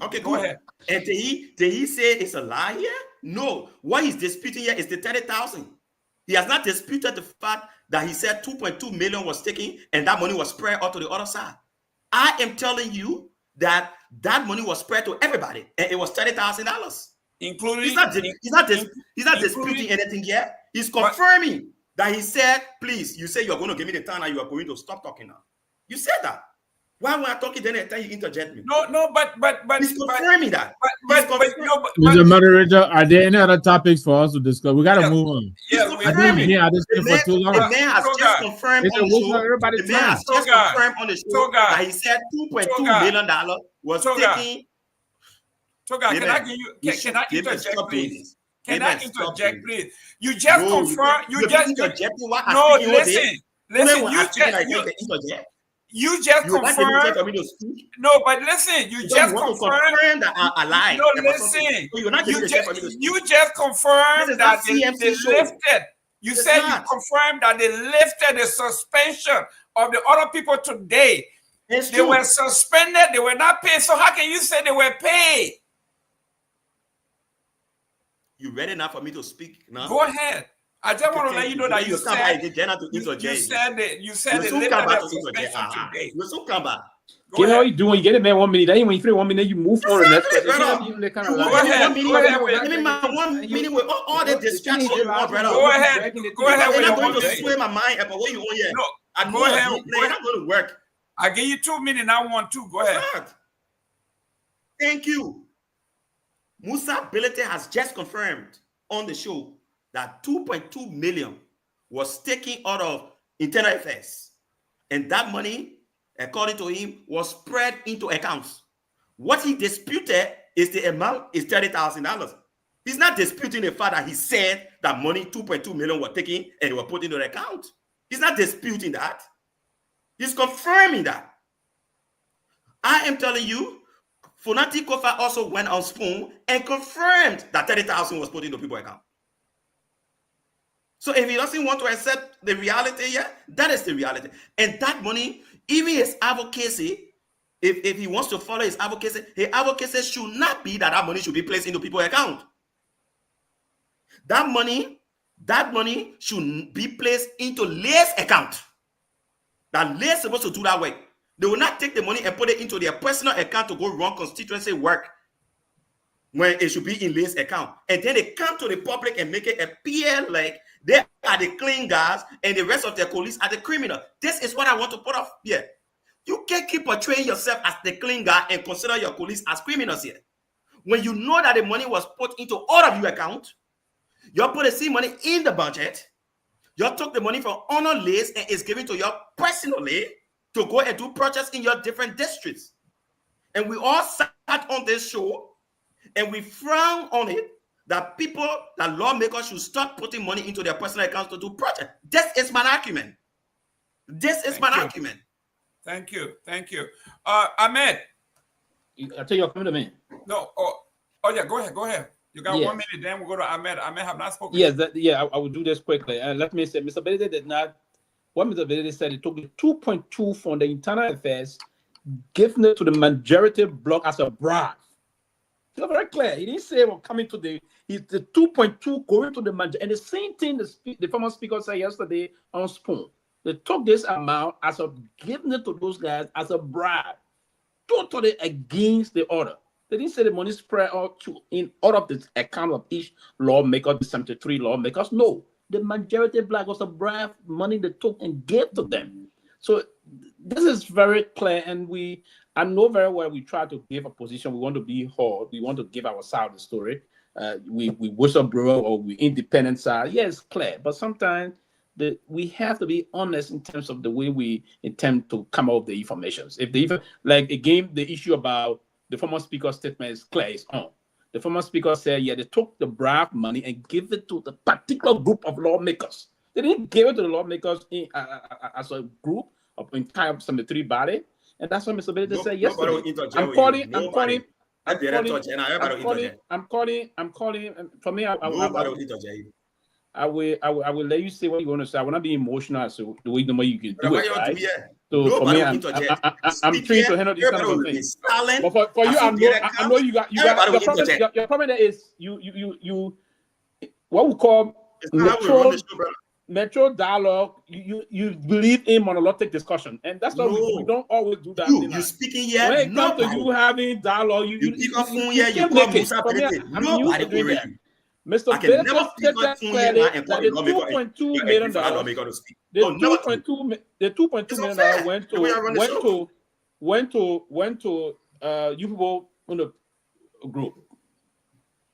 Okay, Go ahead. And did he say it's a lie here? No. What he's disputing here is the 30,000. He has not disputed the fact that he said 2.2 million was taken and that money was spread out to the other side. I am telling you that money was spread to everybody and it was $30,000. Including He's not disputing anything here. He's confirming that he said, please, you say you're going to give me the time and you are going to stop talking now. You said that. Why when I'm talking, then you interject me? No, but he's confirming that. Mr. Moderator, are there any other topics for us to discuss? We gotta move on. Yeah, I've been here at this thing for too long. The man has just confirmed on the show. Everybody's The man has just confirmed on the show that he said $2.2 million was taken. Toga, can I give you? Can I interject, please? Can I interject, please? You just confirmed. You just interjecting. No, listen. You just confirmed. No, but listen, you just confirmed that I lied. No, listen. You just confirmed that they lifted. You said you confirmed that they lifted the suspension of the other people today. They were suspended. They were not paid. So how can you say they were paid? You ready now for me to speak now? Go ahead. I just want to let you know that you said they lifted the suspension today. You know what you're doing. You get it, man, 1 minute. Then when you feel 1 minute, you move on. That's Go ahead. Give me my 1 minute with all the distractions, brother. Go ahead. Go ahead. I'm not going to sway my mind about what you want here. I know it's not going to work. I give you 2 minutes. I want 2. Go ahead. Thank you. Musa Belete has just confirmed on the show that 2.2 million was taken out of Internal Affairs. And that money, according to him, was spread into accounts. What he disputed is the amount is $30,000. He's not disputing the fact that he said that money, 2.2 million, was taken and they were put into the account. He's not disputing that. He's confirming that. I am telling you, Funati Kofa also went on Spoon and confirmed that 30,000 was put into people's account. So if he doesn't want to accept the reality yet, that is the reality. And that money, even his advocacy, if he wants to follow his advocacy should not be that money should be placed into people's account. That money should be placed into Lay's account. That Lay's supposed to do that work. They will not take the money and put it into their personal account to go run constituency work when it should be in Lay's account. And then they come to the public and make it appear like they are the clean guys and the rest of their colleagues are the criminal. This is what I want to put up here. You can't keep portraying yourself as the clean guy and consider your colleagues as criminals here. When you know that the money was put into all of your account, you put the same money in the budget, you took the money from honor Lays and is given to you personally to go and do projects in your different districts. And we all sat on this show and we frown on it that lawmakers should start putting money into their personal accounts to do projects. This is my argument. Argument. Thank you. Ahmed. I tell you, you're coming to me. No. Oh yeah, go ahead. You got 1 minute, then we'll go to Ahmed. Ahmed have not spoken. Yes, I will do this quickly. And let me say, Mr. Benedict did not. What Mr. Benedict said, he took the 2.2 from the internal affairs, giving it to the majority bloc as a bribe. It's very clear. He didn't say we're coming to the 2.2 going to the majority. And the same thing the former speaker said yesterday on Spoon. They took this amount as a giving it to those guys as a bribe, totally against the order. They didn't say the money spread out in all of the account of each lawmaker, the 73 lawmakers. No, the majority black was a bribe money they took and gave to them. So this is very clear, and I know very well we try to give a position. We want to be heard. We want to give our side of the story. We whistleblower or we independent side. Yeah, it's clear, but sometimes we have to be honest in terms of the way we attempt to come up with the information. If the issue about the former speaker's statement is clear, it's on. The former speaker said, they took the bribe money and gave it to the particular group of lawmakers. They didn't give it to the lawmakers as a group of entire 73 body. And that's what Mr. Benedict said yesterday. I'm calling. For me, I will let you say what you want to say. I will not be emotional, so the way you can do it, right? So for me, I'm trying to handle this kind of thing. But for you, I know you got your problem is you what we call metro dialogue. You believe in monolithic discussion, and that's why we don't always do that. You speaking here? When it comes to you having dialogue, you can't make it. For me, I'm used to doing that. Mr. Benedict said that clearly that the $2.2 million, the $2.2 million went to you people in the group,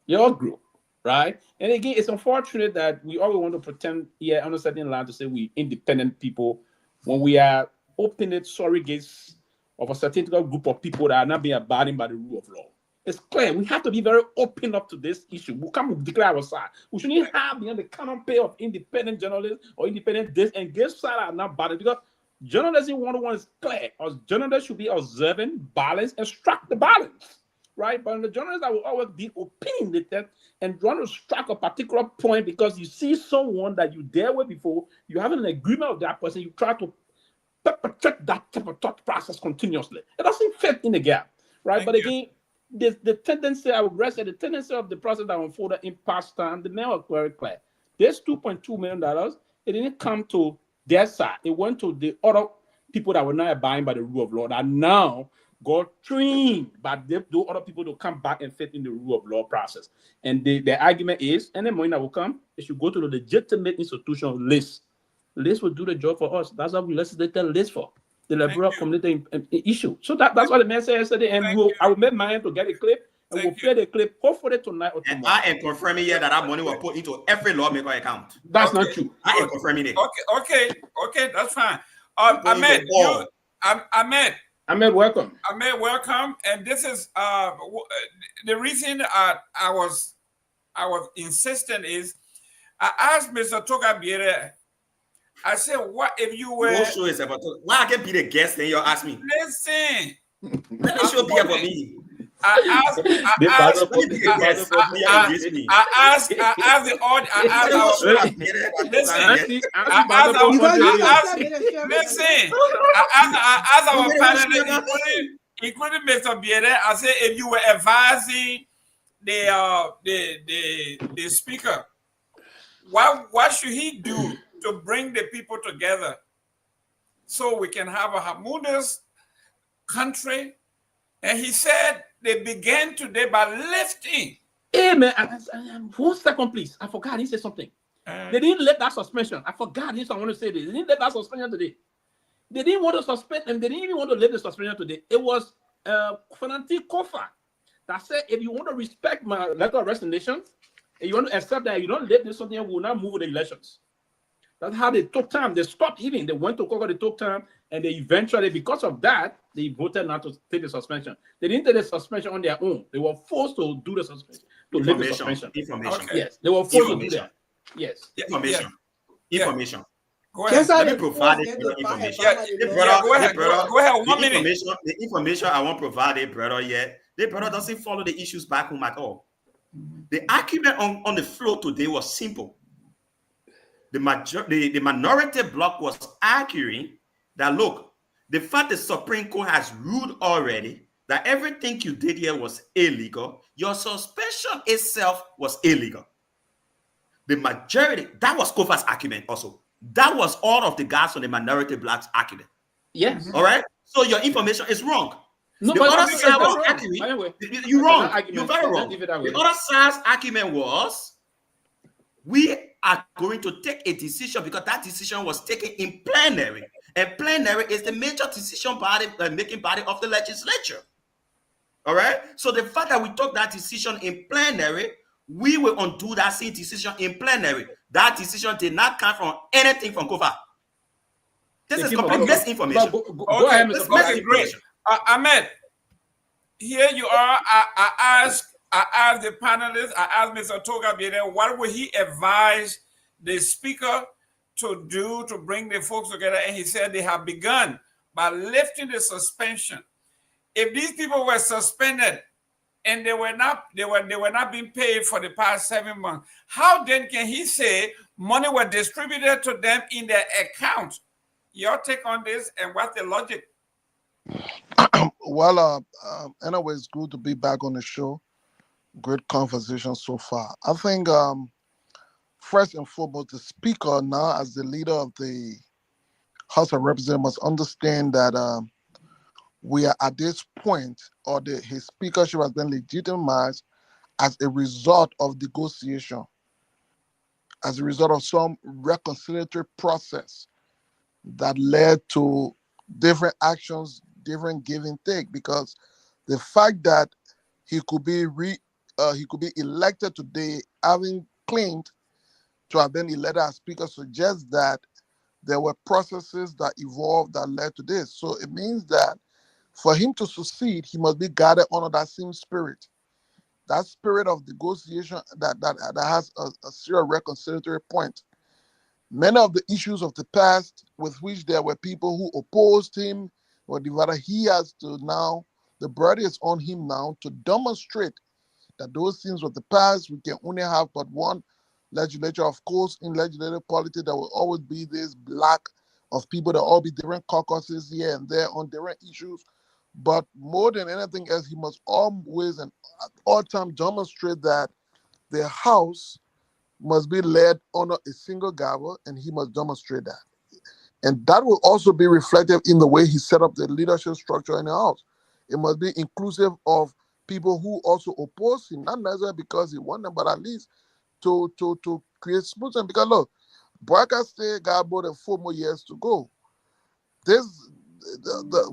your group, right? And again, it's unfortunate that we always want to pretend on a certain line to say we independent people when we are opening surrogates of a certain group of people that are not being abiding by the rule of law. It's clear we have to be very open up to this issue. We can't declare our side. We shouldn't have the common pay of independent journalists or independent this and give side are not bothered because journalism 101 is clear. As journalists should be observing balance and strike the balance, right? But the journalists that will always be opinionated and want to strike a particular point because you see someone that you dealt with before, you have an agreement with that person, you try to perpetrate that type of thought process continuously. It doesn't fit in the gap, right? But again, the tendency, I would rest at the tendency of the process that unfolded in past time, the men were very clear. This $2.2 million, it didn't come to their side. It went to the other people that were not abiding by the rule of law that now got trained by those other people to come back and fit in the rule of law process. And the argument is, any money that will come, it should go to the legitimate institution list. List will do the job for us. That's what we legislate the list for. The Liberia community issue. So that's what the man said yesterday, and I will make Myean to get a clip, and we'll play the clip hopefully tonight or tomorrow. I am confirming here that money was put into every lawmaker account. That's not true. I am confirming it. Okay, that's fine. Ahmed, Ahmed, welcome. Ahmed, welcome. And this is the reason I was insistent is I asked Mr. Torgbean I said, what if you No were? show is about why I can be the guest and you ask me. Listen, Let the show be here for me. I asked the audience. I asked our panelists, including Mr. Biere, I said, if you were advising the speaker, what should he do to bring the people together so we can have a harmonious country? And he said they began today by lifting. Hey man, 1 second, please. I forgot he said something. They didn't lift that suspension. I forgot this. I want to say this. They didn't lift that suspension today. They didn't want to suspend them. They didn't even want to lift the suspension today. It was Fananti Kofa that said, if you want to respect my letter of resignation, and you want to accept that you don't lift this something, we will not move with the elections. That's how they took time. They stopped even. They went to Congo, they took time, and they eventually, because of that, they voted not to take the suspension. They didn't take the suspension on their own. They were forced to do the suspension, to lift the suspension. Information. Okay. Yes, they were forced to do that. Yes. Information. Yeah. Information. Go ahead. Let me provide it information. Go ahead. Go ahead. 1 minute. The information I want to provide a brother yet. The brother doesn't follow the issues back home at all. The argument on the floor today was simple. The minority bloc was arguing that, look, the fact the Supreme Court has ruled already that everything you did here was illegal, your suspension itself was illegal. The majority, that was Kofa's argument also. That was all of the guys on the minority bloc's argument. Yes. All right? So your information is wrong. No, The other side was arguing. Anyway, You're wrong. argument. You're very wrong. The other side's argument was, we are going to take a decision because that decision was taken in plenary. And plenary is the major decision body, making body of the legislature. All right? So the fact that we took that decision in plenary, we will undo that same decision in plenary. That decision did not come from anything from Kofa. This is complete misinformation. Go ahead, Mr. Misinformation. Ahmed, here you are. I asked the panelists, I asked Mr. Torgbean, what would he advise the speaker to do to bring the folks together? And he said they have begun by lifting the suspension. If these people were suspended and they were not being paid for the past 7 months, how then can he say money was distributed to them in their account? Your take on this, and what's the logic? Well, anyway, it's good to be back on the show. Great conversation so far. I think first and foremost, the speaker now, as the leader of the House of Representatives, must understand that we are at this point, or his speakership has been legitimized as a result of negotiation, as a result of some reconciliatory process that led to different actions, different give and take. Because the fact that he could be elected today, having claimed to have been elected as speaker, suggests that there were processes that evolved that led to this. So it means that for him to succeed, he must be guided under that same spirit, that spirit of negotiation that has a serious reconciliatory point. Many of the issues of the past with which there were people who opposed him or divided, he has to now, the burden is on him now to demonstrate that those things of the past, we can only have but one legislature. Of course, in legislative politics, there will always be this block of people. There will all be different caucuses here and there on different issues. But more than anything else, he must always and at all times demonstrate that the House must be led under a single gavel, and he must demonstrate that. And that will also be reflected in the way he set up the leadership structure in the House. It must be inclusive of people who also oppose him, not necessarily because he won them, but at least to create smoothness. Because look, Boyka State got more than 4 more years to go.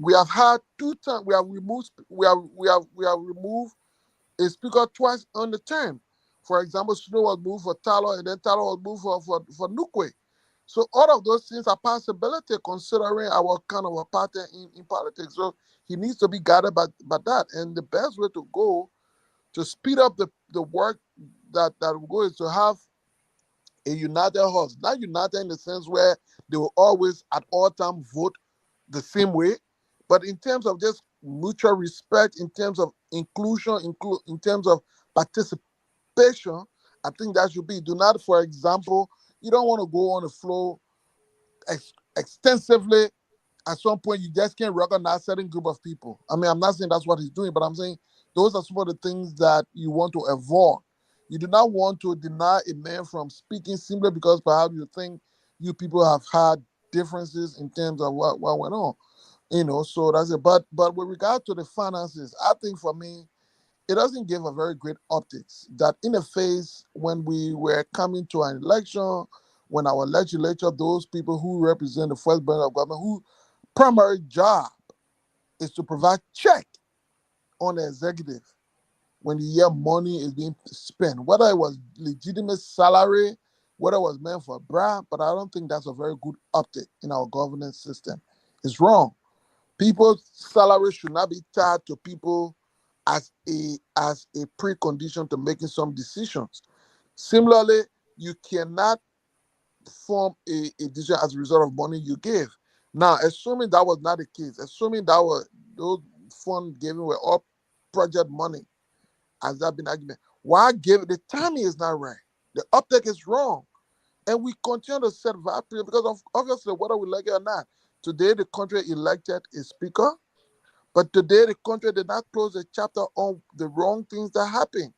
We have had 2 times. We have removed a speaker twice on the term. For example, Snow was moved for Talo, and then Talo was moved for Nukwe. So all of those things are possibility considering our kind of a pattern in politics. So he needs to be guided by that. And the best way to go to speed up the work that will go is to have a united horse. Not united in the sense where they will always at all time vote the same way, but in terms of just mutual respect, in terms of inclusion, in terms of participation, I think that should be. Do not, for example, you don't want to go on the floor extensively. At some point, you just can't recognize certain group of people. I mean, I'm not saying that's what he's doing, but I'm saying those are some of the things that you want to avoid. You do not want to deny a man from speaking simply because perhaps you think you people have had differences in terms of what went on. So that's it. But with regard to the finances, I think for me, it doesn't give a very great optics that in the face when we were coming to an election, when our legislature, those people who represent the first branch of government, who primary job is to provide check on the executive when you hear money is being spent, whether it was legitimate salary, whether it was meant for bribe, but I don't think that's a very good optic in our governance system. It's wrong. People's salary should not be tied to people as a precondition to making some decisions. Similarly, you cannot form a decision as a result of money you give. Now, assuming that was not the case, assuming that those funds given were all project money, has that been argument? Why give it? The timing is not right. The uptake is wrong. And we continue to set value because obviously, whether we like it or not, today the country elected a speaker, but today the country did not close the chapter on the wrong things that happened.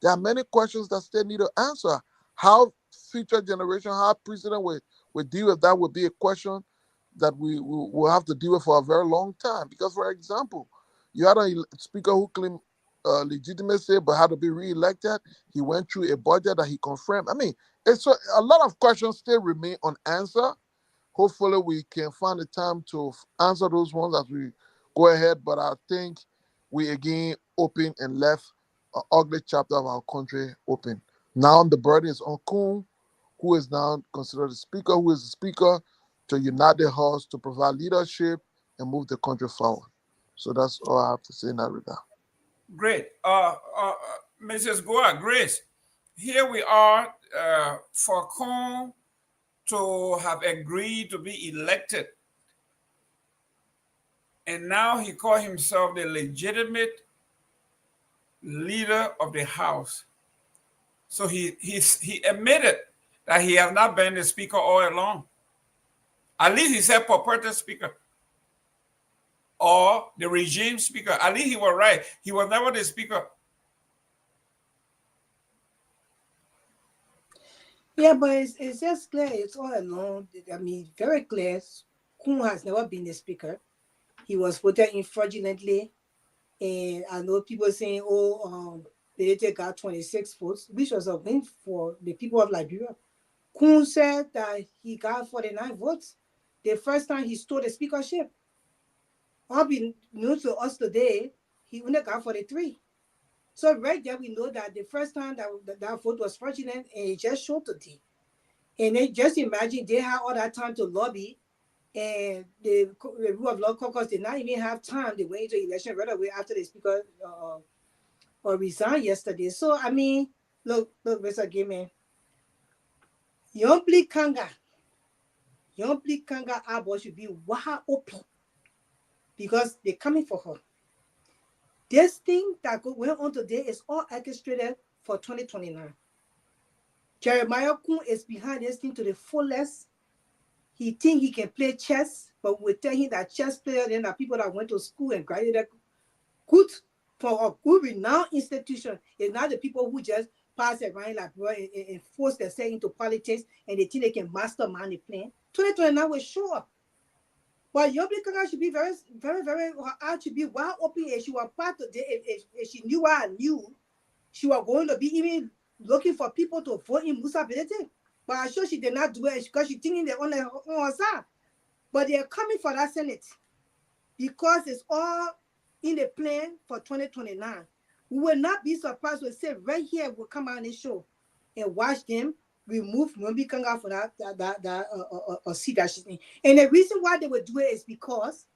There are many questions that still need to answer. How future generation, how president will deal with that will be a question that we will have to deal with for a very long time. Because, for example, you had a speaker who claimed legitimacy but had to be re-elected. He went through a budget that he confirmed. I mean, it's a lot of questions still remain unanswered. Hopefully, we can find the time to answer those ones as we go ahead. But I think we again open and left an ugly chapter of our country open. Now the burden is on Kun, who is now considered the speaker, who is the speaker, to unite the House, to provide leadership and move the country forward. So that's all I have to say in that regard. Great. Mrs. Guar, Grace, here we are for Kun to have agreed to be elected. And now he called himself the legitimate leader of the House. So he admitted that he has not been the speaker all along. At least he said purported speaker or the regime speaker. At least he was right. He was never the speaker. Yeah, but it's just clear. It's all along. I mean, very clear. Kun has never been the speaker. He was voted in fraudulently. And I know people saying, they got 26 votes, which was a win for the people of Liberia. Kun said that he got 49 votes the first time he stole the speakership. Unbeknownst to us today, he only got 43. So right there, we know that the first time that vote was fraudulent, and it just showed today. And then just imagine they had all that time to lobby, and the rule of law caucus did not even have time. They went into election right away after the speaker or resigned yesterday. So I mean, look, Mr. Gayman, Young Kanga Abo should be wide open because they're coming for her. This thing that went on today is all orchestrated for 2029. Jeremiah Kun is behind this thing to the fullest. He think he can play chess, but we tell him that chess players and that people that went to school and graduated good for a good renowned institution is not the people who just pass around like and force themselves into politics and they think they can mastermind the plan. 2029 will show up. But Yobli Kanga should be very, very, very, her should be wide open. If she was part of if she knew what I knew, she was going to be even looking for people to vote in Musa Bilete. But I'm sure she did not do it because she's thinking they're on her side. But they're coming for that Senate because it's all in the plan for 2029. We will not be surprised when say right here will come on this show and watch them remove Yobli Kanga for that seat that she's in. And the reason why they would do it is because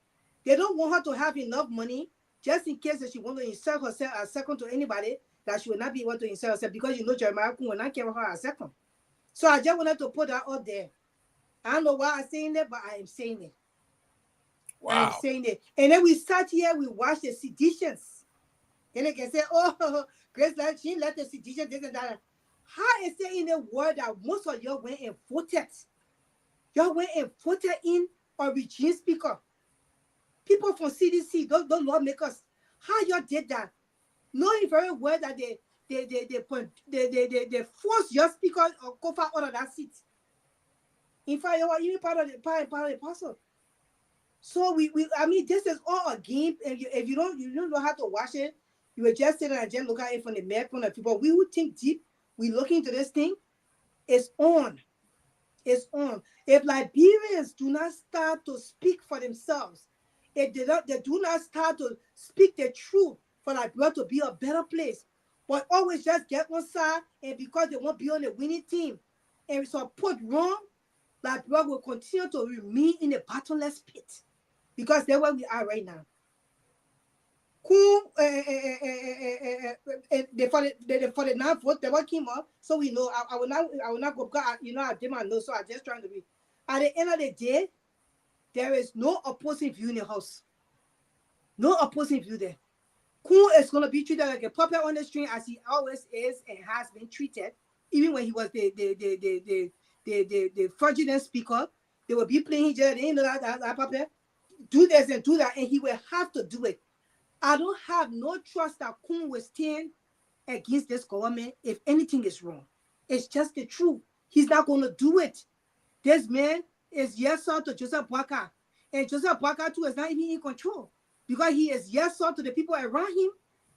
they don't want her to have enough money just in case that she wants to insert herself as second to anybody, that she will not be able to insert herself because you know Jeremiah Kun will not give her a second. So I just wanted to put that out there. I don't know why I'm saying that, but I am saying it. Wow. I am saying it. And then we sat here, we watched the seditions. Then they can say, oh, Grace, she let the sedition, this and that. How is it in the world that most of y'all went and voted? Y'all went and voted in a regime speaker. People from CDC, those lawmakers, how y'all did that? Knowing very well that they forced your speaker or Kofa out of that seat. In fact, you were even part of the parcel. So I mean, this is all a game. And if you don't know how to watch it, you were just sitting and just look at it from the male point of view. But we would think deep. We look into this thing. It's on. It's on. If Liberians do not start to speak for themselves, if they do not start to speak the truth for Liberia to be a better place, but always just get one side, and because they won't be on the winning team, and so put wrong, Liberia will continue to remain in a bottomless pit, because that's where we are right now. For the non-vote, they came up, so we know. I will not go, because I did my notes, so I'm just trying to be. At the end of the day, there is no opposing view in the house. No opposing view there. Kun is going to be treated like a puppet on the string, as he always is and has been treated. Even when he was the fraudulent speaker, they will be playing here. They know that puppet. Do this and do that, and he will have to do it. I don't have no trust that Kun will stand against this government if anything is wrong. It's just the truth. He's not going to do it. This man is yes sir to Joseph Boakai, and Joseph Boakai too is not even in control, because he is yes sir to the people around him,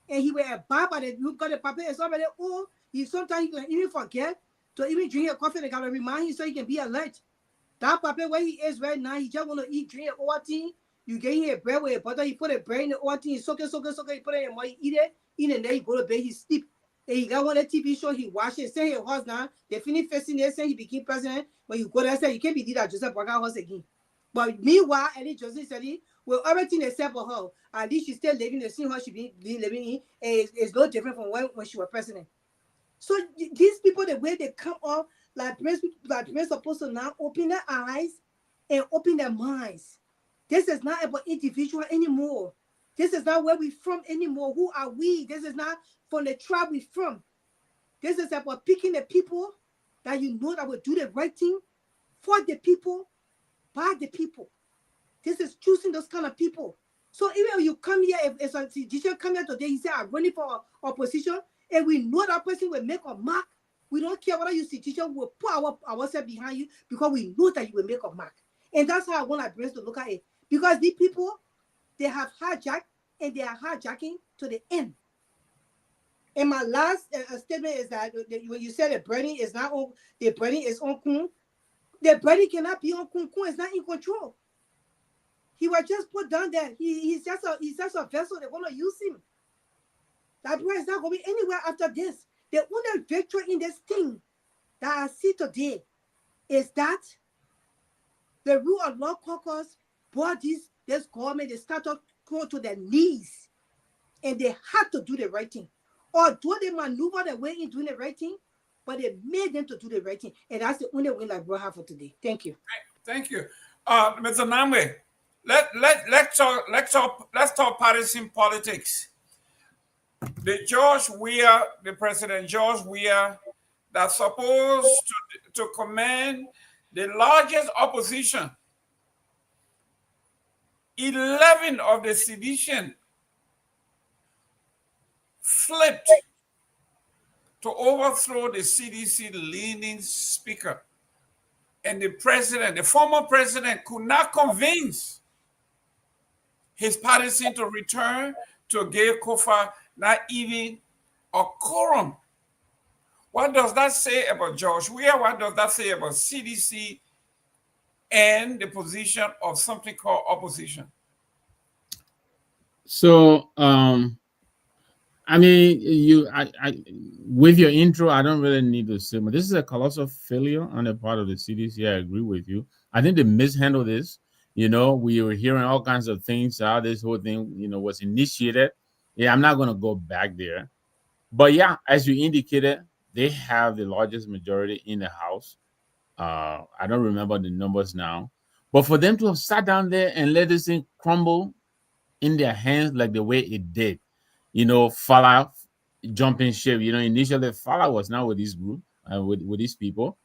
and he will abide by the look of the puppet. It's already old. Sometimes he can even forget to even drink a coffee. They gotta remind him so he can be alert. That puppet where he is right now, he just want to eat, drink a Ovaltine. You get him a bread with a butter, he put a bread in the Ovaltine, he soak it, he put it in mouth, he eat it, and then he go to bed, he sleep. And he got one of the TV show, he watch it, say his horse now, they finish facing there, say he became president. When you go there, say you can't be that Joseph Boakai horse again. But meanwhile, Eddie Joseph said, well, everything except for her, at least she's still living the same house she been living in, and it's no different from when she was president. So these people, the way they come up, Liberians supposed to now open their eyes and open their minds. This is not about individual anymore. This is not where we're from anymore. Who are we? This is not from the tribe we're from. This is about picking the people that you know that will do the right thing for the people, by the people. This is choosing those kind of people. So even if you come here, if a teacher come here today, he said, I'm running for opposition, and we know that person will make a mark. We don't care whether you see teacher, we'll put ourselves behind you, because we know that you will make a mark. And that's how I want Liberians to look at it. Because these people, they have hijacked, and they are hijacking to the end. And my last statement is that when you said the burning is not on, the burning is on Kun, the burning cannot be on Kun. Kun is not in control. He was just put down there. He's just a vessel. They're going to use him. That boy is not going to be anywhere after this. The only victory in this thing that I see today is that the rule of law caucus brought this government, they started going to their knees, and they had to do the right thing. Although they maneuvered their way in doing the right thing, but they made them to do the right thing. And that's the only win I brought have for today. Thank you. Thank you. Mr. Namwe, let's talk partisan politics. The President George Weah, that's supposed to command the largest opposition. 11 of the sedition flipped to overthrow the CDC leading speaker. And the former president, could not convince his partisan to return to give Kofa not even a quorum. What does that say about George Weah? What does that say about CDC and the position of something called opposition? So, I mean, with your intro, I don't really need to say, but this is a colossal failure on the part of the CDC. I agree with you. I think they mishandled this. You know, we were hearing all kinds of things, how this whole thing, was initiated. Yeah, I'm not going to go back there. But yeah, as you indicated, they have the largest majority in the House. I don't remember the numbers now, but for them to have sat down there and let this thing crumble in their hands like the way it did, Fala jumping ship. Initially Fala was not with this group, with these people.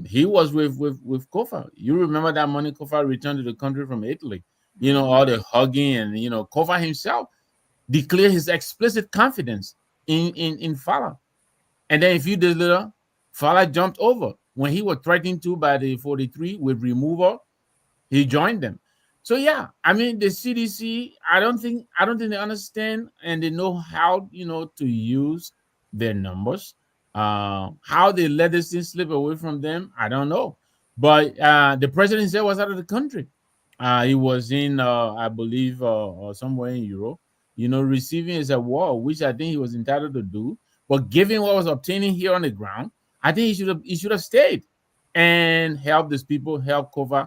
He was with Kofa. You remember that morning Kofa returned to the country from Italy. All the hugging, and Kofa himself declared his explicit confidence in Fala. And then a few days later, Fala jumped over when he was threatened to by the 43 with removal. He joined them. So yeah, I mean the CDC. I don't think they understand and they know how to use their numbers. How they let this thing slip away from them, I don't know. But the president himself was out of the country. He was in, I believe, somewhere in Europe. Receiving his award, which I think he was entitled to do. But given what was obtaining here on the ground, I think he should have stayed and helped these people, help cover,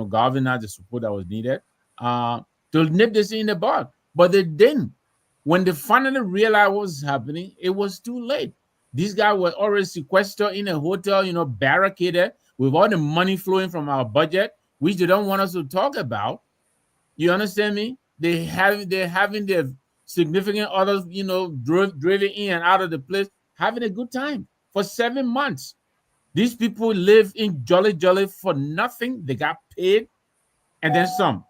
galvanize the support that was needed to nip this in the bud. But they didn't. When they finally realized what was happening, it was too late. These guys were already sequestered in a hotel, barricaded with all the money flowing from our budget, which they don't want us to talk about. You understand me? They're having their significant others, driven in and out of the place, having a good time for 7 months. These people live in jolly for nothing. They got paid and then some.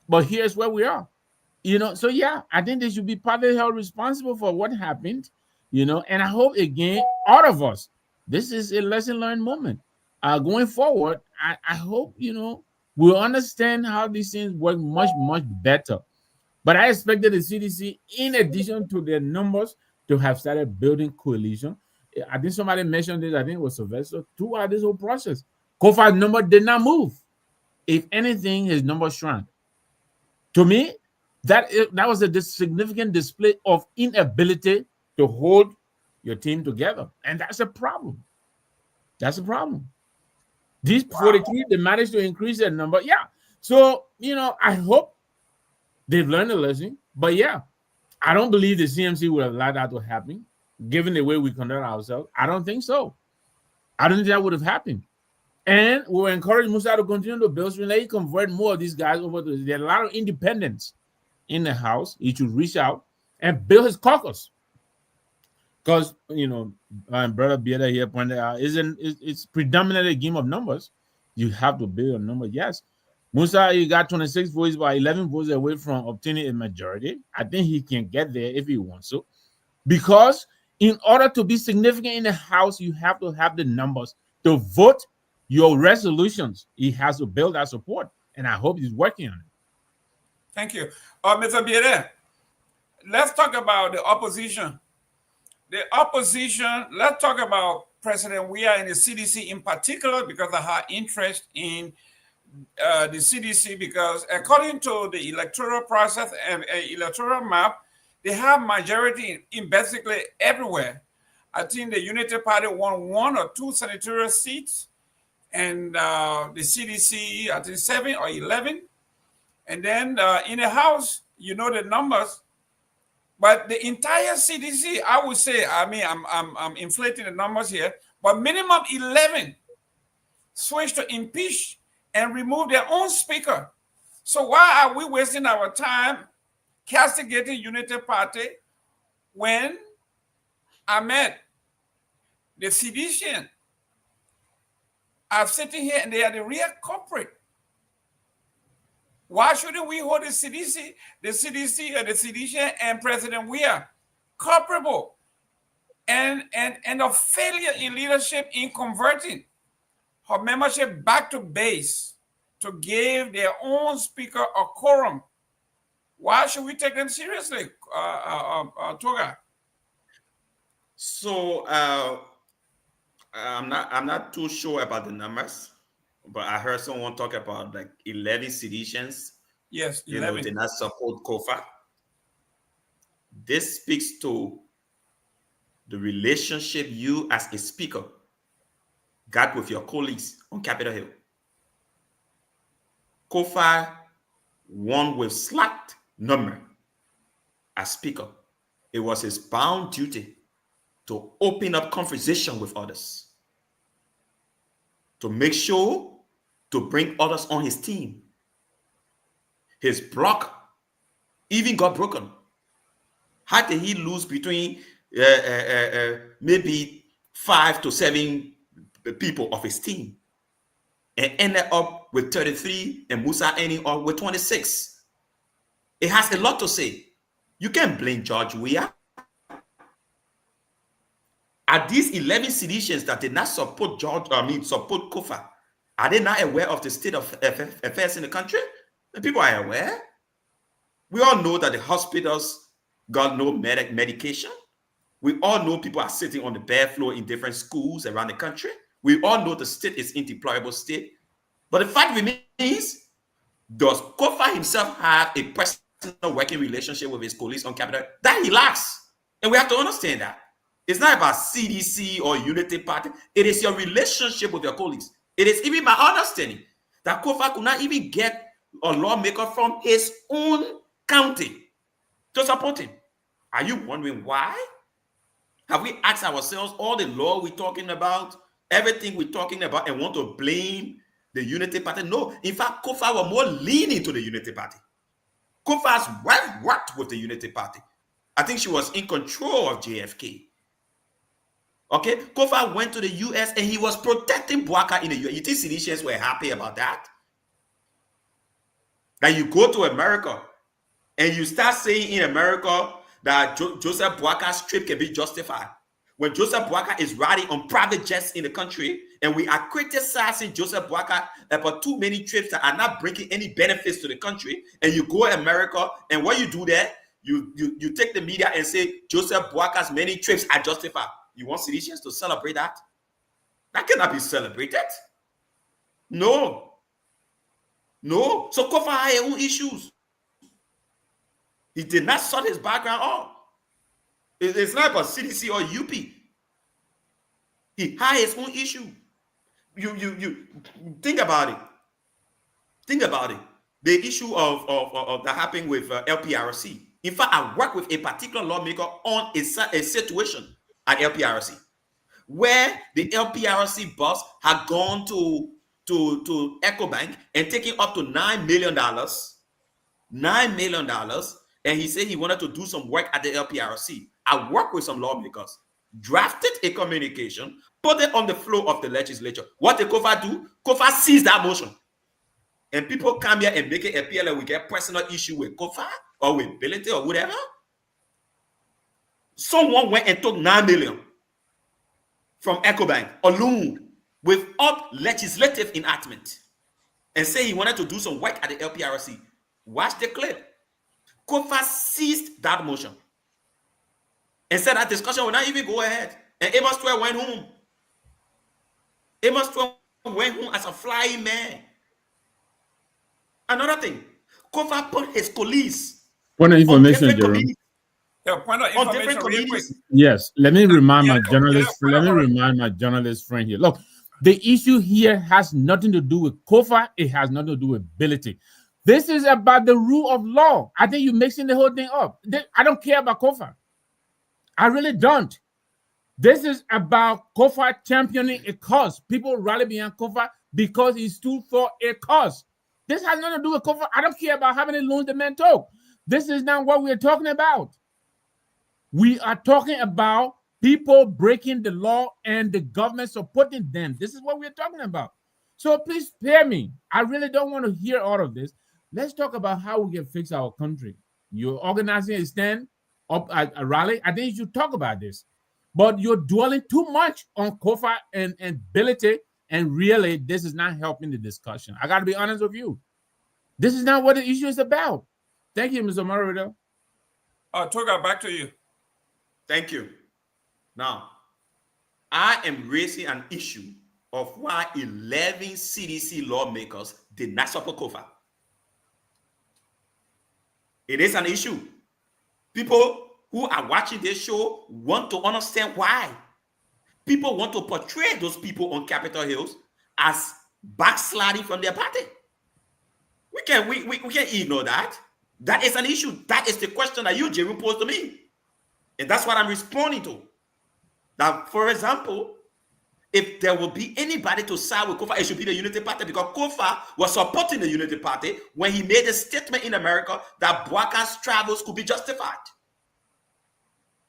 But here's where we are. So yeah, I think they should be partly held responsible for what happened, and I hope again, all of us, this is a lesson learned moment. Going forward, I hope, we'll understand how these things work much, much better. But I expected the CDC, in addition to their numbers, to have started building coalition. I think somebody mentioned this, I think it was Sylvester, throughout this whole process. Kofa's number did not move. If anything, his number shrank. To me, that was a significant display of inability to hold your team together. And that's a problem. That's a problem. These 43, they managed to increase their number. Yeah. So, I hope they've learned a lesson. But yeah, I don't believe the CMC would have allowed that to happen, given the way we conduct ourselves. I don't think so. I don't think that would have happened. And we'll encourage Musa to continue to build, let you convert more of these guys over to. There are a lot of independents in the House. He should reach out and build his caucus. Because, Brother Bieda here pointed out, it's predominantly a game of numbers. You have to build a number. Yes. Musa, he got 26 votes, by 11 votes away from obtaining a majority. I think he can get there if he wants to. Because in order to be significant in the House, you have to have the numbers to vote your resolutions. He has to build that support, and I hope he's working on it. Thank you. Mr. Bieda, let's talk about the opposition. The opposition, let's talk about President Weah and the CDC in particular, because of her interest in the CDC, because according to the electoral process and electoral map, they have majority in basically everywhere. I think the Unity Party won 1 or 2 senatorial seats, and the CDC, I think 7 or 11. And then in the House, the numbers. But the entire CDC, I would say, I'm inflating the numbers here, but minimum 11 switched to impeach and remove their own speaker. So why are we wasting our time castigating Unity Party when Ahmed, the seditian, are sitting here and they are the real culprit? Why shouldn't we hold the CDC and the seditian and President Weah culpable and of failure in leadership in converting her membership back to base to give their own speaker a quorum? Why should we take them seriously, Toga? So I'm not too sure about the numbers, but I heard someone talk about like 11 seditions. Yes, 11. Did not support Kofa. This speaks to the relationship you as a speaker got with your colleagues on Capitol Hill. Kofa won with slight number as speaker. It was his bound duty to open up conversation with others, to make sure to bring others on his team. His block even got broken. How did he lose between maybe 5 to 7 people of his team and ended up with 33 and Musa ending up with 26? It has a lot to say. You can't blame George Weah. Are these 11 seditions that did not support support Kofa, are they not aware of the state of affairs in the country? The people are aware. We all know that the hospitals got no medication. We all know people are sitting on the bare floor in different schools around the country. We all know the state is in deplorable state. But the fact remains, does Kofa himself have a personal working relationship with his colleagues on Capitol? That he lacks. And we have to understand that. It's not about CDC or Unity Party. It is your relationship with your colleagues. It is even my understanding that Kofa could not even get a lawmaker from his own county to support him. Are you wondering why? Have we asked ourselves all the law we're talking about, everything we're talking about, and want to blame the Unity Party? No. In fact, Kofa was more leaning to the Unity Party. Kofa's wife worked with the Unity Party. I think she was in control of JFK. Okay, Kofa went to the US and he was protecting Bouaka in the US. You think Seditians were happy about that? That you go to America and you start saying in America that Joseph Bouaka's trip can be justified. When Joseph Bouaka is riding on private jets in the country and we are criticizing Joseph Bouaka about too many trips that are not bringing any benefits to the country, and you go to America and what you do there, you take the media and say Joseph Bouaka's many trips are justified. You want Seditians to celebrate that? That cannot be celebrated. No. No. So Kofa had his own issues. He did not sort his background out. It's not about CDC or UP. He had his own issue. You think about it. Think about it. The issue of that happened with LPRC. In fact, I worked with a particular lawmaker on a situation at LPRC, where the LPRC boss had gone to EcoBank and taken up to $9 million, and he said he wanted to do some work at the LPRC. I worked with some lawmakers, drafted a communication, put it on the floor of the legislature. What did Kofa do? Kofa seized that motion. And people come here and make it appear like we get personal issue with Kofa or with ability or whatever. Someone went and took $9 million from EcoBank alone without legislative enactment and say he wanted to do some work at the LPRC. Watch the clip. Kofa seized that motion and said that discussion will not even go ahead. And Amos 12 went home. Amos 12 went home as a flying man. Another thing, Kofa put his colleagues Point of information, Jerome. Point of information real quick. Yes, let me remind my journalist. Let me remind my journalist friend here. Look, the issue here has nothing to do with Kofa. It has nothing to do with ability. This is about the rule of law. I think you're mixing the whole thing up. I don't care about Kofa. I really don't. This is about Kofa championing a cause. People rally behind Kofa because he stood for a cause. This has nothing to do with Kofa. I don't care about how many loans the man took. This is not what we're talking about. We are talking about people breaking the law and the government supporting them. This is what we're talking about. So please spare me. I really don't want to hear all of this. Let's talk about how we can fix our country. You're organizing a stand up at a rally. I think you should talk about this. But you're dwelling too much on Kofa and ability, and really, this is not helping the discussion. I got to be honest with you. This is not what the issue is about. Thank you, Mr. Morado. Torga, back to you. Thank you. Now, I am raising an issue of why 11 CDC lawmakers did not support Kofa. It is an issue. People who are watching this show want to understand why. People want to portray those people on Capitol Hills as backsliding from their party. We can't ignore that. That is an issue. That is the question that you, Jerry, posed to me. And that's what I'm responding to. that, for example, if there will be anybody to side with Kofa, it should be the Unity Party, because Kofa was supporting the Unity Party when he made a statement in America that Boaka's travels could be justified.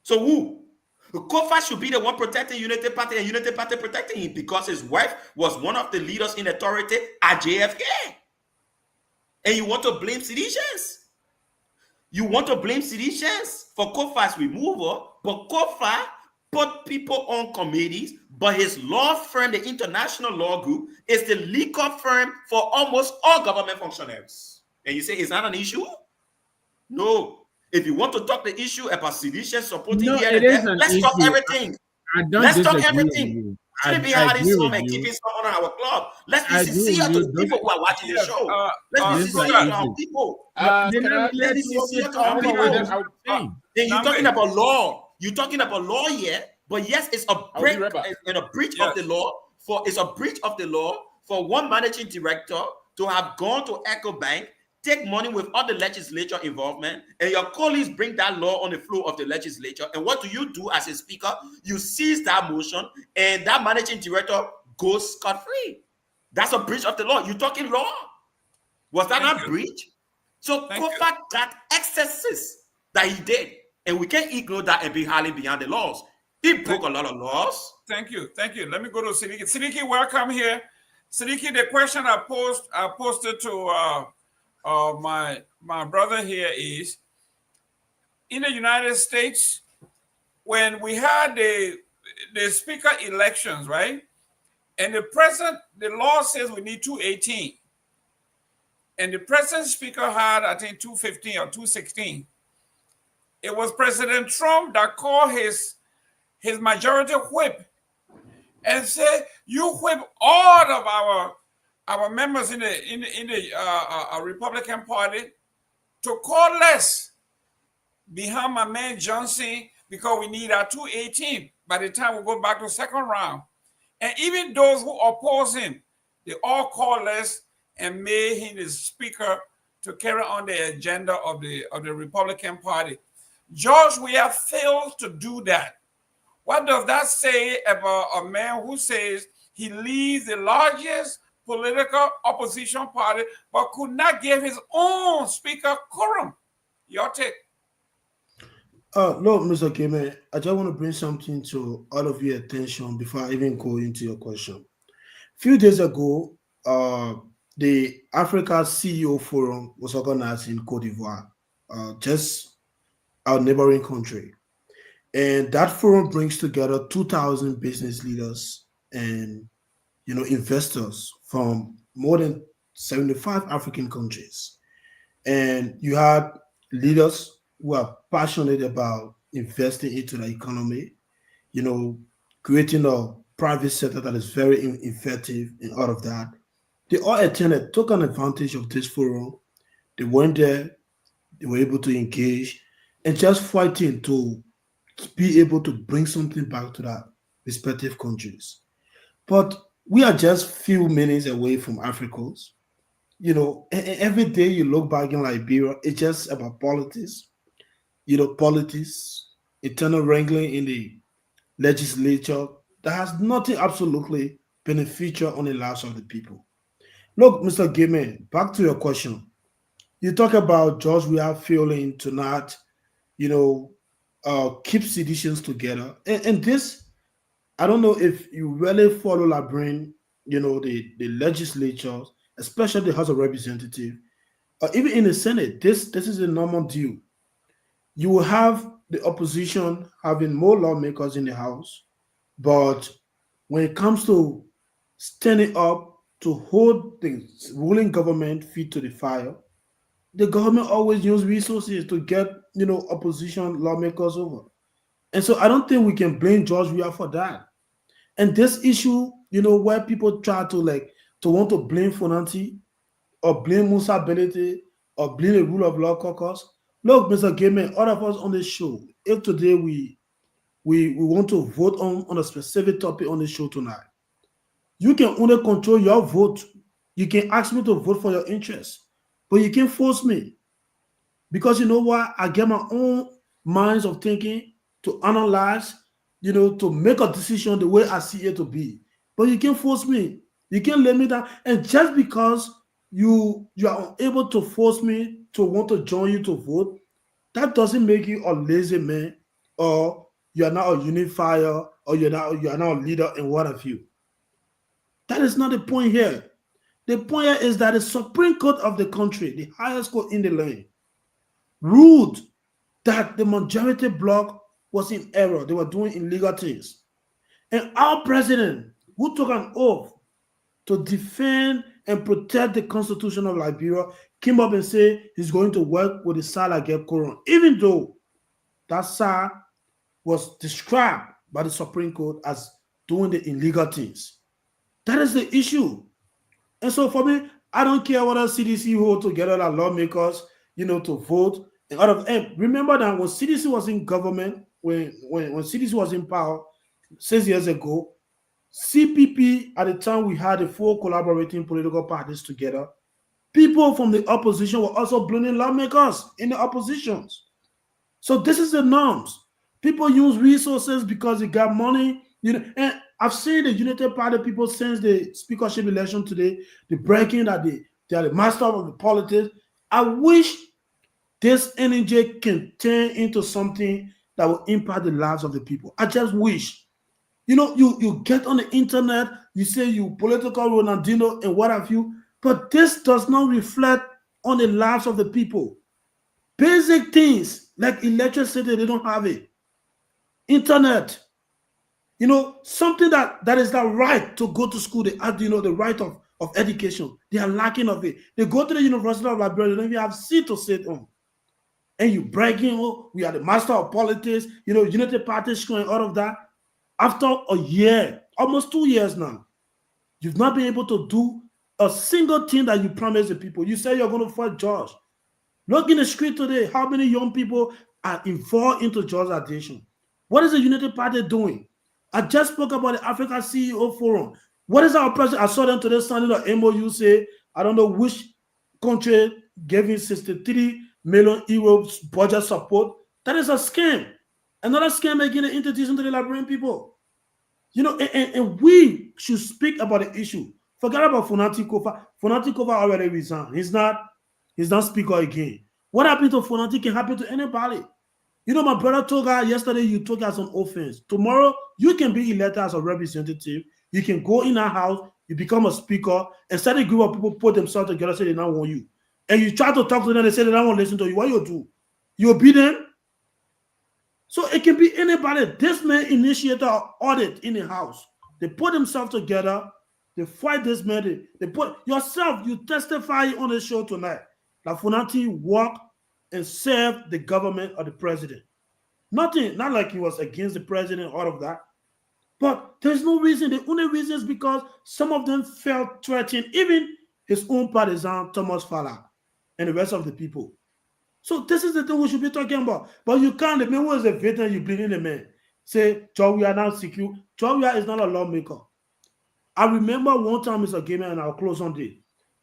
So who? Kofa should be the one protecting Unity Party and Unity Party protecting him, because his wife was one of the leaders in authority at JFK. And you want to blame seditious? You want to blame seditious for Kofa's removal, but Kofa put people on committees, but his law firm, the International Law Group, is the legal firm for almost all government functionaries. And you say, is that an issue? No. If you want to talk the issue about seditious supporting No, here it and is there, an let's talk issue. everything. I don't Let's talk disagree with everything. you. Shouldn't be I hiding agree some with and you. keeping some on our club. Let's I be agree sincere with to you. the people who are watching the show. Let's be these are sincere to our issues. people. They're Can not I- Let's be letting you sincere to talk our about people. what I'm saying. Then you're Nambe. talking about law. You're talking about law here, but yes, it's a be break right back. and a breach Yes. of the law. It's a breach of the law for one managing director to have gone to Echo Bank, take money with all the legislature involvement, and your colleagues bring that law on the floor of the legislature. And what do you do as a speaker? You seize that motion, and that managing director goes scot-free. That's a breach of the law. You're talking law. Was that Thank not you. breach? So Thank you. Kofa got excesses that he did, and we can't ignore that and be highly beyond the laws. He broke a lot of laws. Thank you. Thank you. Let me go to Siddiqui. Siddiqui, welcome here. Siddiqui, the question I posted to my brother here is, in the United States, when we had the speaker elections, right? And the law says we need 218. And the present speaker had, I think, 215 or 216. It was President Trump that called his majority whip and said, "You whip all of our members in the Republican Party to call less behind my man Johnson, because we need our 218 by the time we go back to second round." And even those who oppose him, they all call less and made him the speaker to carry on the agenda of the Republican Party. George, we have failed to do that. What does that say about a man who says he leads the largest political opposition party but could not give his own speaker quorum? Your take. No, Mr. Keme, I just want to bring something to all of your attention before I even go into your question. A few days ago, the Africa CEO Forum was organized in Cote d'Ivoire, just our neighboring country. And that forum brings together 2,000 business leaders and investors from more than 75 African countries. And you had leaders who are passionate about investing into the economy, creating a private sector that is very effective and all of that. They all attended, took an advantage of this forum. They went there, they were able to engage and just fighting to be able to bring something back to that respective countries. But we are just few minutes away from Africans. Every day you look back in Liberia, it's just about politics, politics, internal wrangling in the legislature that has nothing absolutely beneficial on the lives of the people. Look, Mr. Game, back to your question. You talk about George Weah failing to not, keep seditions together. And this, I don't know if you really follow Labrin, the legislature, especially the House of Representatives, or even in the Senate. This is a normal deal. You will have the opposition having more lawmakers in the House, but when it comes to standing up to hold the ruling government feet to the fire, the government always use resources to get opposition lawmakers over. And so I don't think we can blame George Weah for that. And this issue, where people try to want to blame Fonanti or blame Musa Belete or blame the rule of law caucus. Look, Mr. Gaiman, all of us on the show, if today we want to vote on a specific topic on the show tonight, you can only control your vote. You can ask me to vote for your interests, but you can't force me. Because you know what? I get my own minds of thinking to analyze to make a decision the way I see it to be. But you can't force me. You can't let me down. And just because you are unable to force me to want to join you to vote, that doesn't make you a lazy man, or you are not a unifier, or you are not a leader and what have you. That is not the point here. The point here is that the Supreme Court of the country, the highest court in the land, ruled that the majority bloc was in error. They were doing illegal things. And our president, who took an oath to defend and protect the Constitution of Liberia, came up and said he's going to work with the SAR get Quran, even though that SAR was described by the Supreme Court as doing the illegal things. That is the issue. And so for me, I don't care whether CDC hold together like lawmakers, to vote. And remember that when CDC was in government, when CDC was in power 6 years ago, CPP, at the time we had the 4 collaborating political parties together, people from the opposition were also blaming lawmakers in the oppositions. So this is the norms. People use resources because they got money, and I've seen the United Party people since the speakership election today, the breaking that they are the master of the politics. I wish this energy can turn into something that will impact the lives of the people. I just wish. You get on the internet, you say you political Ronaldinho and what have you, but this does not reflect on the lives of the people. Basic things like electricity, they don't have it. Internet, something that is the right to go to school, they have, the right of education. They are lacking of it. They go to the University of Liberia, they don't even have seat to sit on. And you bragging, we are the master of politics, United Party showing all of that. After a year, almost 2 years now, you've not been able to do a single thing that you promised the people. You say you're going to fight George. Look in the street today, how many young people are involved into George's addition? What is the United Party doing? I just spoke about the Africa CEO Forum. What is our president? I saw them today signing an MOU say, I don't know which country gave him 63 million euros budget support. That is a scam. Another scam again, introducing to the Liberian people. And we should speak about the issue. Forget about Funati Kofa. Funati Kofa already resigned. He's not speaker again. What happened to Funati can happen to anybody. My brother told us yesterday, you took us on offense. Tomorrow, you can be elected as a representative. You can go in our house, you become a speaker, and suddenly a group of people put themselves together, say they don't want you. And you try to talk to them, they say they don't want to listen to you. What you do? You obey them? So it can be anybody. This man initiated an audit in the house. They put themselves together. They fight this man. They put yourself, you testify on the show tonight. That Funati worked and served the government or the president. Nothing, not like he was against the president, all of that. But there's no reason. The only reason is because some of them felt threatened, even his own partisan, Thomas Fala, and the rest of the people. So this is the thing we should be talking about. But you can't, the man who is a veteran, you believe in the man. Say, we are now secure. Torgbean is not a lawmaker. I remember one time, Mr. Gamer, and I'll close on this.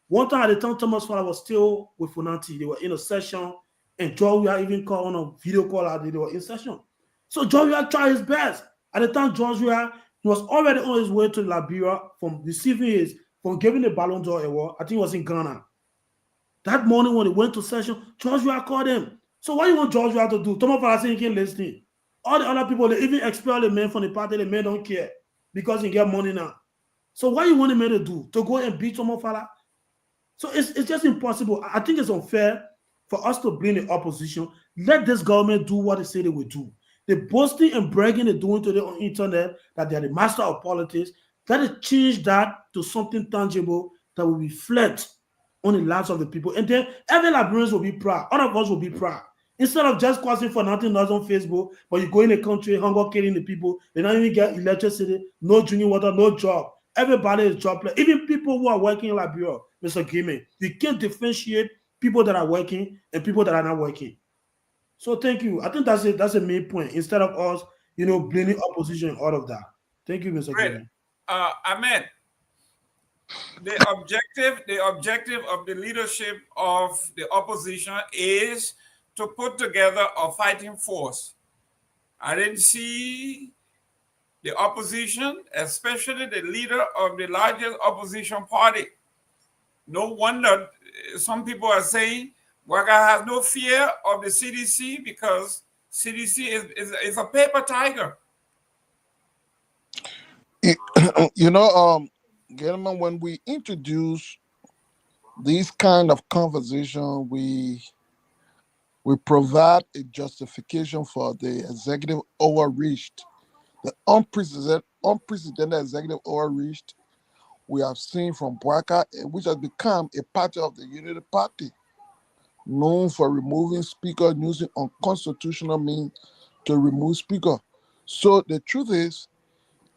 One time at the time, Thomas Fala was still with Funati. They were in a session, and Torgbean even called on a video call out. They were in session. So Torgbean tried his best. At the time, Torgbean, he was already on his way to Liberia from giving the Ballon d'Or award. I think it was in Ghana. That morning when he went to session, Garguah called him. So what you want Garguah to do? Thomas Fala saying he can't listen. All the other people, they even expel the man from the party. The man don't care because he get money now. So what you want the man to do? To go and beat Thomas Fala? So it's just impossible. I think it's unfair for us to blame the opposition. Let this government do what they say they will do. The boasting and bragging they're doing today on internet that they're the master of politics, let it change that to something tangible that will reflect on the lives of the people. And then every Liberians will be proud. All of us will be proud. Instead of just causing for nothing else on Facebook, but you go in the country, hunger killing the people, they don't even get electricity, no drinking water, no job. Everybody is jobless. Even people who are working in Liberia, Mr. Gimme, you can't differentiate people that are working and people that are not working. So thank you. I think that's a main point. Instead of us, blaming opposition and all of that. Thank you, Mr. Gimme. Ahmed, the objective of the leadership of the opposition is to put together a fighting force. I didn't see the opposition, especially the leader of the largest opposition party. No wonder some people are saying Waka has no fear of the CDC because CDC is a paper tiger. You know, gentlemen, when we introduce these kind of conversation, we provide a justification for the executive overreached, the unprecedented executive overreached we have seen from Bwaka, which has become a party of the Unity Party, known for removing speaker using unconstitutional means to remove speaker. So the truth is,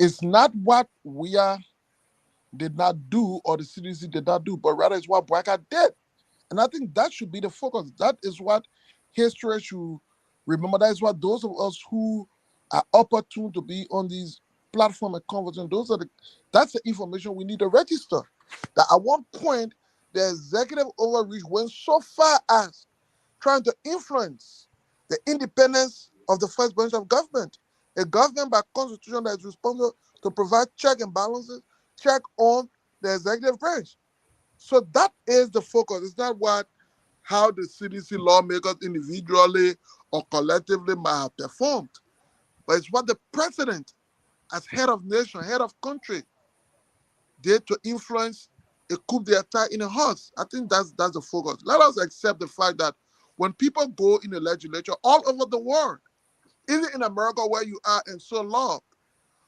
it's not what we did not do or the CDC did not do, but rather it's what Bwaka did. And I think that should be the focus. That is what history should remember. That is what those of us who are opportune to be on these platform and conversation, that's the information we need to register. That at one point, the executive overreach went so far as trying to influence the independence of the first branch of government, a government by constitution that is responsible to provide check and balances, check on the executive branch. So that is the focus. It's not how the CDC lawmakers individually or collectively might have performed, but it's what the president, as head of nation, head of country, did to influence a coup d'etat in a horse. I think that's the focus. Let us accept the fact that when people go in the legislature all over the world, even in America where you are and so long,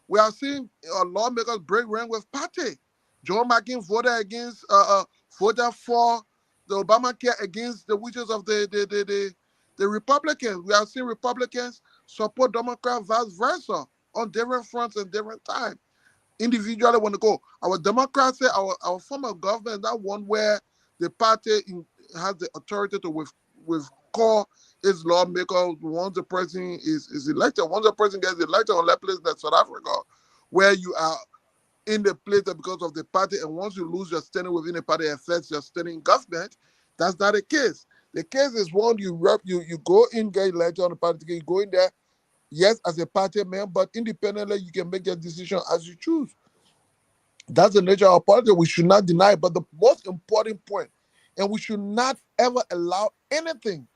we are seeing lawmakers break rank with party. Joe McCain voted for the Obamacare against the wishes of the Republicans. We are seeing Republicans support Democrats, vice versa, on different fronts and different times. Individually want to go. Our Democrats say our form of government is not one where the party has the authority to withcall its lawmaker once the president is elected. Once the president gets elected, on that place in South Africa, where you are in the place because of the party, and once you lose your standing within the party, it affects your standing in government. That's not the case. The case is one you go in, get elected on the party, you go in there, yes, as a party member, but independently, you can make your decision as you choose. That's the nature of politics. We should not deny it. But the most important point, and we should not ever allow anything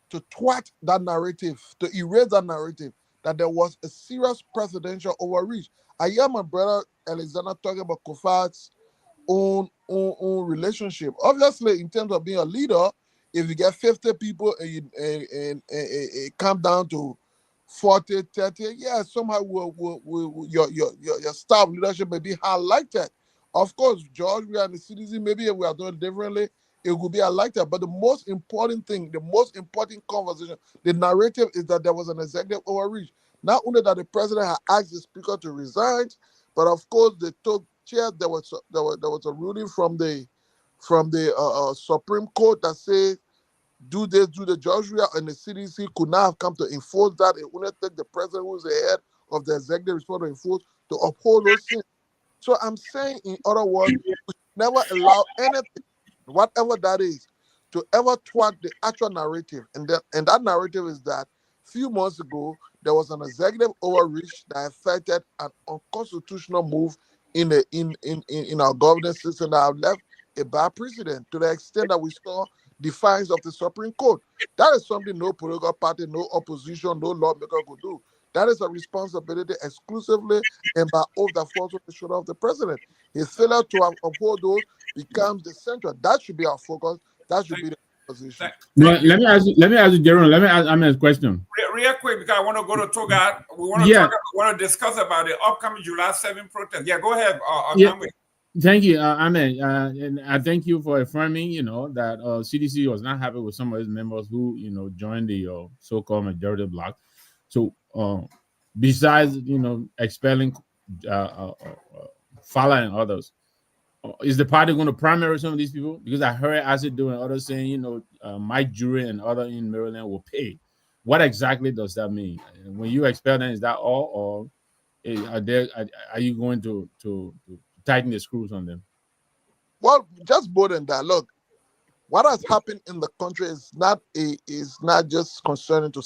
to thwart that narrative, to erase that narrative, that there was a serious presidential overreach. I hear my brother Alexander talking about Kofat's own relationship. Obviously, in terms of being a leader, if you get 50 people and it come down to 40, 30, yeah, somehow your staff leadership may be highlighted. Of course, George, we are in the CDC, maybe if we are doing it differently, it will be highlighted. But the most important thing, the most important conversation, the narrative is that there was an executive overreach. Not only that the president had asked the speaker to resign, but of course they took chair. There was a ruling from the Supreme Court that said do this, do the Joshua, and the CDC could not have come to enforce that. It would not take the president, who is the head of the executive, responsible to enforce, to uphold those things. So I'm saying, in other words, we should never allow anything, whatever that is, to ever thwart the actual narrative. And that narrative is that few months ago, there was an executive overreach that affected an unconstitutional move in our governance system that have left a bad precedent, to the extent that we saw defiance of the Supreme Court. That is something no political party, no opposition, no lawmaker could do. That is a responsibility exclusively and by oath that falls on the shoulder of the president. His failure to uphold those becomes the center. That should be our focus. That should be the position. Let me ask you, Jerome. Let me ask Ahmed a question. Real quick, because I want to go to Togat. We want to discuss about the upcoming July 7th protest. Yeah, go ahead. Thank you, Ahmed. And I thank you for affirming, that CDC was not happy with some of its members who, joined the so-called majority bloc. So, besides, expelling Fala and others, is the party going to primary some of these people? Because I heard Acid doing others saying, Mike Jury and others in Maryland will pay. What exactly does that mean? When you expel them, is that all, or are you going to tighten the screws on them? Well, just more than that. Look, what has happened in the country is not just concerning to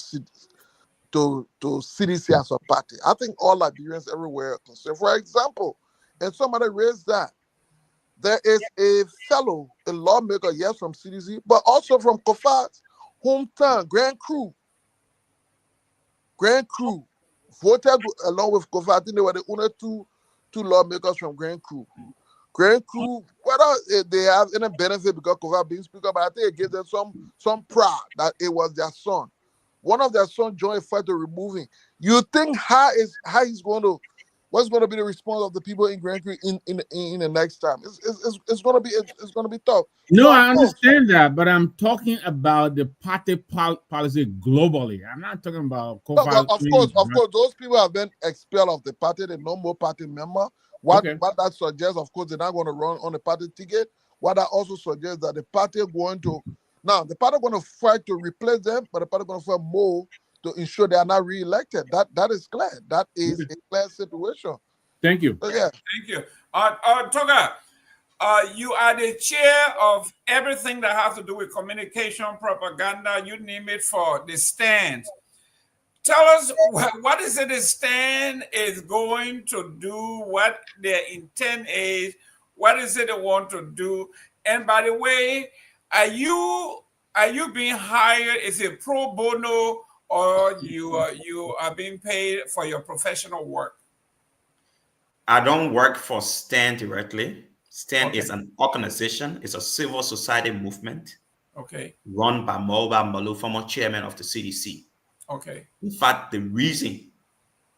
CDC as a party. I think all Liberians everywhere are concerned. For example, and somebody raised that there is a fellow, a lawmaker, yes, from CDC, but also from Kofat's hometown, Grand Crew. Grand Crew voted along with Kofa. I think they were the only two lawmakers from Grand Crew. Grand Crew, whether they have any benefit because Kofa being speaker, but I think it gives them some pride that it was their son. One of their sons joined a fight to remove him. You think what's going to be the response of the people in Grand Creek in the next time? It's going to be tough. No, So, I understand that, but I'm talking about the party policy globally. I'm not talking about of course, those people have been expelled of the party. They're no more party member. What that suggests, of course, they're not going to run on the party ticket. What that also suggests that the party going to fight to replace them, but the party going to fight more to ensure they are not re-elected. That is clear. That is a clear situation. Thank you. So, yeah. Thank you. Toga, you are the chair of everything that has to do with communication, propaganda, you name it, for the stand. Tell us, what is it the stand is going to do, what their intent is, what is it they want to do? And by the way, are you being hired? Is it pro bono, or you are being paid for your professional work? I don't work for STAN directly. STAN is an organization. It's a civil society movement. Okay. Run by Mulba Malu, former chairman of the CDC. Okay. In fact, the reason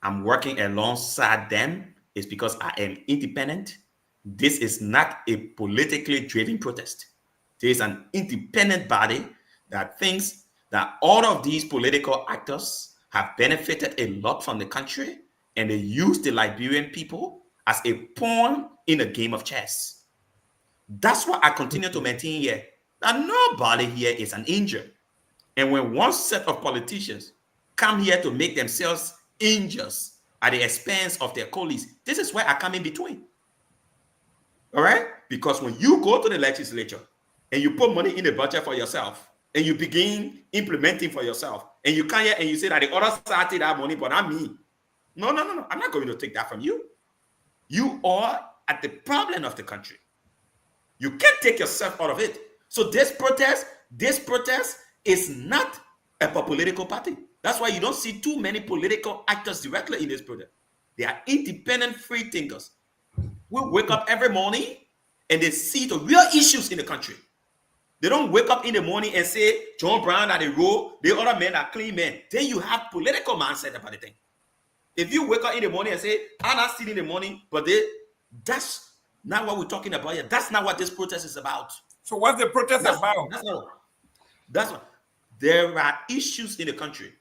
I'm working alongside them is because I am independent. This is not a politically driven protest. There is an independent body that thinks that all of these political actors have benefited a lot from the country, and they use the Liberian people as a pawn in a game of chess. That's what I continue to maintain here, that nobody here is an angel. And when one set of politicians come here to make themselves angels at the expense of their colleagues, this is where I come in between. All right? Because when you go to the legislature and you put money in the budget for yourself and you begin implementing for yourself, and you come here and you say that the other side take that money, but not me. No. I'm not going to take that from you. You are at the problem of the country. You can't take yourself out of it. So this protest is not a political party. That's why you don't see too many political actors directly in this protest. They are independent free thinkers. We wake up every morning and they see the real issues in the country. They don't wake up in the morning and say, John Brown are the road, the other men are clean men. Then you have political mindset about the thing. If you wake up in the morning and say, I'm not stealing in the morning, but that's not what we're talking about here. That's not what this protest is about. So what's the protest about? That's what. There are issues in the country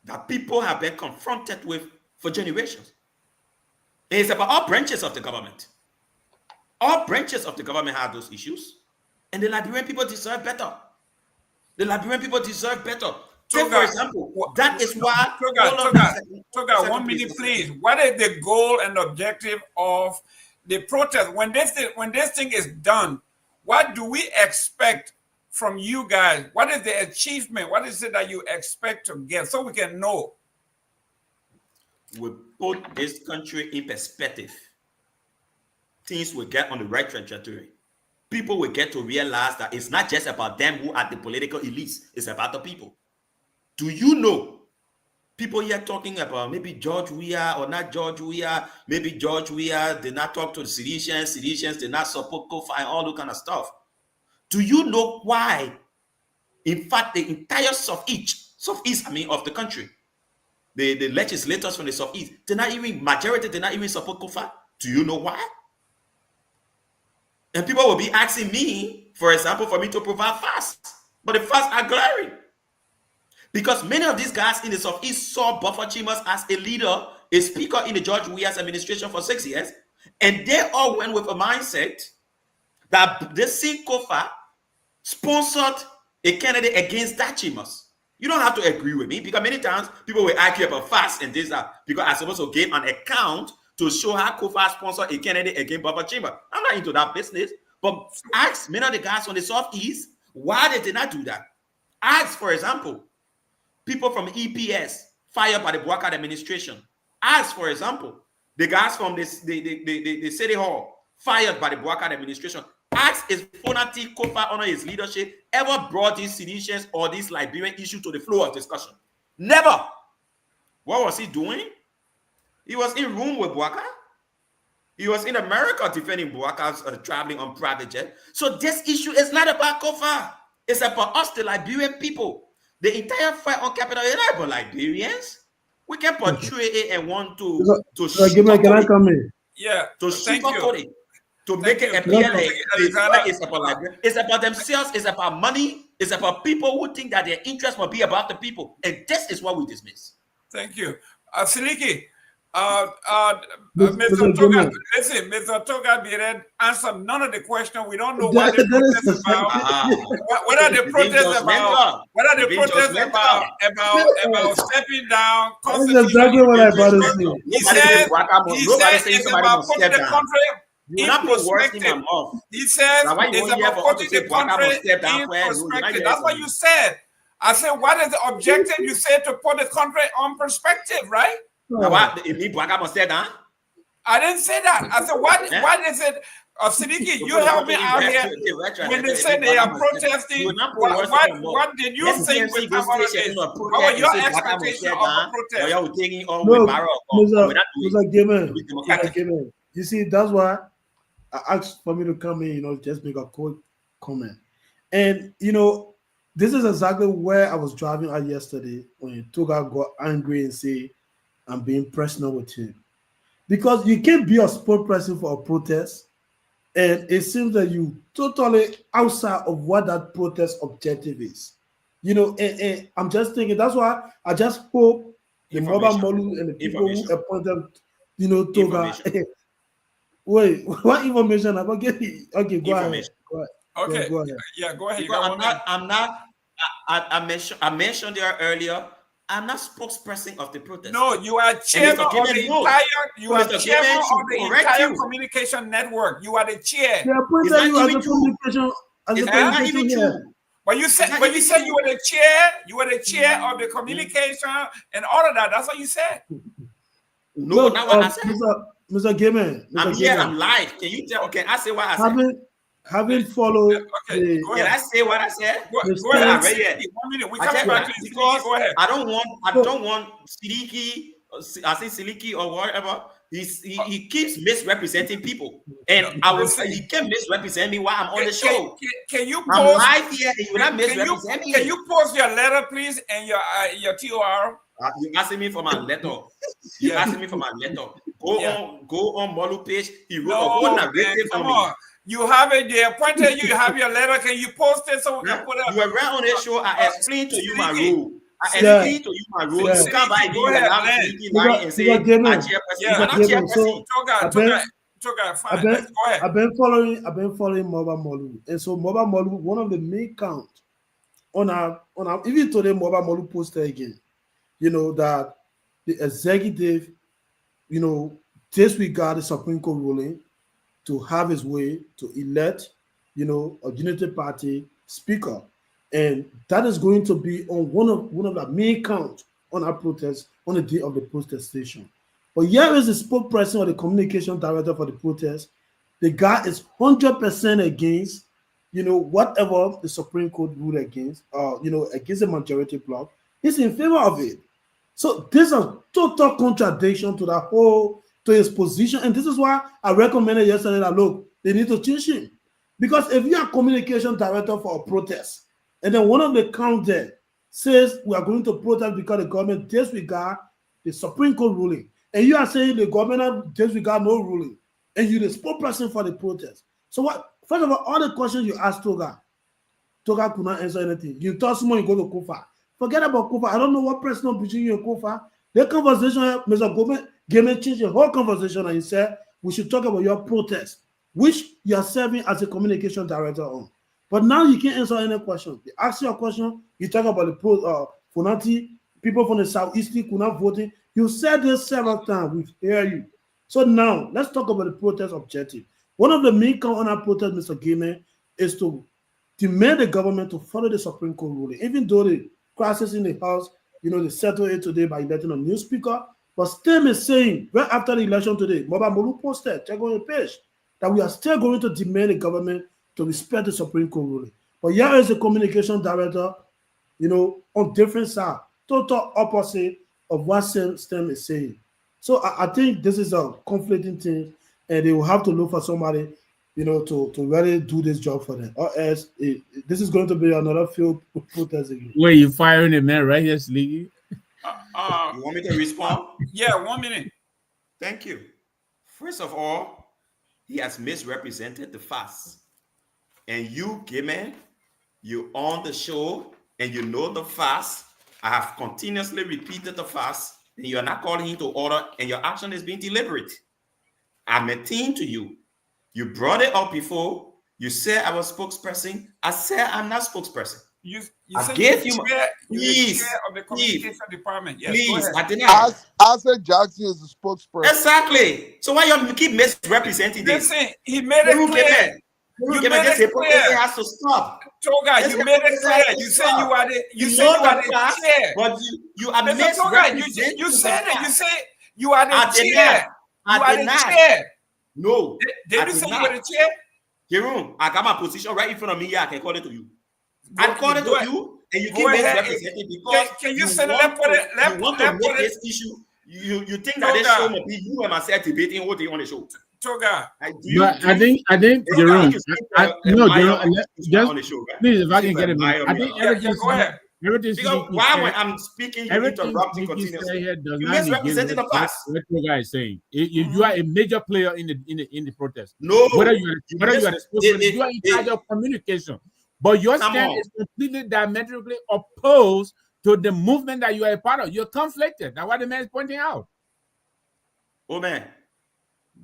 that people have been confronted with for generations. And it's about all branches of the government. All branches of the government have those issues. And the Liberian people deserve better. The Liberian people deserve better. Take, for example, that is why... Toga, 1 minute, please. What is the goal and objective of the protest? When this thing is done, what do we expect from you guys? What is the achievement? What is it that you expect to get so we can know? We put this country in perspective. Things will get on the right trajectory. People will get to realize that it's not just about them who are the political elites. It's about the people. Do you know people here talking about maybe George Weah or not George Weah? Maybe George Weah did not talk to the Seditions did not support Kofi and all that kind of stuff. Do you know why? In fact, the entire Southeast of the country, the legislators from the Southeast, majority did not even support Kofi. Do you know why? And people will be asking me, for example, for me to provide fasts. But the fasts are glaring. Because many of these guys in the Southeast saw Buffer Chambers as a leader, a speaker in the George Weah's administration for 6 years, and they all went with a mindset that they see Kofi sponsored a candidate against that Chambers. You don't have to agree with me, because many times people will argue about fast and this, that, because I'm supposed to give an account to show how Kofi sponsored a candidate against Buffer Chambers. I'm not into that business, but ask many of the guys on the Southeast why they did not do that. Ask, for example, people from EPS fired by the Boubacar administration. As, for example, the guys from the City Hall fired by the Boubacar administration. Ask is Fonati Kofa under his leadership ever brought these seditions or this Liberian issue to the floor of discussion? Never. What was he doing? He was in room with Boubacar. He was in America defending Boubacar's traveling on private jet. So this issue is not about Kofa. It's about us, the Liberian people. The entire fight on capital is not about Liberians. We can portray it and want to can I come in? Yeah. To sugarcoat it. To make it you. appear like it's about Liberia. It's about themselves. It's about money. It's about people who think that their interest will be about the people. And this is what we dismiss. Thank you. Siliki, Mr. Toga, listen, Mr. Toga Bired answered none of the question. We don't know what the protest is about. What are the protests about? What are the protests about stepping down? That's exactly what I about to say. He said it's about putting the country in perspective. He says it's about putting the country in perspective. That's what you said. I said, what is the objective? You said to put the country on perspective, right? I didn't say that. I said, what is it? Siddiqui, you help me out here. When they say they are protesting, what did you think will come out of this? What were your expectations of the protest? You see, that's why I asked for me to come in, just make a quick comment. And, this is exactly where I was driving at yesterday when Toga got angry and say, I'm being personal with him. Because you can't be a spokesperson for a protest, and it seems that you totally outside of what that protest objective is. And I'm just thinking, that's why I just hope the Mobile Molu and the people who appointed, Toga. Wait, what information? Okay, go ahead. Okay, go ahead. I mentioned there earlier, I'm not spokesperson of the protest. No, you are chairman of the entire communication network. You are the chair. But you said you were the chair. You were the chair of the communication and all of that. That's what you said. No, not what I said. Mr. Gamer, I'm here. I'm live. Can you tell? Okay, I say what I said. Having followed, can I say what I said? Go ahead. 1 minute. We come back to you. Go ahead. I don't want Siliki. I say Siliki or whatever. He keeps misrepresenting people, and he can misrepresent me while I'm on the show. Can you post? I'm live here, and you're not misrepresenting me. Can you post your letter, please, and your TOR? You asking me for my letter. You asking me for my letter. Go on Molu page. He wrote a whole narrative for me. You have it. They appointed you. You have your letter. Can you post it so we can put it? You were right on this show. I explained to you my rule. You can't buy go ahead, and say I'm chairperson. I've been following Mobile Molu, and so Mobile Molu, one of the main counts on our even today Mobile Molu posted again, that the executive, disregard the Supreme Court ruling to have his way to elect, a unity party speaker. And that is going to be on one of the main counts on our protest on the day of the protestation. But here is the spokesperson or the communication director for the protest. The guy is 100% against, whatever the Supreme Court ruled against, against the majority bloc. He's in favor of it. So this is a total contradiction to his position. And this is why I recommended yesterday that, look, they need to change him. Because if you are communication director for a protest, and then one of the count there says we are going to protest because the government disregard the Supreme Court ruling, and you are saying the government disregard no ruling, and you're the spokesperson for the protest. So what? First of all the questions you asked Toga could not answer anything. You thought someone you go to Kofa. Forget about Kofa. I don't know what personal between you and Kofa. The conversation, Mr. Gomez changed the whole conversation, and he said we should talk about your protest, which you are serving as a communication director on. But now you can't answer any question. They ask you a question, you talk about the Fonati, people from the Southeast could not voting. You said this several times, we hear you. So now, let's talk about the protest objective. One of the main counts on our protest, Mr. Gaiman, is to demand the government to follow the Supreme Court ruling. Even though the crisis in the House They settled it today by electing a new speaker. But STEM is saying, right after the election today, Moba Molu posted, check on the page, that we are still going to demand the government to respect the Supreme Court ruling. But here is the communication director, on different side, total opposite of what STEM is saying. So I think this is a conflicting thing, and they will have to look for somebody, to really do this job for them. Or else, this is going to be another field protest again. Where you firing the man right here, Sliggy? You want me to respond? Yeah, 1 minute. Thank you. First of all, he has misrepresented the facts. And you, gay man, you on the show and you know the facts. I have continuously repeated the facts, and you are not calling him to order, and your action is being deliberate. I'm a team to you. You brought it up before. You said I was spokesperson. I said I'm not spokesperson. You I said gave you're you the chair of the communication department. Yes, please, go ahead. I did not. I said Jackson is the spokesperson. Exactly. So why you keep misrepresenting this? Listen, he made it clear. You made it clear. It has to stop. Toga, you made it clear. You said you are the. You said you are the chair. But you are Listen, Toga, you said it. You said you are the chair. You are the chair. No. Did you say you were the chair? Jerome, I got my position right in front of me here. I can call it to you. I call it to you, and you keep misrepresenting because can you send let put it? You want to make this issue. You think that this show will be you and myself debating all day on the show. Toga. But I think Jerome. Jerome. Just on the show, right? please, if I can get it, I think Go ahead. Because why when I'm speaking, you interrupting continuously. You misrepresenting the facts. What you guys saying? If you are a major player in the protest, No, whether you are the spokesman, you are in charge of communication. But your stand is completely diametrically opposed to the movement that you are a part of. You're conflicted. That's what the man is pointing out. Oh man,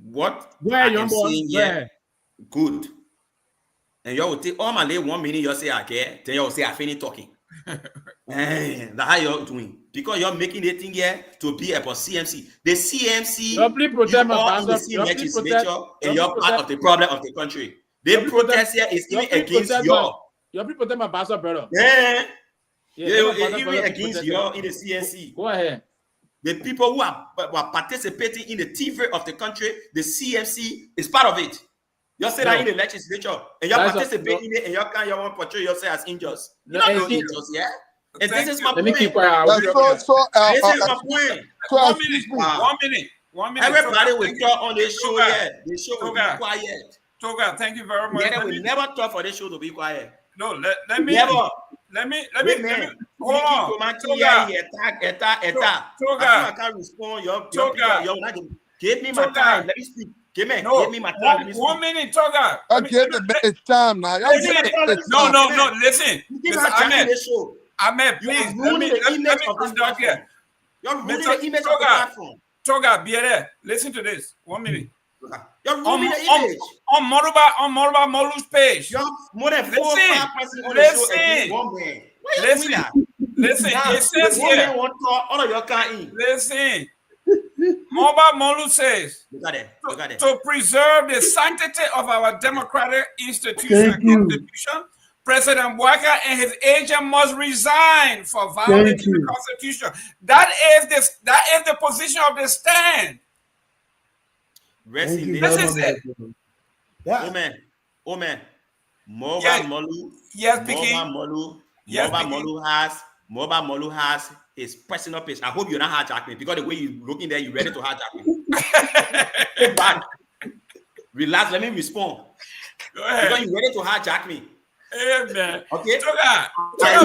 what Where I young am boy? saying here, good. And you will take all my lay 1 minute, you say I care, then you will say I finish talking. That's how you're doing. Because you're making the thing here to be about CMC. The CMC, you are in the same legislature, and you're part of the problem of the country. The protest here is even against your people tell my pastor, brother. Yeah. Even against you in the CNC. Go ahead. The people who are participating in the TV of the country, the CMC is part of it. You're saying that in the legislature, and you're participating in it, and you want to portray yourself as angels. You're not no angels, yeah? And this is my point. This is my point. 1 minute. 1 minute. Everybody will talk on this show here. The show will be quiet. Toga, thank you very much. Yeah, we never talk for this show to be quiet. No, let me never. Let me hold on. Toga, I can't respond. Give me my time. Let me speak. Give me my time. 1 minute, Toga. I give the time now. No. Listen. Ahmed, you please. are ruining the image of this platform. You're ruining the image of the platform. Toga, be there. Listen to this. 1 minute. You're ruining the image. On Moruba Molu's page. You're more than 4 or 5 persons on the show against one man. Why are you doing that? Listen, it says here. All of your can't eat. Listen. Moba Molu says to preserve the sanctity of our democratic institution, Constitution, President Walker and his agent must resign for violating the Constitution. That is the position of the stand. This is it. Yeah. Oh man. Moba Molu has his personal page. I hope you're not hijacking me because the way you're looking there, you're ready to hijack me. But relax, let me respond. Go ahead. Because you're ready to hijack me. Amen. Okay. Toga,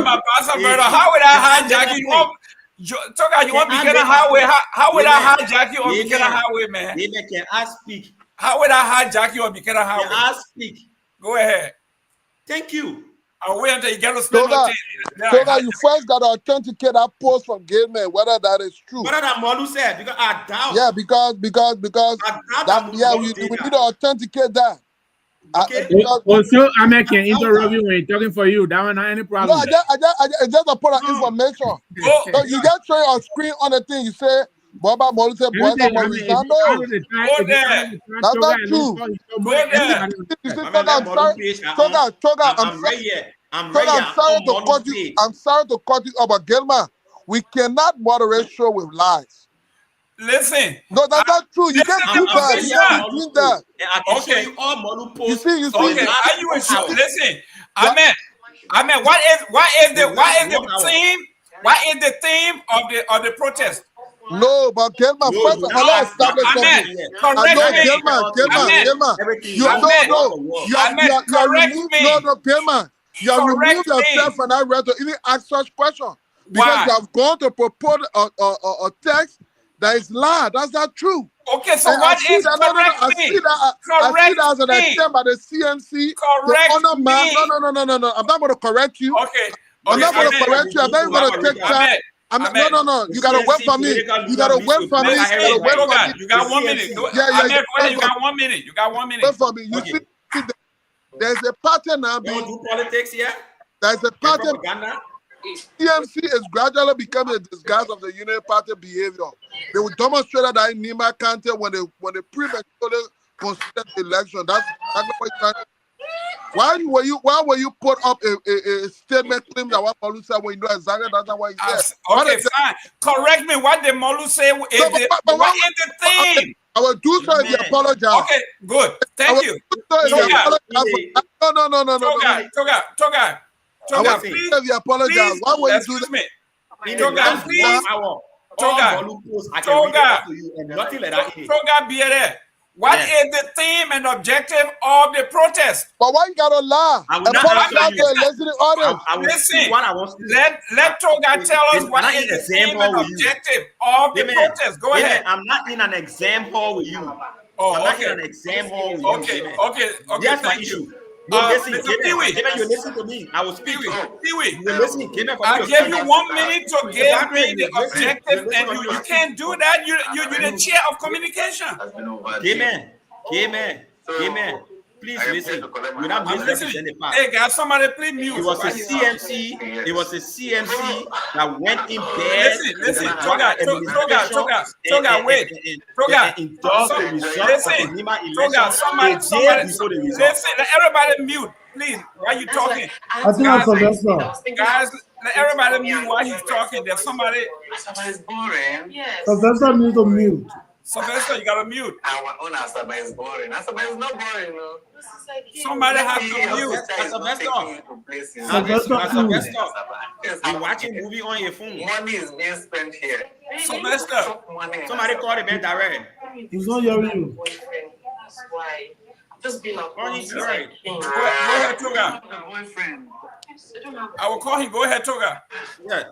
my pastor, brother, how would I hijack you? Toga, you want to get a highway? How would I hijack you on Buchanan Highway, man? Can I speak? How would I hijack you on Buchanan Highway? Can I speak? Go ahead. Thank you. I'll wait until you get to spend Toga, you first got to authenticate that post from Gateman, whether that is true. Whether that Molu said, because I doubt. Yeah, because we need to authenticate that. Okay. Also, I can interrupt you when talking for you. That one not any problem. No, I just put an information. So you just show your screen on the thing. You say, Baba Molu said, Baba Molu. That's not true. I'm sorry to cut you up, but Gelman, We cannot moderate show with lies. Listen. No, that's not true. You can't do that. You can't be doing that. And I can show Okay. you all Molu You posts. see, Okay, are you sure? Listen, Amen. What is the theme? What is the theme of the protest? No, but Gelman, No, first of all, let's establish Amen. something. Correct me. Gelman. You Amen. are removed. No, Gelman. You have Correct removed yourself me. from that right to even ask such question because Why? you have gone to propose a text that is lie. That's not true. Okay, so And what I see is that, correct I me? see that as an Correct me. attempt by the CMC Correct to honor man. me. No. I'm not going to correct you. Okay. I'm not going to Amen. correct you. I'm not even going to take time. Amen. No. You gotta wait for me. You gotta wait for me. You gotta wait for me. You got 1 minute. Yeah. Amen. Go ahead. You got 1 minute. You got 1 minute. Wait for me. You see, there's a pattern now. Don't do politics here. There's a pattern. Propaganda. CMC is gradually becoming a disguise of the Union Party behavior. They will demonstrate that in Nima County when they prematurely consider the election. That's exactly what you're trying to do. Why were you put up a statement claim that what Molu said when you know exactly that's not what he said? Okay, fine. Correct me. What the Molu say is what is the theme? I will do so if you apologize. Okay, good. Thank you. No. Toga, please. If you apologize, why would you do that? Me. Toga, please. Toga, be there. What is the theme and objective of the protest? But why you gotta lie? Apologize to a listening audience. Listen, let Toga tell us what is the theme and objective of the protest. Go ahead. I'm not in an exam hall with you. Oh, I'm not in an exam hall with you. Okay. That's my Thank issue. you. No, listen, Pewee. you listen to me. I will speak. Pewee. You listen. I gave you 1 minute to give me the objective, and you can't do that. You're the chair of communication. Amen. Please listen. You're not misrepresenting the past. Hey guys, somebody please mute. It was a CMC that went in bed. Listen. Toga, wait. Toga, listen. Toga, somebody. Listen, let everybody mute, please. While you talking, I think that's Sylvester. guys, let everybody mute while he's talking. There's somebody. It's boring. Yes. Sylvester needs to mute. Sylvester, you gotta mute. Our own Asaba is boring. Asaba is not boring, no. Somebody have to mute. Sylvester, you're watching movie on your phone. Money is being spent here. Sylvester. Somebody call the man direct. He's not hearing you. That's why. Just being a Go ahead, Toga. Boyfriend. I will call him. Go ahead, Toga. Yeah.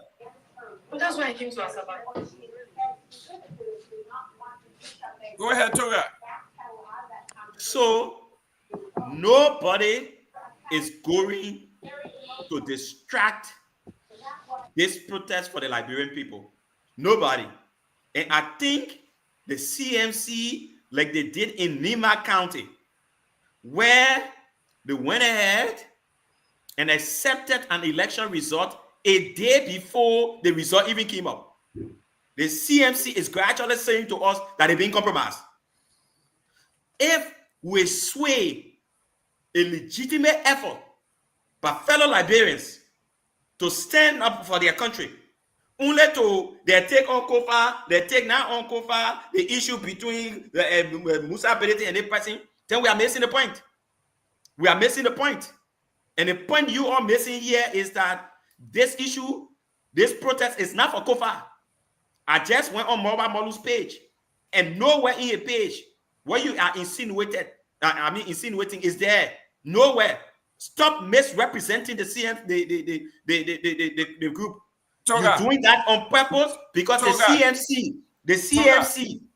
But that's why I came to Asaba. Go ahead, Toga. So nobody is going to distract this protest for the Liberian people. Nobody. And I think the CMC, like they did in Nima County, where they went ahead and accepted an election result a day before the result even came up. The CMC is gradually saying to us that they're being compromised. If we sway a legitimate effort by fellow Liberians to stand up for their country, only to they take on Kofa, they take now on Kofa, the issue between Musa Belete and the person, then we are missing the point. We are missing the point. And the point you are missing here is that this issue, this protest is not for Kofa. I just went on Mobile Molu's page, and nowhere in a page where you are insinuating is there. Nowhere. Stop misrepresenting the CM, the group. You're doing that on purpose because the CMC.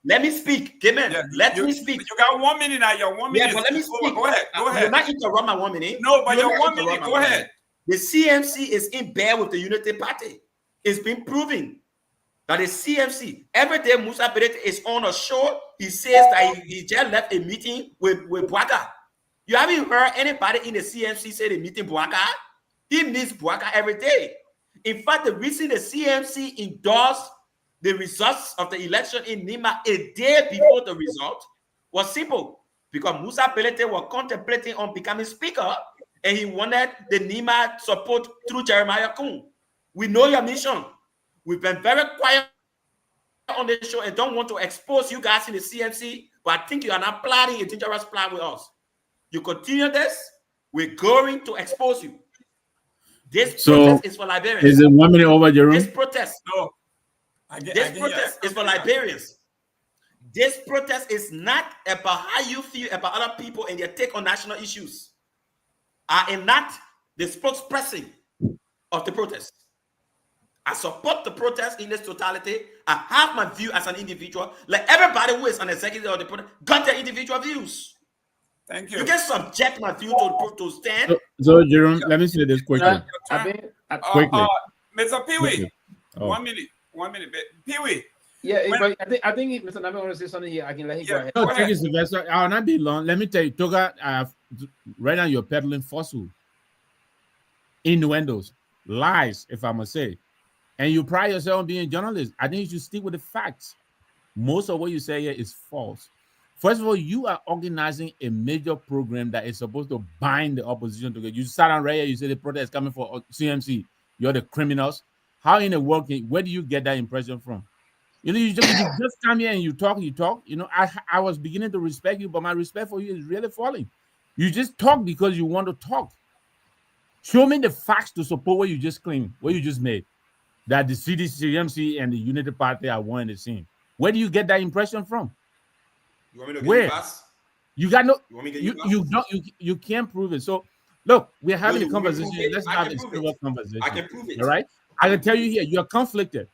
Let me speak. Let me speak. You got 1 minute now. You're 1 minute. Yeah, but let me speak. Go ahead. You're not interrupt my 1 minute. No, but you're 1 minute. Go ahead. The CMC is in bed with the Unity Party. It's been proven that the CMC, every day Musa Belete is on a show, he says that he just left a meeting with Bouaka. You haven't heard anybody in the CMC say the meeting Bouaka? He meets Bouaka every day. In fact, the reason the CMC endorsed the results of the election in Nima a day before the result was simple. Because Musa Belete was contemplating on becoming speaker, and he wanted the Nima support through Jeremiah Kun. We know your mission. We've been very quiet on the show and don't want to expose you guys in the CMC, but I think you are not plotting a dangerous plan with us. You continue this, we're going to expose you. This protest is for Liberians. Is it 1 minute over, Jerome? This protest, No. this protest is for Liberians. This protest is not about how you feel about other people and their take on national issues. I am not the spokesperson of the protest. I support the protest in its totality. I have my view as an individual. Like everybody who is an executive of the protest got their individual views. Thank you. You can subject my view to stand. So Jerome, let me say this quickly. Quickly. Mr. Pewee, Oh. 1 minute. Pewee. Yeah, When- but I think if Mr. Nami wants to say something here, I can let him go ahead. No, Go thank you, ahead. Sylvester. I'll not be long. Let me tell you, Toga, right now you're peddling falsehood, innuendos, lies, if I must say. And you pride yourself on being a journalist. I think you should stick with the facts. Most of what you say here is false. First of all, you are organizing a major program that is supposed to bind the opposition together. You sat on right here, you say the protest is coming for CMC. You're the criminals. How in the world, where do you get that impression from? You know, you just come here and you talk. You know, I was beginning to respect you, but my respect for you is really falling. You just talk because you want to talk. Show me the facts to support what you just claimed, what you just made, that the CMC and the Unity Party are one and the same. Where do you get that impression from? You want me to Where? get you fast? You got no. You want me to get You fast? you can't prove it. So look, we're having No, a you want me to conversation. prove it? Let's I have can a prove it. civil conversation. I can prove it. All right. I can tell you here, you're conflicted.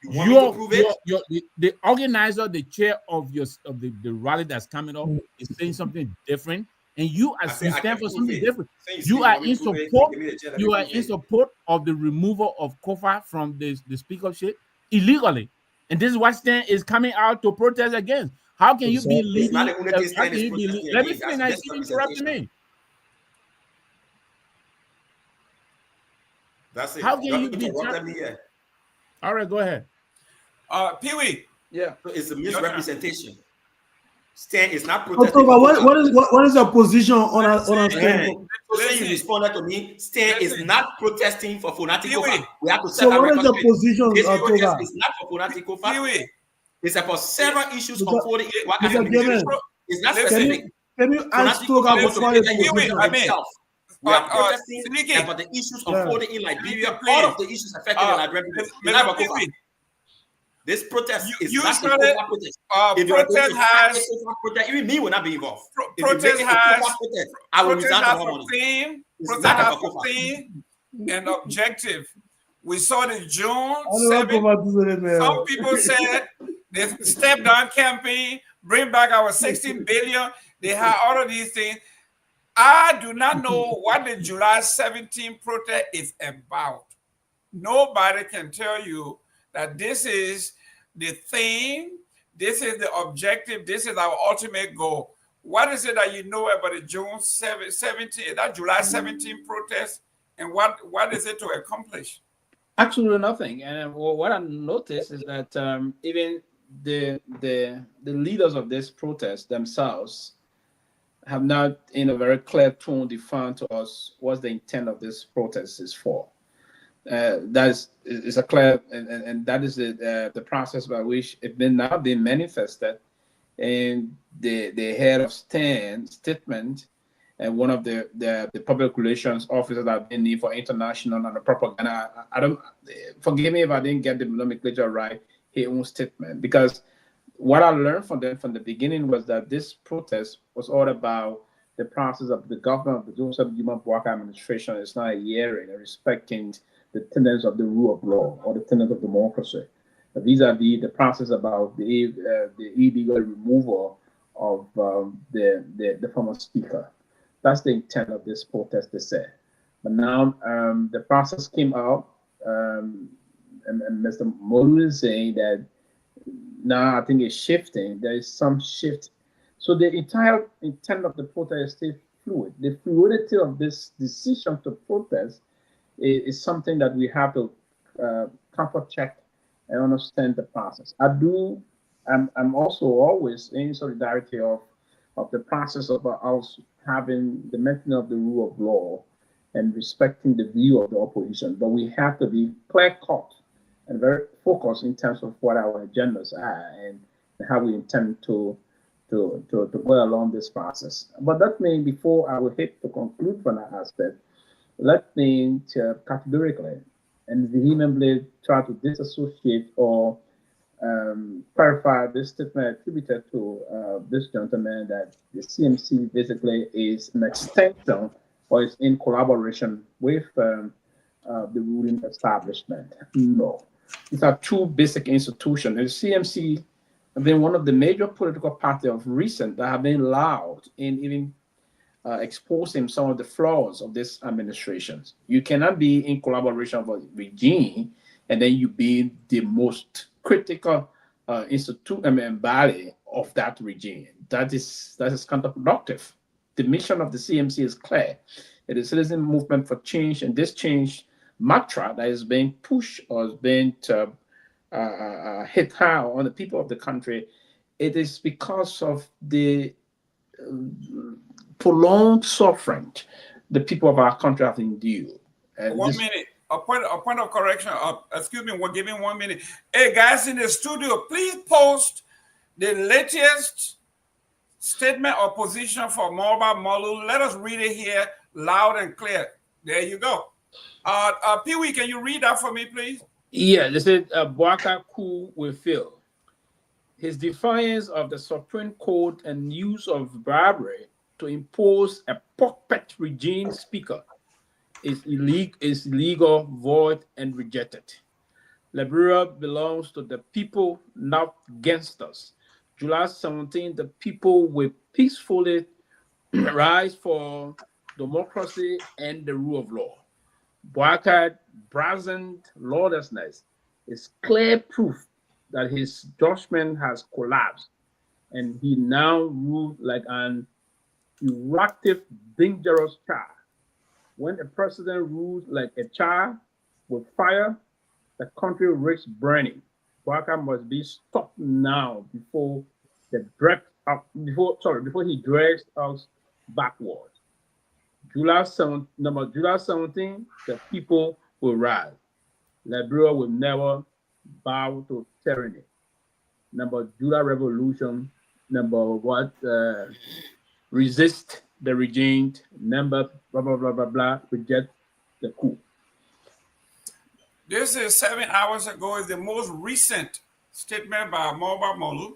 You want me to prove it? The organizer, the chair of the rally that's coming up is saying something different, and you I said I stand can for prove something it. different. Saying You you are want me in to prove it, support. give me the chair, let You me are prove in it. support of the removal of Kofa from the speakership illegally, and this is what Stan is coming out to protest against. How can you be It's leading? not the only thing How Stan can is you be? protesting Let me against. finish. That's I keep interrupting misrepresentation. me. That's it. How can you Don't be? interrupt me here. All right, go ahead. Pewee. Yeah. So it's a misrepresentation. Stan is not October, protesting. for what is your position on a Hey, stand? so say you responded to me. Stan is not protesting for Fonati Kofa. Pewee. We have to set So that what is record your straight. position, This protest October? is not for Fonati Kofa. Pewee. It's about several issues Mr. unfolding in Waka Mr. administration. Gamer, It's not Listen. specific. Can you ask Fonati Toga Kofa wants to before play your that Pewee, game position? for himself. We are protesting Siliki. about the issues Yeah. unfolding in Liberia. Siliki, All of please. the issues affecting the Liberian people. It's not Mr. about Kofa. Pewee. This protest is You not a started. Kofa protest. If you are going Protest to start a has. Kofa protest, even me will not be involved. If you Protest make it a has. Kofa protest, I will Protest resign has tomorrow a morning. theme. It's Protest not has about a Kofa. theme and objective. We saw the June I don't know 7th. about this, man. Some people said they step down campaign, bring back our 16 billion. They have all of these things. I do not know what the July 17th protest is about. Nobody can tell you that this is the theme, this is the objective, this is our ultimate goal. What is it that you know about the June 17th, that July 17th protest, and what is it to accomplish? Absolutely nothing. And what I noticed is that even the leaders of this protest themselves have not, in a very clear tone, defined to us what the intent of this protest is for. That is a clear, and that is the process by which it may now be manifested in the head of statement and one of the public relations officers that have been named for international and the propaganda. I don't, forgive me if I didn't get the nomenclature right, his own statement, because what I learned from them from the beginning was that this protest was all about the process of the government of the Joseph Juma Bwaka administration. It's not a hearing and respecting the tenets of the rule of law or the tenets of democracy. Vis-a-vis the process about the illegal removal of the former speaker. That's the intent of this protest, they say. But now the process came out, and Mr. Molu is saying that now I think it's shifting. There is some shift. So the entire intent of the protest is still fluid. The fluidity of this decision to protest is something that we have to comfort check and understand the process. I'm also always in solidarity of the process of us having the maintenance of the rule of law and respecting the view of the opposition. But we have to be clear cut and very focused in terms of what our agendas are and how we intend to go along this process. But that means before I will hit to conclude from that aspect, let me categorically and vehemently try to disassociate or clarify this statement attributed to this gentleman that the CMC basically is an extension or is in collaboration with the ruling establishment. No. These are two basic institutions. The CMC have been one of the major political parties of recent that have been loud in even exposing some of the flaws of this administration. You cannot be in collaboration with regime and then you be the most critical body of that regime. That is counterproductive. The mission of the CMC is clear. It is a citizen movement for change, and this change mantra that is being pushed or is being hit hard on the people of the country. It is because of the prolonged suffering the people of our country have endured. One minute. A point of correction. Excuse me. We're giving 1 minute. Hey, guys in the studio, please post the latest statement or position for Moba Molu. Let us read it here loud and clear. There you go. Pewee, can you read that for me, please? Yeah, this is Boaka Ku will fail. His defiance of the Supreme Court and use of bribery to impose a puppet regime speaker is illegal, void, and rejected. Liberia belongs to the people, not gangsters. July 17, the people will peacefully rise for democracy and the rule of law. Boak's brazen lawlessness is clear proof that his judgment has collapsed, and he now rules like an erratic, dangerous child. When a president rules like a child with fire, the country risks burning. Boaka must be stopped now before he drags us backward. July 17, the people will rise. Liberia will never bow to tyranny. Number July revolution. Number resist the regime. Number blah blah blah blah blah. Reject the coup. This is 7 hours ago. Is the most recent statement by Moba Molu.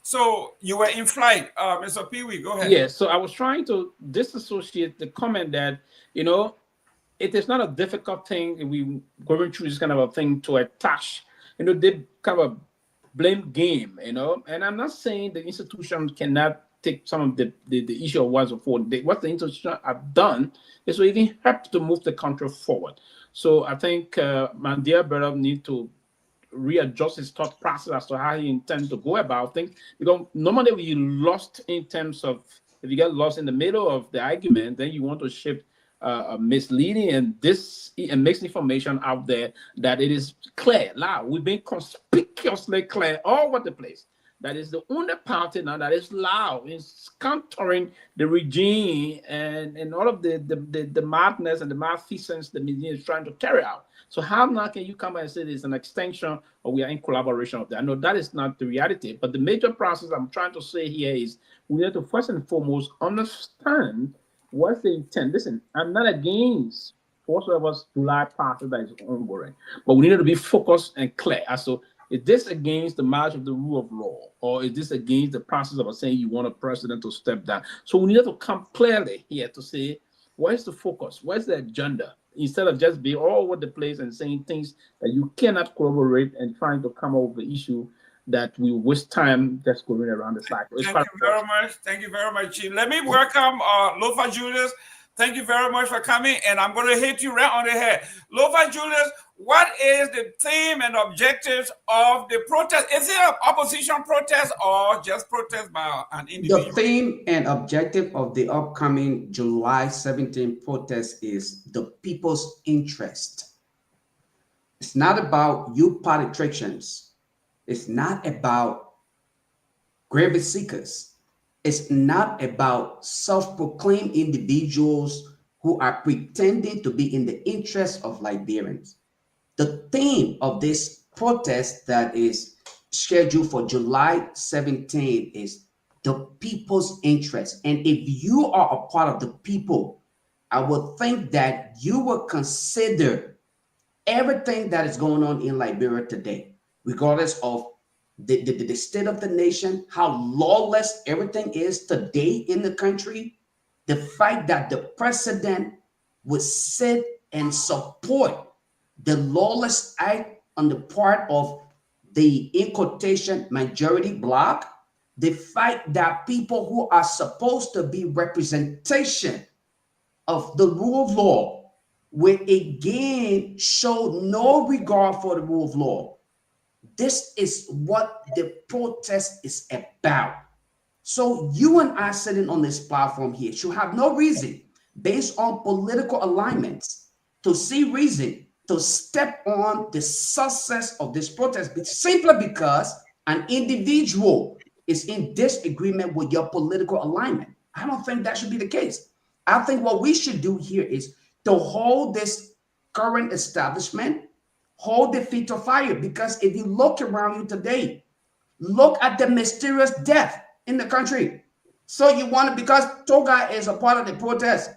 So you were in flight, Mr. Pewee. Go ahead. Yes. So I was trying to disassociate the comment that it is not a difficult thing. We going through this kind of a thing to attach. They kind of blame game. And I'm not saying the institution cannot take some of the issue of what's before. What the institution have done is to even help to move the country forward. So I think my dear brother need to readjust his thought process as to how he intends to go about things. Because normally when you lost in terms of, if you get lost in the middle of the argument, then you want to shift misleading and misinformation out there that it is clear. Loud. We've been conspicuously clear all over the place. That is the only party now that is loud, is countering the regime and all of the madness and the malfeasance the media is trying to carry out. So how now can you come and say it's an extension or we are in collaboration of that? No, that is not the reality. But the major process I'm trying to say here is we have to first and foremost understand what's the intent. Listen, I'm not against whatsoever's July process that is ongoing, but we need to be focused and clear as to, is this against the march of the rule of law, or is this against the process of saying you want a president to step down? So we need to come clearly here to say, where's the focus? Where's the agenda? Instead of just being all over the place and saying things that you cannot corroborate and trying to come up with the issue that we waste time just going around the cycle. Thank you very much. Thank you very much, Chief. Let me welcome Lofa Julius. Thank you very much for coming, and I'm going to hit you right on the head. Lofa Julius, what is the theme and objectives of the protest? Is it an opposition protest or just protest by an individual? The theme and objective of the upcoming July 17th protest is the people's interest. It's not about you politicians. It's not about grievance seekers. It's not about self-proclaimed individuals who are pretending to be in the interest of Liberians. The theme of this protest that is scheduled for July 17 is the people's interest. And if you are a part of the people, I would think that you will consider everything that is going on in Liberia today, regardless of the state of the nation, how lawless everything is today in the country, the fact that the president would sit and support the lawless act on the part of the, in quotation, majority bloc, the fact that people who are supposed to be representation of the rule of law will again show no regard for the rule of law. This is what the protest is about. So you and I sitting on this platform here should have no reason, based on political alignments, to see reason to step on the success of this protest, but simply because an individual is in disagreement with your political alignment. I don't think that should be the case. I think what we should do here is to hold this current establishment, hold the feet to fire, because if you look around you today, look at the mysterious death in the country. So you want to, because Toga is a part of the protest,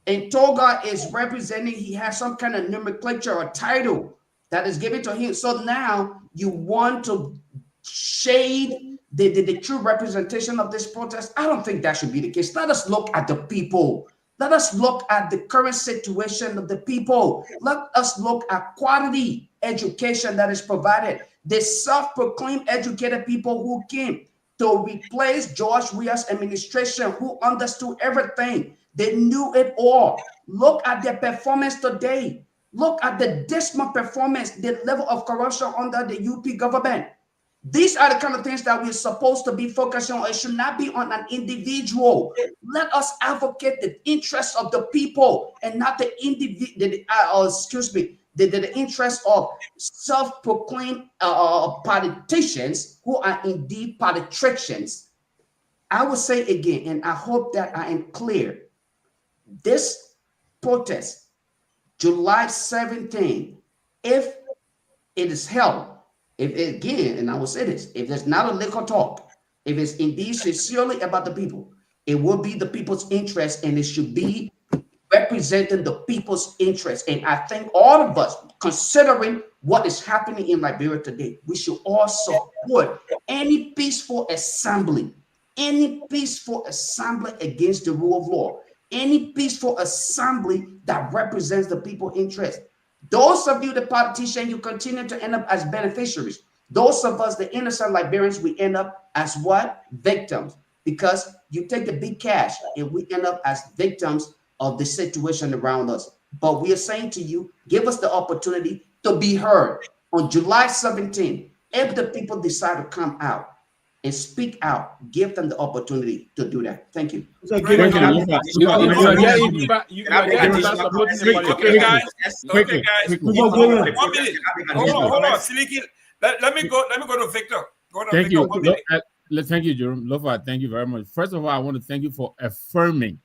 and Toga is representing, he has some kind of nomenclature or title that is given to him. So now you want to shade the true representation of this protest. I don't think that should be the case. Let us look at the people. Let us look at the current situation of the people. Let us look at quality education that is provided. The self-proclaimed educated people who came to replace George Weah's administration, who understood everything. They knew it all. Look at their performance today. Look at the dismal performance, the level of corruption under the UP government. These are the kind of things that we're supposed to be focusing on. It should not be on an individual. Let us advocate the interests of the people and not the the interests of self-proclaimed politicians who are indeed politicians. I will say again, and I hope that I am clear, this protest, July 17, if it is held, if again, and I will say this, if there's not a liquor talk, if it's indeed sincerely about the people, it will be the people's interest, and it should be representing the people's interest. And I think all of us, considering what is happening in Liberia today, we should all support any peaceful assembly against the rule of law, any peaceful assembly that represents the people's interest. Those of you, the politicians, you continue to end up as beneficiaries. Those of us, the innocent Liberians, we end up as what? Victims. Because you take the big cash and we end up as victims of the situation around us. But we are saying to you, give us the opportunity to be heard. On July 17th, if the people decide to come out and speak out, give them the opportunity to do that. Thank you. Okay, guys. 1 minute. Hold on. Siliki, let me go to Victor. Thank you. Thank you, Jerome. Lofa, thank you very much. First of all, I want to thank you for affirming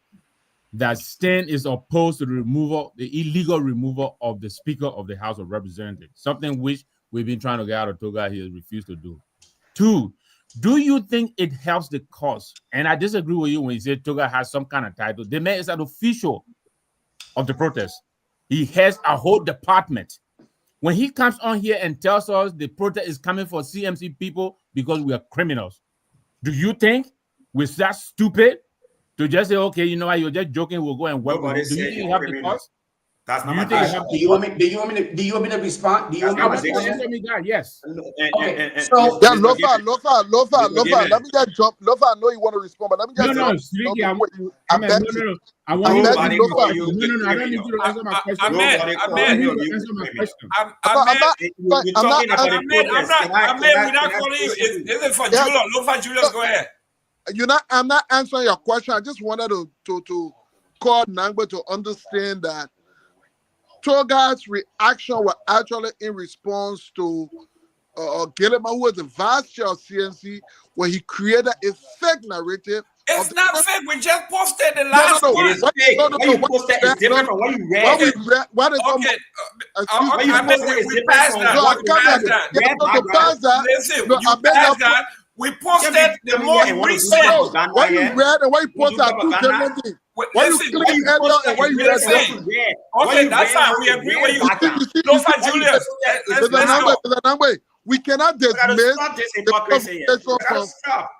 that STAN is opposed to the illegal removal of the Speaker of the House of Representatives, something which we've been trying to get out of Toga. He has refused to do. 2, do you think it helps the cause? And I disagree with you when you say Toga has some kind of title. The man is an official of the protest. He has a whole department. When he comes on here and tells us the protest is coming for CMC people because we are criminals, do you think we're that stupid to just say, okay, you know what, you're just joking, we'll go and work with you? Do you think you have the cause? That's not my question. Do you want me to respond? Do you want me to respond? Yes. Okay. So yeah, Lofa. Let me just jump. Lofa, I know you want to respond, but let me just I don't need you to answer my question. We're not calling you. Is it for Julius? Lofa Julius, go ahead. I'm not answering your question. I just wanted to call Nangbe to understand that Toga's reaction was actually in response to Kehleboe, who was the vice chair of CNC, where he created a fake narrative It's not fake. We just posted the No, last no, no. one. It is fake. No, no, What no. you posted is different from what you read. What we read, what is Okay. What you I mean, posted is we different passed from that. No, I what We you can't passed read. that. yeah, Read no, to background. pass that. Listen, No, you I beg passed that. that. We You posted can't be the coming here most and want to do recent. propaganda What you here. read and what you You do post are two propaganda. different things. What you Listen, What click you earlier posted and what is you different read from now. what you read. What okay, you that's read fine. has We a agree real with you. background. Lofa What you Julius, posted is let's not. go. We cannot We gotta dismiss stop this the hypocrisy here. conversation We gotta from. stop.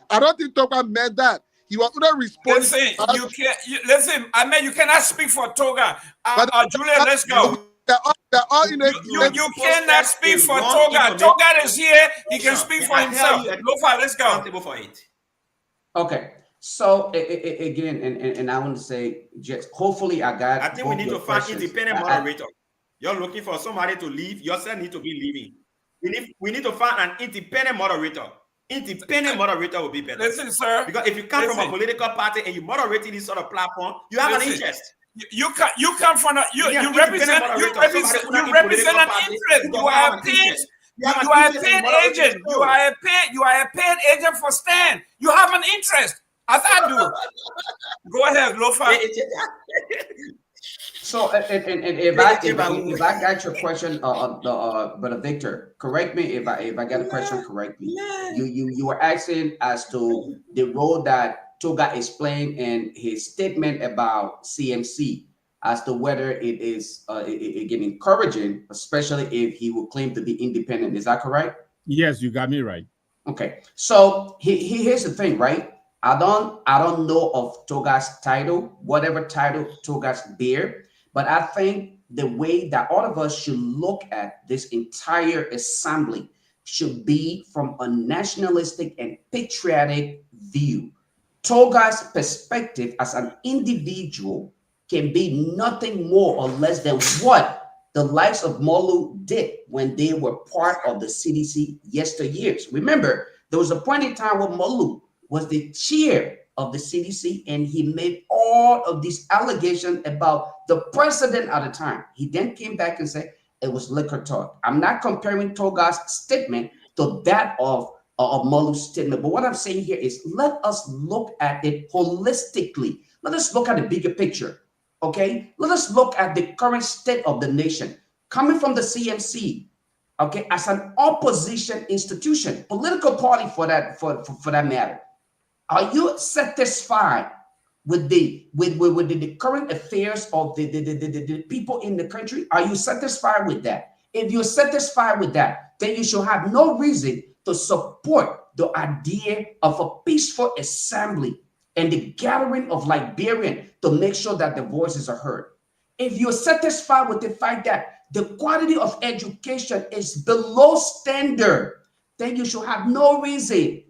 I don't think Toga meant that. He was not responding. Listen, you can't. Listen, I mean, you cannot speak for Toga. But Julius, let's go. They're all in a. You cannot speak for Toga. Toga is here. He can speak for himself. Lofa, let's go. Accountable for it. Okay. So again, and I want to say, just hopefully I got. I think we need to find independent moderator. You're looking for somebody to leave. Yourself need to be leaving. We need to find an independent moderator. Independent moderator will be better. Listen, sir. Because if you come from a political party and you moderating this sort of platform, you have an interest. You come from you represent an interest. You are a paid agent. You are a paid agent for Stan. You have an interest, as I do. Go ahead, Lofa. So if I got your question, Brother Victor, correct me if I got a question. Correct me. You were asking as to the role that Toga is playing in his statement about CMC, as to whether it is again encouraging, especially if he will claim to be independent. Is that correct? Yes, you got me right. Okay. So here's the thing, right? I don't know of Toga's title, whatever title Toga's bear, but I think the way that all of us should look at this entire assembly should be from a nationalistic and patriotic view. Toga's perspective as an individual can be nothing more or less than what the likes of Molu did when they were part of the CDC yesteryears. Remember, there was a point in time where Molu was the chair of the CDC, and he made all of these allegations about the president at the time. He then came back and said it was liquor talk. I'm not comparing Toga's statement to that of Molu's statement, but what I'm saying here is let us look at it holistically. Let us look at the bigger picture, okay? Let us look at the current state of the nation coming from the CMC, okay, as an opposition institution, political party for that matter. Are you satisfied with the current affairs of the people in the country? Are you satisfied with that? If you're satisfied with that, then you should have no reason to support the idea of a peaceful assembly and the gathering of Liberians to make sure that the voices are heard. If you're satisfied with the fact that the quality of education is below standard, then you should have no reason,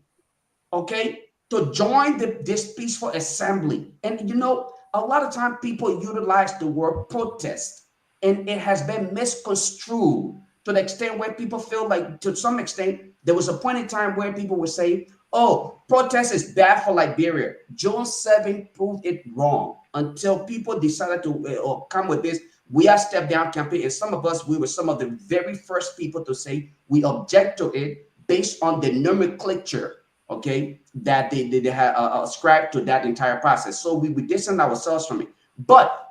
okay, to join this peaceful assembly. And you know, a lot of time people utilize the word protest, and it has been misconstrued to the extent where people feel like, to some extent, there was a point in time where people were saying, oh, protest is bad for Liberia. June 7 proved it wrong until people decided to come with this "We Are Step Down" campaign. And some of us, we were some of the very first people to say we object to it based on the nomenclature, okay, that they had ascribed to that entire process. So we distance ourselves from it. But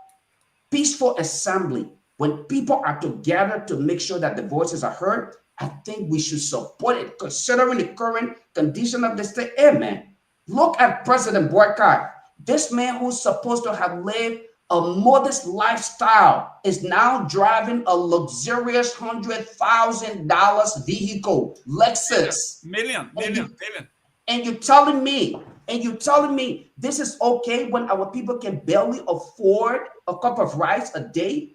peaceful assembly, when people are together to make sure that the voices are heard, I think we should support it, considering the current condition of the state. Hey, man, look at President Boycott. This man who's supposed to have lived a modest lifestyle is now driving a luxurious $100,000 vehicle, Lexus. Million. And you're telling me this is okay when our people can barely afford a cup of rice a day?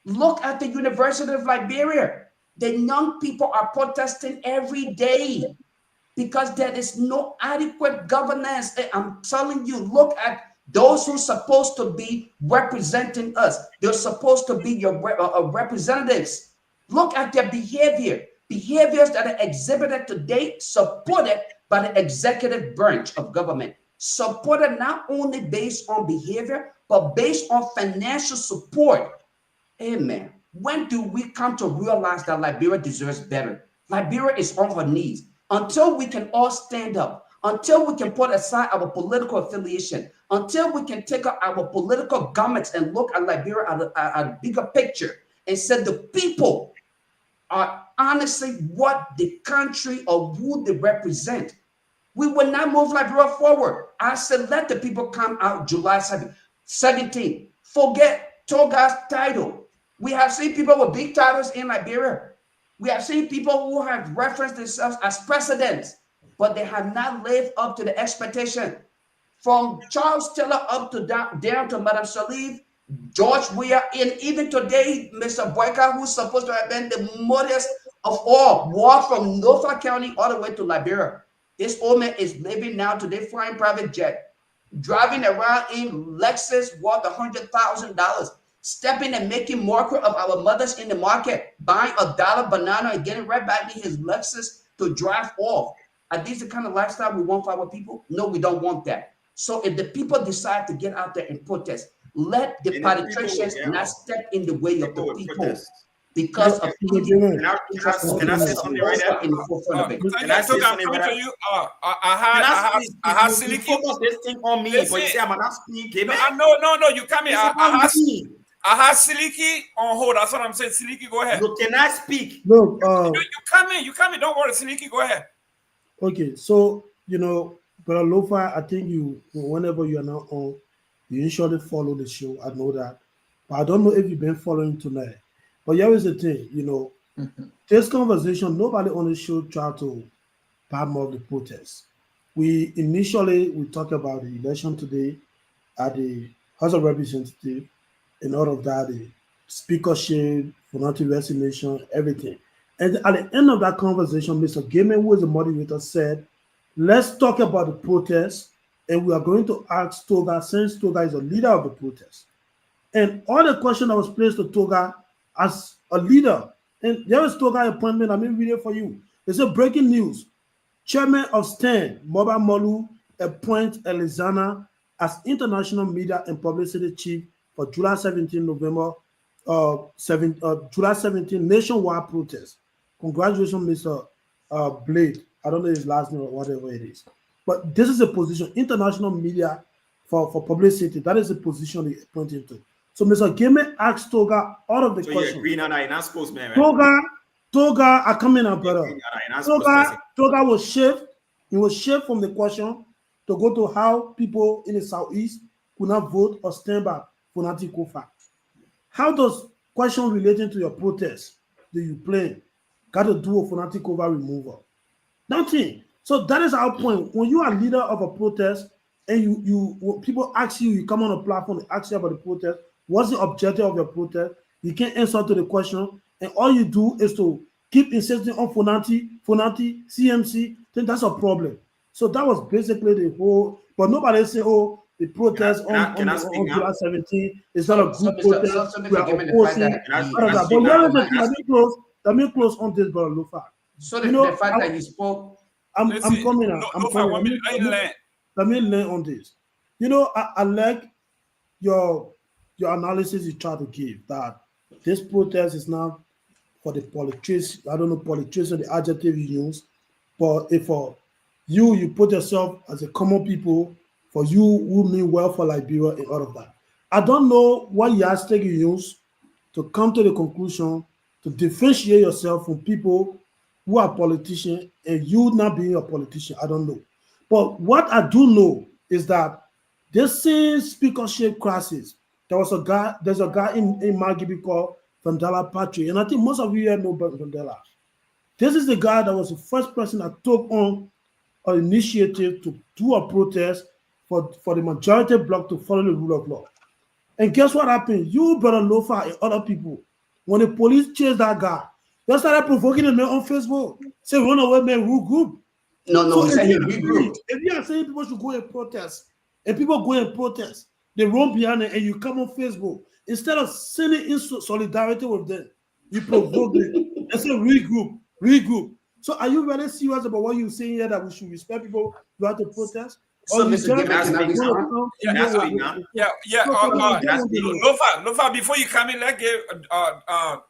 Look at the University of Liberia. The young people are protesting every day because there is no adequate governance. I'm telling you, look at those who are supposed to be representing us. They're supposed to be your representatives. Look at their behaviors that are exhibited today, supported by the executive branch of government, supported not only based on behavior, but based on financial support. Amen. When do we come to realize that Liberia deserves better? Liberia is on her knees. Until we can all stand up, until we can put aside our political affiliation, until we can take up our political garments and look at Liberia at a bigger picture and say the people are honestly what the country or who they represent, we will not move Liberia forward. I said, let the people come out July 17th. Forget Toga's title. We have seen people with big titles in Liberia. We have seen people who have referenced themselves as presidents, but they have not lived up to the expectation. From Charles Taylor up to down to Madame Salive, George Weah, and even today, Mr. Boyka, who's supposed to have been the modest of all, walked from Lofa County all the way to Liberia. This old man is living now today, flying private jet, driving around in Lexus worth $100,000, stepping and making mockery of our mothers in the market, buying $1 banana and getting right back in his Lexus to drive off. Are these the kind of lifestyle we want for our people? No, we don't want that. So if the people decide to get out there and protest, let the politicians not step in the way of the people. Because of can I say something right there? Can I say something right there? I had Silky focus this thing on me, but you say I'm not speaking. No, you come here. I had Silky on hold. That's what I'm saying. Silky, go ahead. Look, can I speak? Look, you come in. Don't worry, Silky, go ahead. Okay, so Brother Lofa, I think whenever you are not on, you usually follow the show. I know that, but I don't know if you've been following tonight. But here is the thing, this conversation, nobody on the show tried to palm off the protest. We talked about the election today at the House of Representatives and all of that, the speakership, phonetic resignation, everything. And at the end of that conversation, Mr. Gaiman, who is the moderator, said, let's talk about the protest, and we are going to ask Toga, since Toga is a leader of the protest. And all the question that was placed to Toga as a leader, and there is Toga appointment, I'm reading it for you. It's a breaking news. Chairman of STAN, Moba Molu, appoints Elizana as International Media and Publicity Chief for July 17, July 17 nationwide protest. Congratulations, Mr. Blade. I don't know his last name or whatever it is. But this is a position, International Media for Publicity. That is a position he appointed to. So Mr. Gaiman asked Toga all of the questions. So you're agreeing not spokesman, right? Toga, I come in, brother. Toga was shift. He was shift from the question to go to how people in the Southeast could not vote or stand by Fonati Kofa. How does question relating to your protest that you play got to do with Fonati Kofa removal? Nothing. So that is our point. When you are leader of a protest and when people ask you, you come on a platform and ask you about the protest, what's the objective of your protest? You can't answer to the question, and all you do is to keep insisting on Fonati, CMC, then that's a problem. So that was basically the whole, but nobody say, oh, the protest on July 17 is not a good protest. We are opposing. Let me close on this, brother Lofa. So the fact that you spoke, I'm coming out. Let me learn on this. I like your analysis you try to give that this protest is not for the politicians. I don't know politician, the adjective you use, but if for you put yourself as a common people, for you who mean well for Liberia and all of that. I don't know what yardstick you use to come to the conclusion to differentiate yourself from people who are politicians and you not being a politician. I don't know. But what I do know is that this same speakership crisis, there's a guy in Margibi called Vandala Patrick, and I think most of you here know about Vandala. This is the guy that was the first person that took on an initiative to do a protest for the majority bloc to follow the rule of law. And guess what happened? You, Brother Lofa, and other people, when the police chased that guy, they started provoking the man on Facebook. Say, run away, man, regroup. No, so regroup. If you are saying people should go and protest, and people go and protest, they run behind it, and you come on Facebook, instead of sending in solidarity with them, you provoke them and say, regroup. So are you really serious about what you're saying here that we should respect people who have to protest? So, or you Mr. Gibson, just can I want to respond? come Yeah, to Can I know speak what- now? yeah. No, come on, Can I come on, speak? Lofa, before you come in, let's give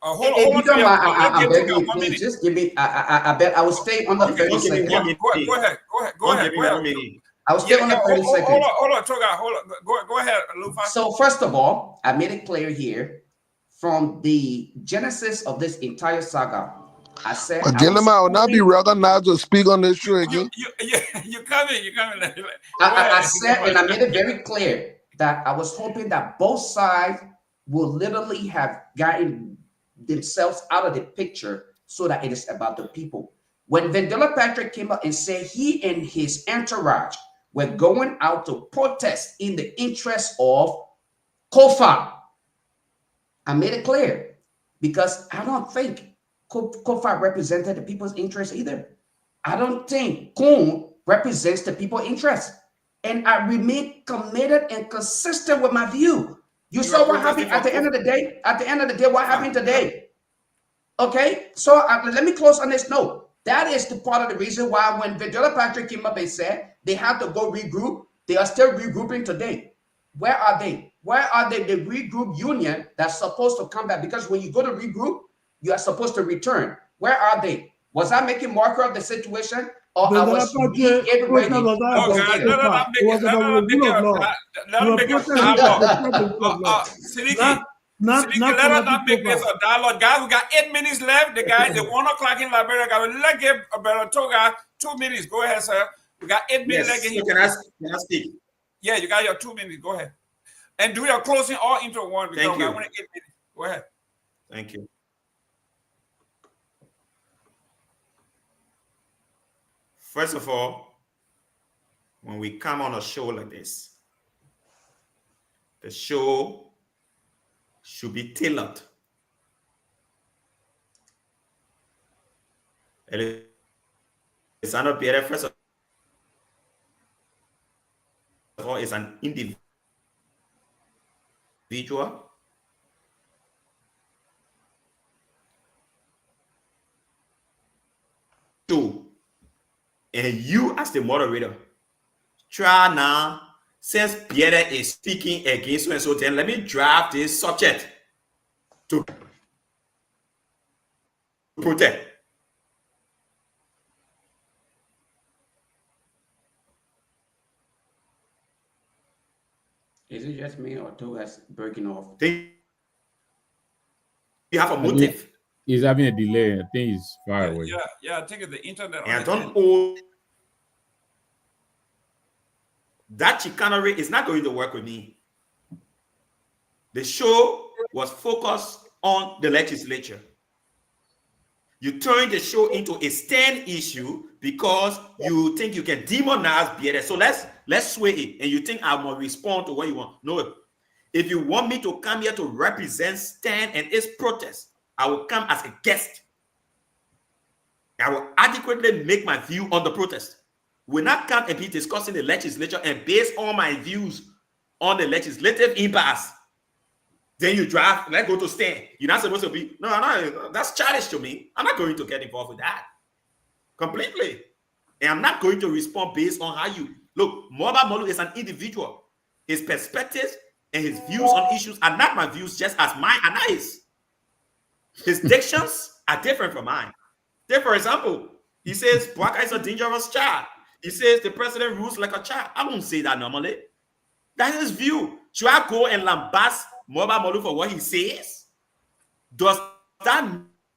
hold If on you to don't your mind, let's I'm give begging Toga you, 1 please, minute. just give me. I bet I will stay on the Don't 30 give me seconds. 1 minute. Go ahead. Go Don't ahead. give me 1 minute. I will stay on the 30 seconds. Hold on, Toga. Hold on. Go ahead, Lofa. So, first of all, I made it clear here from the genesis of this entire saga. I said, But I gentlemen, I will not be recognized to speak on this show again. You come in. Go I ahead. said, and I made it very clear that I was hoping that both sides will literally have gotten themselves out of the picture so that it is about the people. When Vendela Patrick came up and said he and his entourage were going out to protest in the interest of Kofa, I made it clear because I don't think Kofa represented the people's interest either. I don't think Kun represents the people's interest. And I remain committed and consistent with my view. You saw what happened at the end of the day? At the end of the day, what happened today? Okay, so let me close on this note. That is the part of the reason why when Vendela Patrick came up and said they had to go regroup, they are still regrouping today. Where are they? Where are they? The regroup union that's supposed to come back? Because when you go to regroup, you are supposed to return. Where are they? Was I making marker of the situation? Or I was getting ready? No, guys, let them make it a dialogue. Siliki, let us not make this a dialogue. Guys, we got 8 minutes left. The guy, the 1 o'clock in Liberia, let's give Toga 2 minutes. Go ahead, sir. We got 8 minutes left. So can I speak? Yeah, you got your 2 minutes. Go ahead. And do your closing all into one. Thank you. 8 minutes. Go ahead. Thank you. First of all, when we come on a show like this, the show should be tailored. It's not Pierre, first of all, is an individual. Two, and you as the moderator, try now, since Pierre is speaking against so and so, then let me draft this subject to protect. Is it just me or two that's breaking off? You have a motive. He's having a delay. I think he's far away. Yeah, I think it's the internet. And I don't owe that chicanery is not going to work with me. The show was focused on the legislature. You turned the show into a stand issue because you think you can demonize BLS. So let's sway it. And you think I will respond to what you want. No. If you want me to come here to represent stand and its protest, I will come as a guest. I will adequately make my view on the protest. Will not come and be discussing the legislature and base all my views on the legislative impasse. Then you draft, let's go to stand. You're not supposed to be, no, that's childish to me. I'm not going to get involved with that. Completely. And I'm not going to respond based on how you look. Moba Molu is an individual. His perspectives and his views on issues are not my views, just as mine and his. His dictions are different from mine. Take, for example, he says Bwaka is a dangerous child. He says the president rules like a child. I won't say that normally. That's his view. Should I go and lambast Moba Molu for what he says? Does that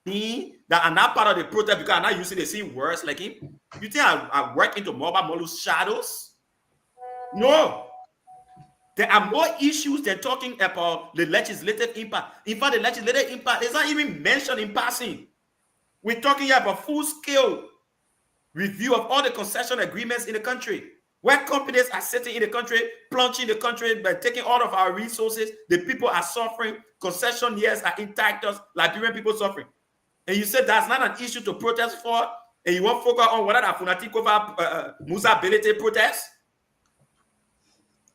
mean that I'm not part of the protest because I'm not using the same words like him? You think I work into Moba Molu's shadows? No. There are more issues than talking about the legislative impact. In fact, the legislative impact is not even mentioned in passing. We're talking about full-scale review of all the concession agreements in the country, where companies are sitting in the country, plunging the country by taking all of our resources. The people are suffering. Concessionaires are entitled, Liberian people suffering. And you said that's not an issue to protest for, and you want to focus on whether that Funatikova Musa ability protest?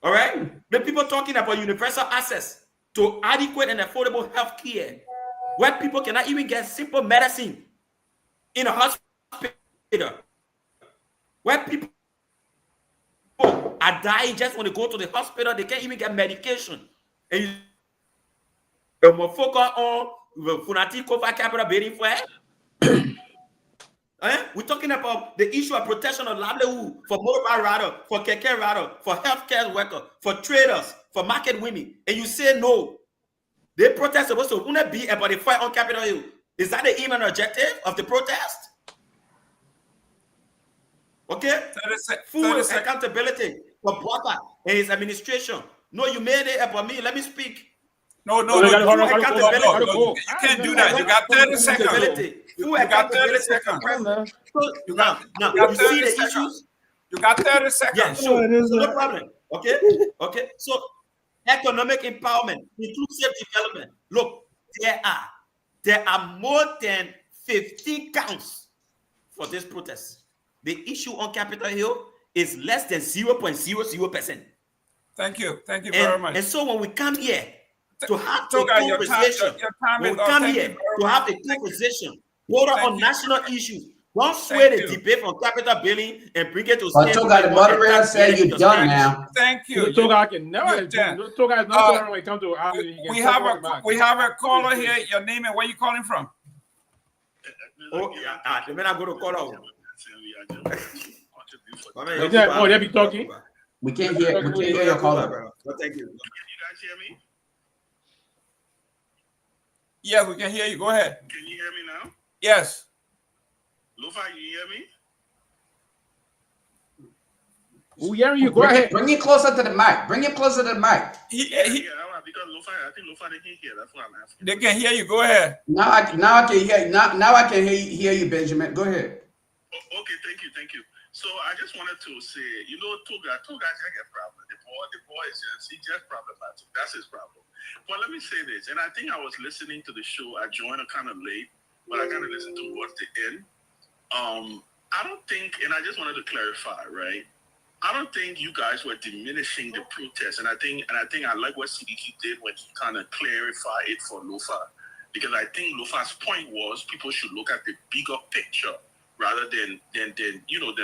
All right? The people talking about universal access to adequate and affordable health care, where people cannot even get simple medicine in a hospital, where people are are dying just when they go to the hospital. They can't even get medication. And you focus on Funati Kofa capital bidding for it. We're talking about the issue of protection of livelihood for mobile rider, for keke rider, for healthcare workers, for traders, for market women, and you say no. The protest supposed to be about the fight on Capitol Hill. Is that the aim and objective of the protest? Okay? Full accountability for Botha and his administration. No, you made it about me. Let me speak. No. You can't do that. You got 30 seconds. Full accountability. Now, you see the issues? You got 30 seconds. Yeah, sure. No problem. Okay. So, economic empowerment, inclusive development. Look, there are more than 15 counts for this protest. The issue on Capitol Hill is less than 0.00%. Thank you very much. And so when we come here to have a conversation, border on national issues, don't sway the debate on capital billing and bring it to state. The moderator said you're done now. Thank you. Toga can never come to we have a caller here. Your name and where you calling from? Oh, yeah. The minute I go to call out. They be talking. We can't hear your caller. Well, thank you. Can you guys hear me? Yeah, we can hear you. Go ahead. Can you hear me now? Yes. Lofa, you hear me? We hear you. Go ahead. Bring it closer to the mic. Because Lofa, I think Lofa they can hear. That's what I'm asking. They can hear you. Go ahead. Now I can hear. Now I can hear you, Benjamin. Go ahead. Okay, thank you. So I just wanted to say, Toga just a problem. The boy is just problematic. That's his problem. But let me say this, and I think I was listening to the show. I joined kind of late, but I kind of listened towards the end. I don't think, and I just wanted to clarify, right? I don't think you guys were diminishing the protest, and I think I like what CDT did when he kind of clarified it for Lofa, because I think Lofa's point was people should look at the bigger picture rather than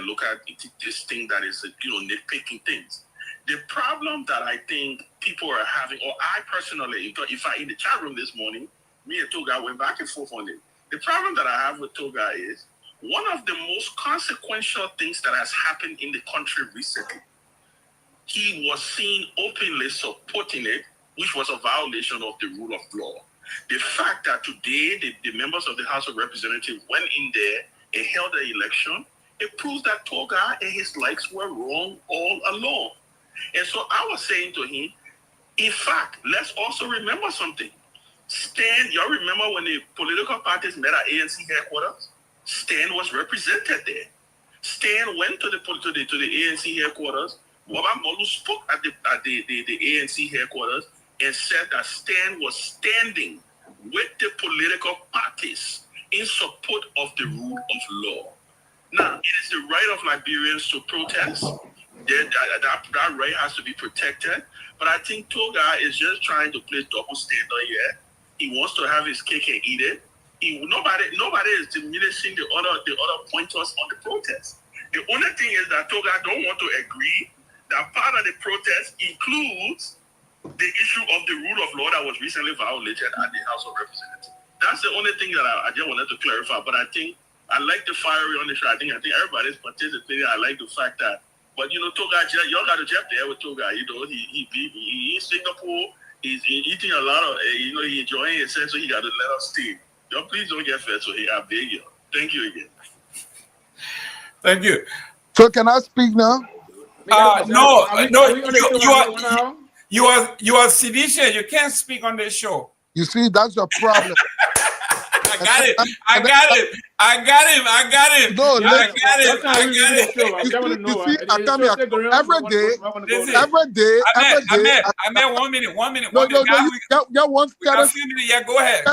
look at this thing that is nitpicking things. The problem that I think people are having, or I personally, if I in the chat room this morning, me and Toga went back and forth on it. The problem that I have with Toga is one of the most consequential things that has happened in the country recently. He was seen openly supporting it, which was a violation of the rule of law. The fact that today the members of the House of Representatives went in there and held the election, it proves that Toga and his likes were wrong all along. And so I was saying to him, in fact, let's also remember something. Y'all remember when the political parties met at ANC headquarters? Stan was represented there. Stan went to the ANC headquarters. Waba Molu spoke at the ANC headquarters and said that Stan was standing with the political parties in support of the rule of law. Now, it is the right of Liberians to protest. That right has to be protected. But I think Toga is just trying to play double standard here. He wants to have his cake and eat it. Nobody is diminishing the other pointers on the protest. The only thing is that Toga don't want to agree that part of the protest includes the issue of the rule of law that was recently violated at the House of Representatives. That's the only thing that I just wanted to clarify. But I think I like the fiery on the show. I think everybody's participating. I like the fact that, but Toga, y'all got to jump there with Toga. He in Singapore. He's eating a lot of, he's enjoying himself, so he got to let us stay. Y'all please don't get fed, so I beg you. Thank you again. Thank you. So can I speak now? No. You are seditious. You can't speak on this show. You see, that's your problem. I got it. I got him. No, I got it. You see, I come here every day. I met 1 minute. No, you want a few minutes. Yeah, go ahead.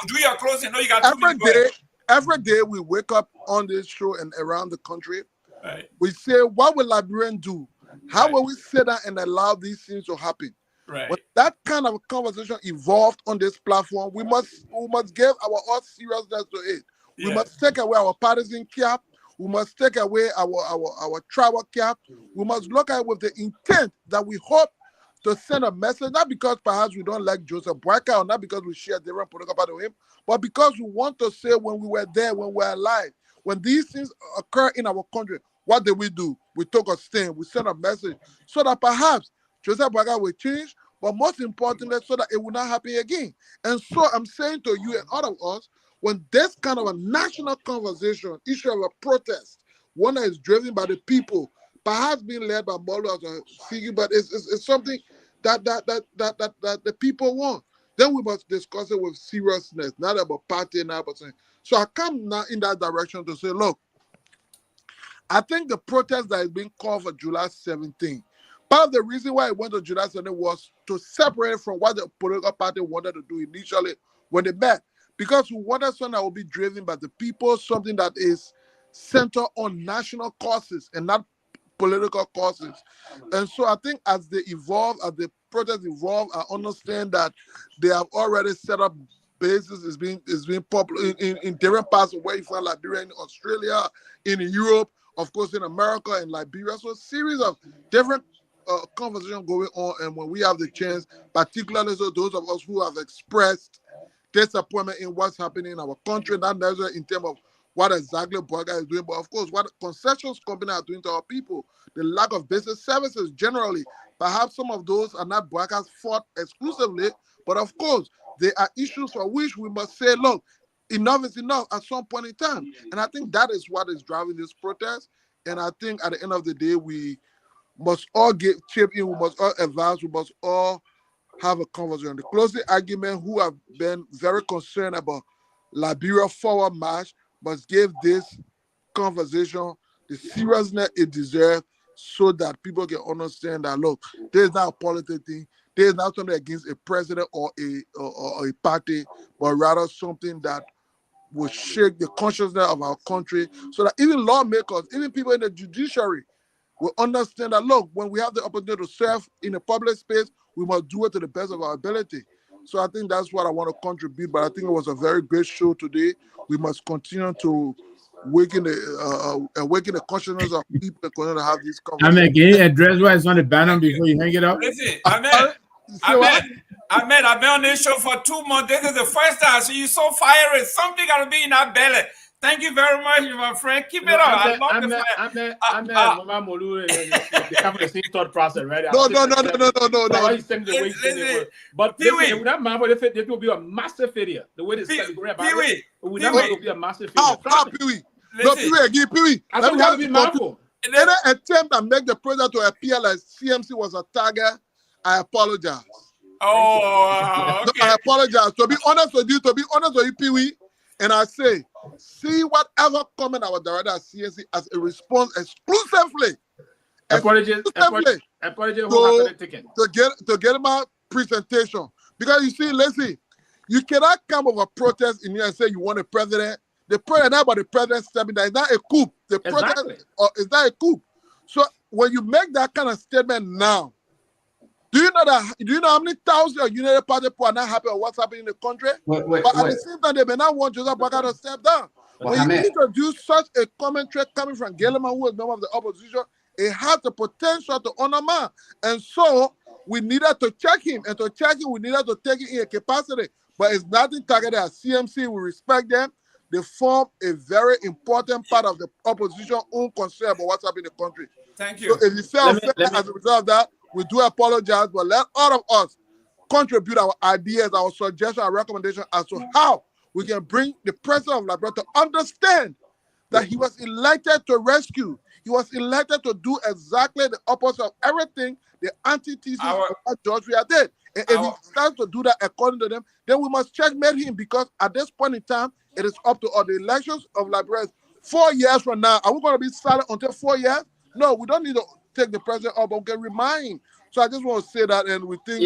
Do your closing. No, you got 2 minutes. Every day we wake up on this show and around the country. Right. We say, what will Liberians do? How will we sit down and allow these things to happen? Right. When that kind of conversation evolved on this platform, we must give our all seriousness to it. We must take away our partisan cap. We must take away our tribal cap. We must look at it with the intent that we hope to send a message, not because perhaps we don't like Joseph Boakai or not because we share different political part of him, but because we want to say when we were there, when we were alive, when these things occur in our country, what did we do? We took a stand. We sent a message so that perhaps Joseph Boakai will change, but most importantly, so that it will not happen again. And so I'm saying to you and all of us, when this kind of a national conversation, issue of a protest, one that is driven by the people, perhaps being led by Molo or Figi, but it's something that the people want, then we must discuss it with seriousness, not about party, not about saying. So I come now in that direction to say, look, I think the protest that is being called for July 17th, part of the reason why it went to July 17th was to separate from what the political party wanted to do initially when they met. Because we wanted something that will be driven by the people, something that is centered on national causes and not political causes. And so I think as they evolve, as the protests evolve, I understand that they have already set up bases, is being popular in different parts of where you find Liberia, in Australia, in Europe, of course in America and Liberia. So a series of different conversations going on. And when we have the chance, particularly so those of us who have expressed disappointment in what's happening in our country, not necessarily in terms of what exactly Boakai is doing, but of course what concessions companies are doing to our people, the lack of business services generally. Perhaps some of those are not Boakai's fault exclusively, but of course there are issues for which we must say, look, enough is enough at some point in time. And I think that is what is driving this protest. And I think at the end of the day, we must all chip in, we must all advance, we must all have a conversation. The closing argument who have been very concerned about Liberia forward march must give this conversation the seriousness it deserves so that people can understand that, look, there's not a political thing, there's not something against a president or a party, but rather something that will shake the consciousness of our country so that even lawmakers, even people in the judiciary will understand that, look, when we have the opportunity to serve in a public space, we must do it to the best of our ability. So I think that's what I want to contribute, but I think it was a very great show today. We must continue to awaken the consciousness of people and continue to have these conversations. Ahmed, can you address what is on the banner before you hang it up? Listen, Ahmed, I've been on this show for 2 months. This is the first time. So you're so fiery. Something got to be in our belly. Thank you very much, my friend. Keep it up. I love the fire. Mama Molu, they have the same thought process, right? No. But listen, that man, it will be a massive failure. The way this is going about it, it will be a massive failure. How, Pewee? No, Pewee. I don't have to be mindful. Any attempt to make the president to appear like CMC was a target, I apologize. Oh, okay. No, I apologize. To be honest with you, Pewee, and I say, see whatever comment our director at CNC as a response exclusively to get my presentation. Because you see, let's see, you cannot come with a protest in here and say you want a president. The president, not about the president stepping down. It's not a coup. The protest is not a coup. So when you make that kind of statement now, do you know how many thousands of United Party people are not happy with what's happening in the country? But at the same time, they may not want Joseph Boakai to step down. When you introduce such a commentary coming from Kehleboe, who is a member of the opposition, it has the potential to undermine. And so we needed to check him. And to check him, we needed to take it in a capacity. But it's nothing targeted at CMC. We respect them. They form a very important part of the opposition's own concern about what's happening in the country. Thank you. So if you feel offended as a result of that, we do apologize, but let all of us contribute our ideas, our suggestions, our recommendations as to how we can bring the president of Liberia to understand that he was elected to rescue. He was elected to do exactly the opposite of everything the antithesis of what George Weah did. And if he starts to do that according to them, then we must checkmate him, because at this point in time, it is up to all the elections of Liberia. 4 years from now, are we going to be silent until 4 years? No, we don't need to take the president up, but we can remind him. So I just want to say that, and we think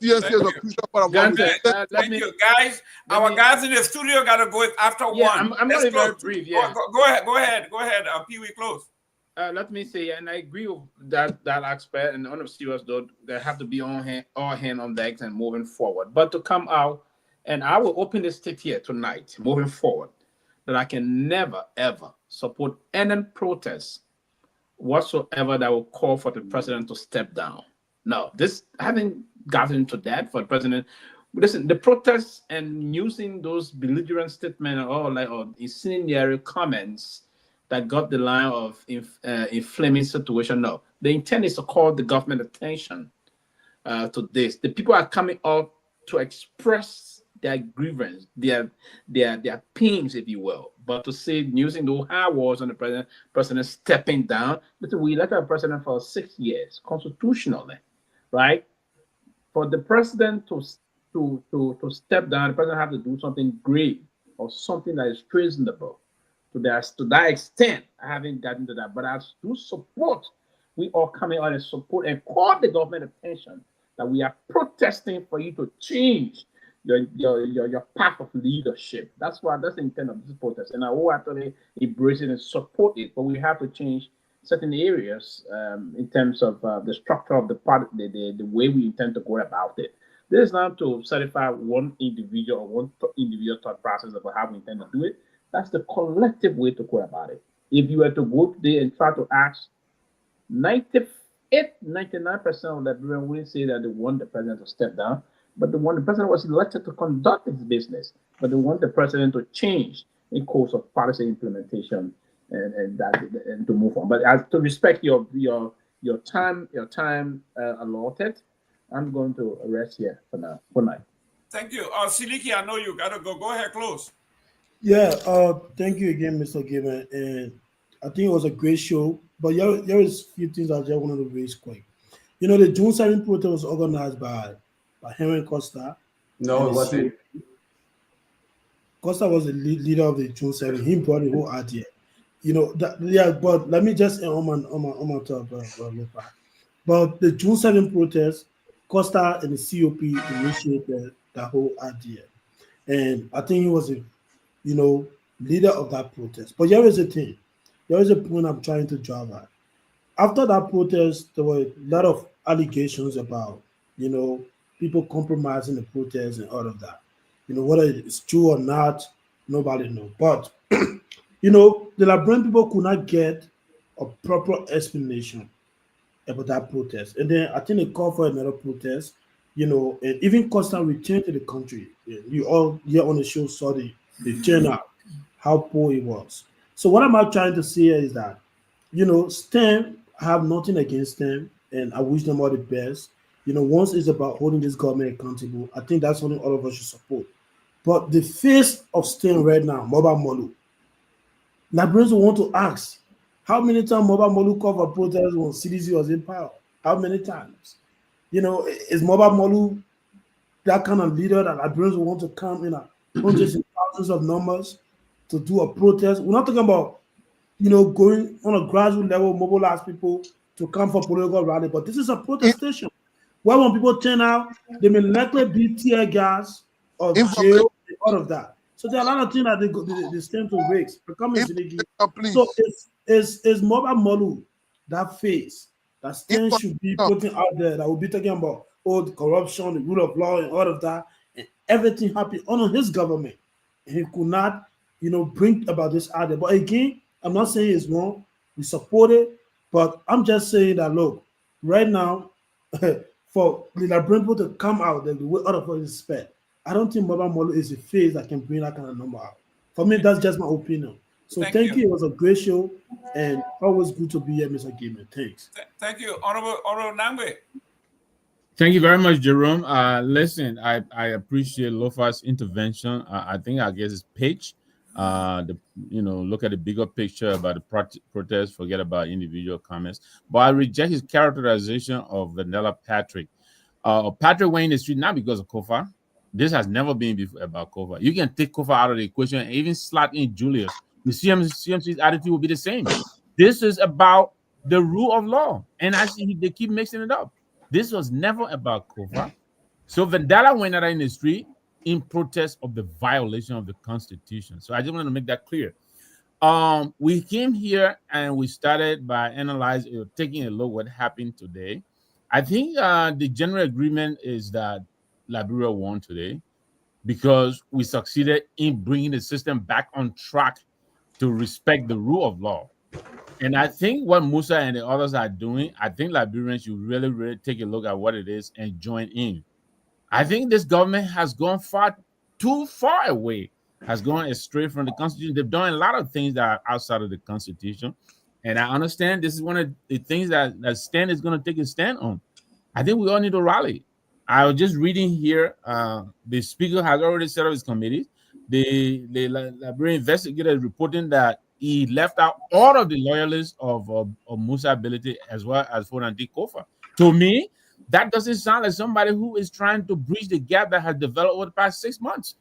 TNC is a crucial part of what we do. Thank you, guys. Our guys in the studio got to go after one. I'm going to be very brief. Go ahead. Pewee, close. Let me say, and I agree with that aspect, and on a serious note, there have to be all hand on deck and moving forward. But to come out, and I will open this stick here tonight, moving forward, that I can never, ever support any protest whatsoever that will call for the president to step down. No, this I haven't gotten into that for the president. Listen, the protests and using those belligerent statements or incendiary comments that got the line of inflaming situation. No, the intent is to call the government attention to this. The people are coming up to express their grievance, their pains, if you will. But to say using the high words on the president stepping down, listen, we elected a president for 6 years constitutionally, right? For the president to step down, the president have to do something great or something that is treasonable. To that extent, I haven't gotten to that, but I do support. We all coming out and support and call the government attention that we are protesting for you to change your path of leadership. That's the intent of this protest, and I will actually embrace it and support it. But we have to change certain areas in terms of the structure of the party, the way we intend to go about it. This is not to certify one individual or one individual thought process about how we intend to do it. That's the collective way to go about it. If you were to go today and try to ask 99% of Liberians wouldn't say that they want the president to step down, but they want the president was elected to conduct his business, but they want the president to change in course of policy implementation and to move on. But as to respect your time allotted, I'm going to rest here for now. Good night. Thank you. Siliki, I know you gotta go. Go ahead, close. Yeah, thank you again, Mr. Given. And I think it was a great show. But there is a few things I just wanted to raise quick. You know, the June 7th protest was organized by Henry Costa. No, it wasn't. Costa was the leader of the June 7th. He brought the whole idea. You know, but let me just end on my top. But the June 7th protest, Costa and the COP initiated that whole idea. And I think he was a leader of that protest. But here is the thing. There is a point I'm trying to drive at. After that protest, there were a lot of allegations about, people compromising the protest and all of that. Whether it's true or not, nobody knows. But, the Liberian people could not get a proper explanation about that protest. And then I think they called for another protest, and even Costa returned to the country. You all here on the show saw the turnout, how poor it was. So what am I trying to say is that, STEM, I have nothing against them, and I wish them all the best. Once it's about holding this government accountable, I think that's something all of us should support. But the face of STEM right now, Mobile Molu, Liberians will want to ask, how many times Mobile Molu called for protest when CDC was in power? How many times? Is Mobile Molu that kind of leader that Liberians will want to come in hundreds and thousands of numbers to do a protest? We're not talking about, going on a grassroots level, mobilize people to come for political rally, but this is a protestation. Where when people turn out, they may likely be tear gas or jail, all of that. So there are a lot of things that they stand to raise. So it's Mobile Molu, that face, that STEM should be putting out there, that will be talking about the corruption, the rule of law, and all of that, and everything happened under his government. And he could not, bring about this idea. But again, I'm not saying it's wrong. We support it, but I'm just saying that, look, right now, for the Liberian people to come out the way other people expect, I don't think Mobile Molu is a face that can bring that kind of number out. For me, that's just my opinion. So thank you. It was a great show, and always good to be here, Mr. Gamer. Thanks. Thank you, Honorable Nangwe. Thank you very much, Jerome. Listen, I appreciate Lofa's intervention. I think I guess it's pitch. Look at the bigger picture about the protest. Forget about individual comments. But I reject his characterization of Vanilla Patrick. Patrick went in the street not because of Kofa. This has never been about Kofa. You can take Kofa out of the equation and even slot in Julius. The CMC's attitude will be the same. This is about the rule of law, and I see they keep mixing it up. This was never about Kofa. So Vandala went out in the street in protest of the violation of the Constitution. So I just want to make that clear. We came here and we started by analyzing, taking a look at what happened today. I think the general agreement is that Liberia won today because we succeeded in bringing the system back on track to respect the rule of law. And I think what Musa and the others are doing, I think Liberians should really, really take a look at what it is and join in. I think this government has gone too far away, has gone astray from the Constitution. They've done a lot of things that are outside of the Constitution. And I understand this is one of the things that Stan is going to take a stand on. I think we all need to rally. I was just reading here, the speaker has already set up his committees. The Liberian investigator is reporting that he left out all of the loyalists of Musa Ability as well as Fonandi Kofa. To me, that doesn't sound like somebody who is trying to bridge the gap that has developed over the past 6 months.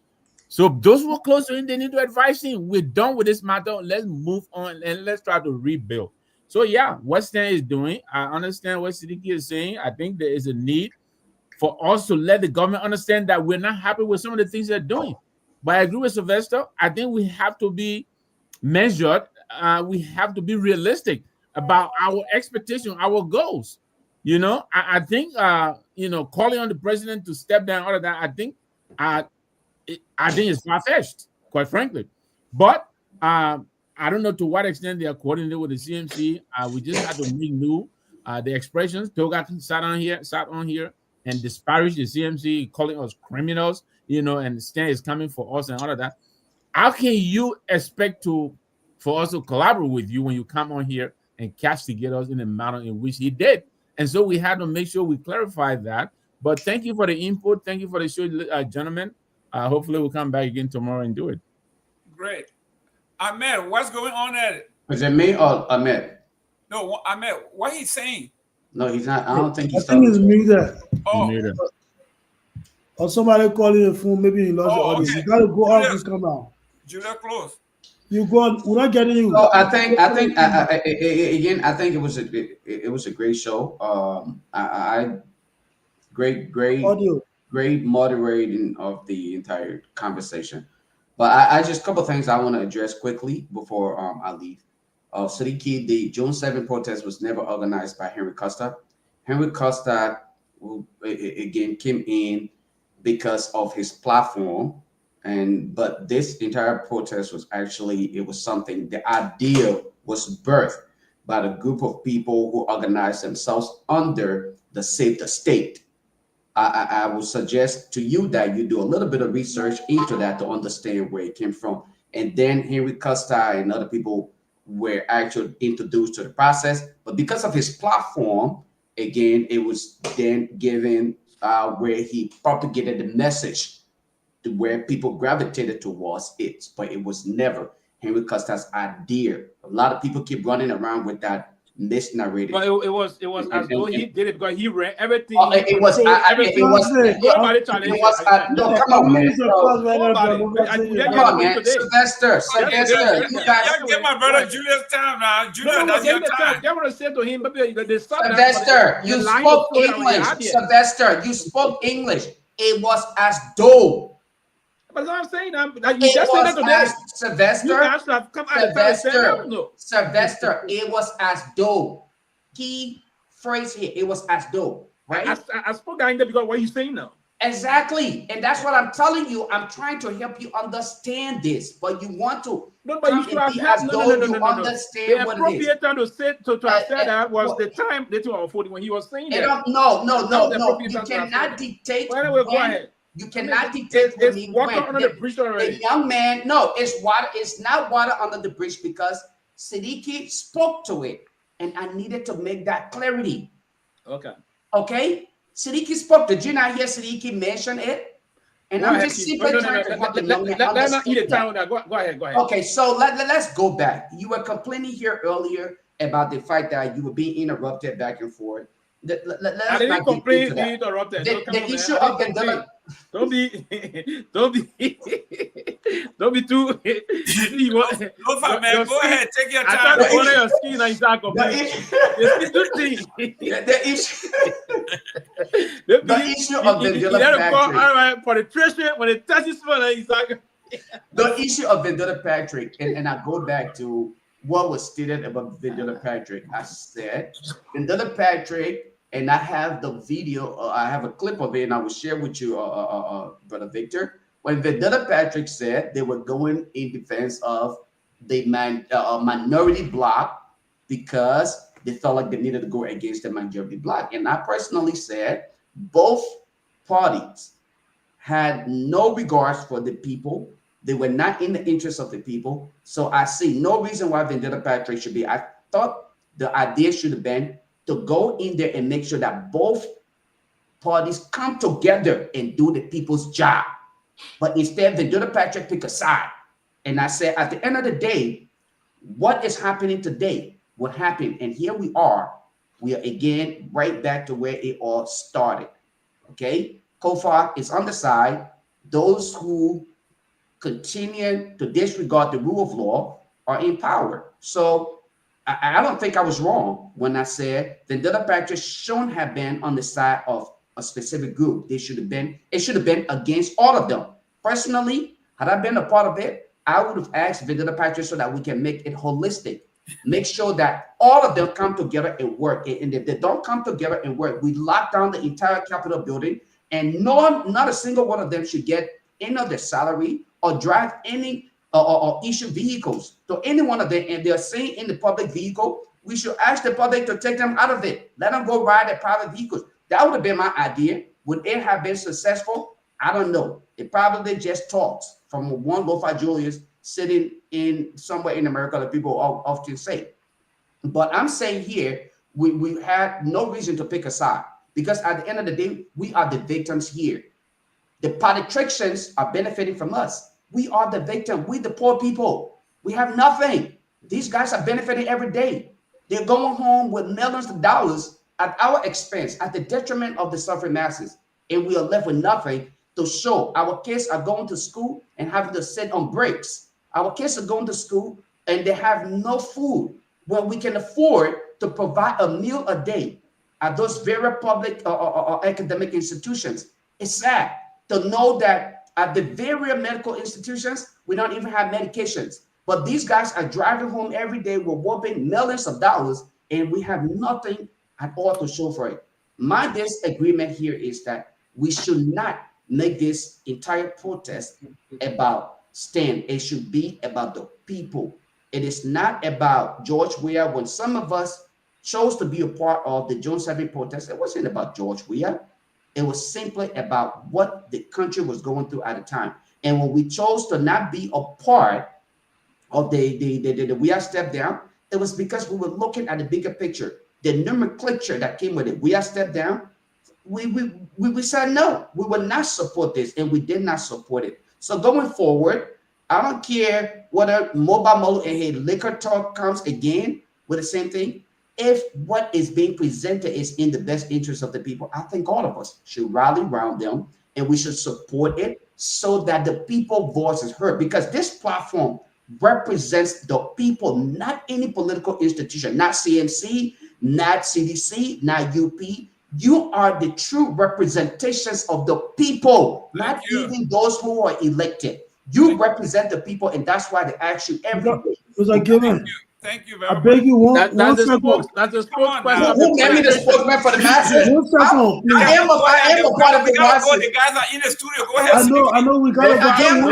So those who are close to him, they need to advise him. We're done with this matter. Let's move on and let's try to rebuild. So yeah, what Stan is doing, I understand what Siddiqui is saying. I think there is a need for us to let the government understand that we're not happy with some of the things they're doing. But I agree with Sylvester. I think we have to be measured. We have to be realistic about our expectation, our goals. I think calling on the president to step down, all of that, I think it's far-fetched, quite frankly. But I don't know to what extent they are coordinated with the CMC. We just have to make new the expressions. Toga sat on here and disparaged the CMC, calling us criminals, and Stan is coming for us and all of that. How can you expect for us to collaborate with you when you come on here and castigate us in the manner in which he did? And so we had to make sure we clarify that. But thank you for the input. Thank you for the show, gentlemen. Hopefully we'll come back again tomorrow and do it. Great. Ahmed, what's going on there? Is it me or Ahmed? No, Ahmed, what he's saying? No, he's not. I don't think he's talking. I think it's muted. Oh. Or somebody calling the phone, maybe he lost the audience. You gotta go out and come out. Julia, close. You go. We're not getting you. No, I think again. I think it was a great show. Great audio, great moderating of the entire conversation. But I just a couple of things I want to address quickly before I leave. Siddiqui, the June 7 protest was never organized by Henry Costa. Henry Costa again came in because of his platform. But this entire protest was something, the idea was birthed by the group of people who organized themselves under the Save the State. I would suggest to you that you do a little bit of research into that to understand where it came from. And then Henry Costa and other people were actually introduced to the process. But because of his platform, again, it was then given where he propagated the message to where people gravitated towards it, but it was never Henry Costa's idea. A lot of people keep running around with that misnarrative. But it was as though he did it because he ran everything. No, come on, man. Come on, man. Sylvester, you guys get my brother Julius time now. Julius, that's your time. I want to say to him, Sylvester, you spoke English. Sylvester, you spoke English. It was as though. But I'm saying you just said that today. Sylvester, it was as though. Key phrase here, it was as though, right? I spoke that because what are you saying now? Exactly, and that's what I'm telling you. I'm trying to help you understand this, but you want to. No, but you should have understand what it is. The appropriate time to say to have said that was the time they were 40 when he was saying that. No. You cannot dictate. Well, anyway, go ahead. You cannot dictate it's water under the bridge already. The young man, no, it's water. It's not water under the bridge because Siddiqui spoke to it, and I needed to make that clarity. Okay. Siddiqui spoke. Did you not hear Siddiqui mention it? And I'm just simply trying to help the young man understand. Go ahead. Okay, so let's go back. You were complaining here earlier about the fact that you were being interrupted back and forth. I didn't complain being interrupted. The issue of the don't be too. Lofa, man, go ahead, take your time. I try to honor your skin and start complaining. The issue of Vendetta Patrick. All right, for the treasure when it touches money, the issue of Vendetta Patrick, and I go back to what was stated about Vendetta Patrick. I said Vendetta Patrick. And I have the video, I have a clip of it, and I will share with you, Brother Victor. When Vendetta Patrick said they were going in defense of the minority bloc because they felt like they needed to go against the majority bloc. And I personally said both parties had no regards for the people. They were not in the interest of the people. So I see no reason why Vendetta Patrick should be. I thought the idea should have been to go in there and make sure that both parties come together and do the people's job. But instead, Vendetta Patrick pick a side. And I said, at the end of the day, what is happening today, what happened, and here we are again right back to where it all started. Okay? Kofa is on the side. Those who continue to disregard the rule of law are in power. So I don't think I was wrong when I said Vendetta Patrick shouldn't have been on the side of a specific group. It should have been against all of them. Personally, had I been a part of it, I would have asked Vendetta Patrick so that we can make it holistic. Make sure that all of them come together and work. And if they don't come together and work, we lock down the entire Capitol building, and not a single one of them should get any of their salary or drive any or issue vehicles to any one of them. And they're saying in the public vehicle, we should ask the public to take them out of it. Let them go ride their private vehicles. That would have been my idea. Would it have been successful? I don't know. It probably just talks from one Lofa Julius sitting in somewhere in America that people often say. But I'm saying here, we had no reason to pick a side, because at the end of the day, we are the victims here. The politicians are benefiting from us. We are the victim. We the poor people. We have nothing. These guys are benefiting every day. They're going home with millions of dollars at our expense, at the detriment of the suffering masses. And we are left with nothing to show. Our kids are going to school and having to sit on breaks. Our kids are going to school and they have no food when we can afford to provide a meal a day at those very public or academic institutions. It's sad to know that at the very medical institutions, we don't even have medications. But these guys are driving home every day with whopping millions of dollars, and we have nothing at all to show for it. My disagreement here is that we should not make this entire protest about Stan. It should be about the people. It is not about George Weah. When some of us chose to be a part of the June 7th protest, it wasn't about George Weah. It was simply about what the country was going through at the time. And when we chose to not be a part of the Weah step down, it was because we were looking at the bigger picture, the nomenclature that came with it. Weah step down. We said no, we will not support this, and we did not support it. So going forward, I don't care whether Mobile Molo and his liquor talk comes again with the same thing. If what is being presented is in the best interest of the people, I think all of us should rally around them and we should support it so that the people's voice is heard. Because this platform represents the people, not any political institution, not CMC, not CDC, not UP. You are the true representations of the people, not even those who are elected. You represent the people, and that's why they ask you every day. Thank you very much. I beg you one That's the spokesperson. Who gave me the spokesman for the masses? I am a part of the masses. The guys are in the studio. Go ahead. I know we got I'm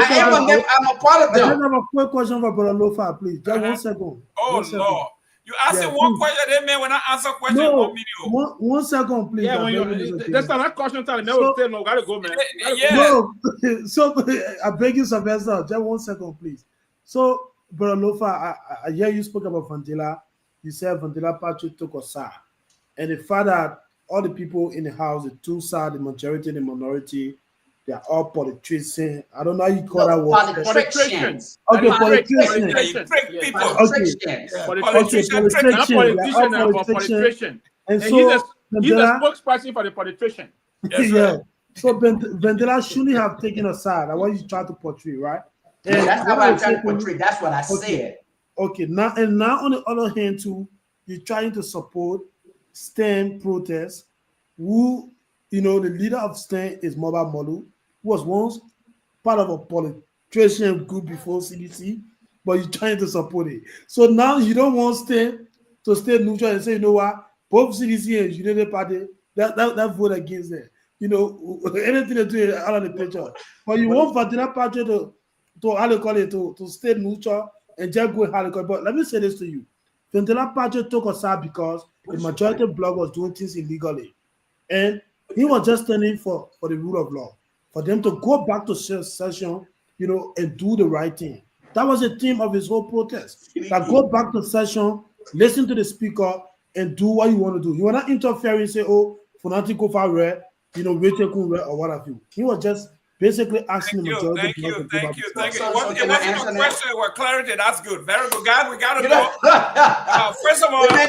a part of them. I just have a quick question for Brother Lofa, please. Just 1 second. Oh, no. You ask one question, they may when I answer question. No, 1 second, please. Yeah, when you that's not question time. Never tell no, gotta go, man. No, so I beg you, Sylvester, just 1 second, please. So, Brother Lofa, I hear you spoke about Vandila. You said Vandila Patrick took a side. And the fact that all the people in the house, the two sides, the majority and the minority, they are all politicians. I don't know how you call that word. Politicians. Okay, politicians. Politician. And so he's a spokesperson for the politician. Yeah. So Vandila shouldn't have taken a side. That's what you try to portray, right? And that's how I try to portray. That's what I said. Okay. Now on the other hand, too, you're trying to support STEM protests. Who, the leader of STEM is Mobile Molo, who was once part of a politician group before CDC, but you're trying to support it. So now you don't want STEM to stay neutral and say, you know what, both CDC and United Party that vote against them. Anything to do out of the picture. But you want Fatina Party to stay neutral and just go hardcore. But let me say this to you. Fentela Patrick took us out because the majority of bloc was doing things illegally. And he was just standing for the rule of law, for them to go back to session, and do the right thing. That was the theme of his whole protest. That go back to session, listen to the speaker, and do what you want to do. You want to interfere and say, oh, Funati go far red, or what have you. He was just basically asking the majority Thank you. to go back to session. It wasn't a question, it was clarity. That's good. Very good. Guys, we got to go. First of all, I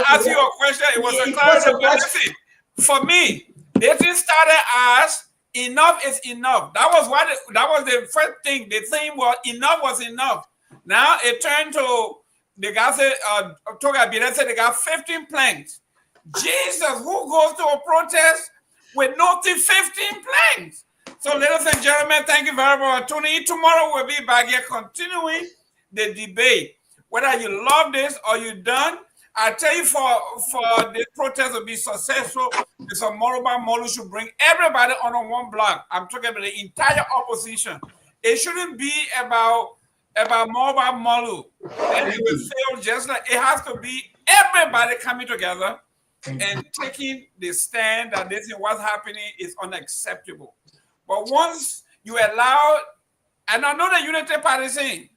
ask you a question. It was a clarity. But listen, for me, this thing started as enough is enough. That was the first thing. The thing was enough was enough. Now it turned to the guy said, Torgbean said they got 15 planks. Jesus, who goes to a protest with no 15 planks? So, ladies and gentlemen, thank you very much for tuning in. Tomorrow we'll be back here continuing the debate. Whether you love this or you don't, I tell you, for this protest to be successful, it's a Moroba Molu should bring everybody on one block. I'm talking about the entire opposition. It shouldn't be about Moroba Molu. And it will fail just like it has to be everybody coming together and taking the stand that this is what's happening is unacceptable. But once you allow, and I know the Unity Party saying,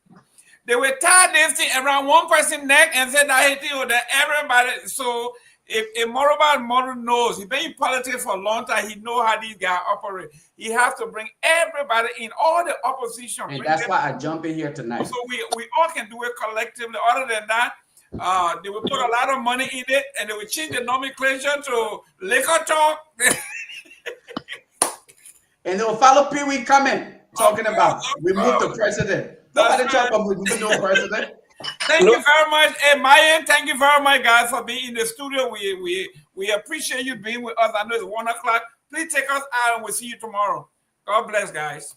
they will tie this thing around one person's neck and say that everybody. So if Moroba Molu knows, he's been in politics for a long time, he knows how these guys operate. He has to bring everybody in, all the opposition. And that's why I jump in here tonight. So we all can do it collectively. Other than that, they will put a lot of money in it, and they will change the nomenclature to liquor talk. And they will follow Pewee coming, talking about remove the president. Nobody talk about remove no president. Thank you very much. Hey, Myean, thank you very much, guys, for being in the studio. We appreciate you being with us. I know it's 1 o'clock. Please take us out, and we'll see you tomorrow. God bless, guys.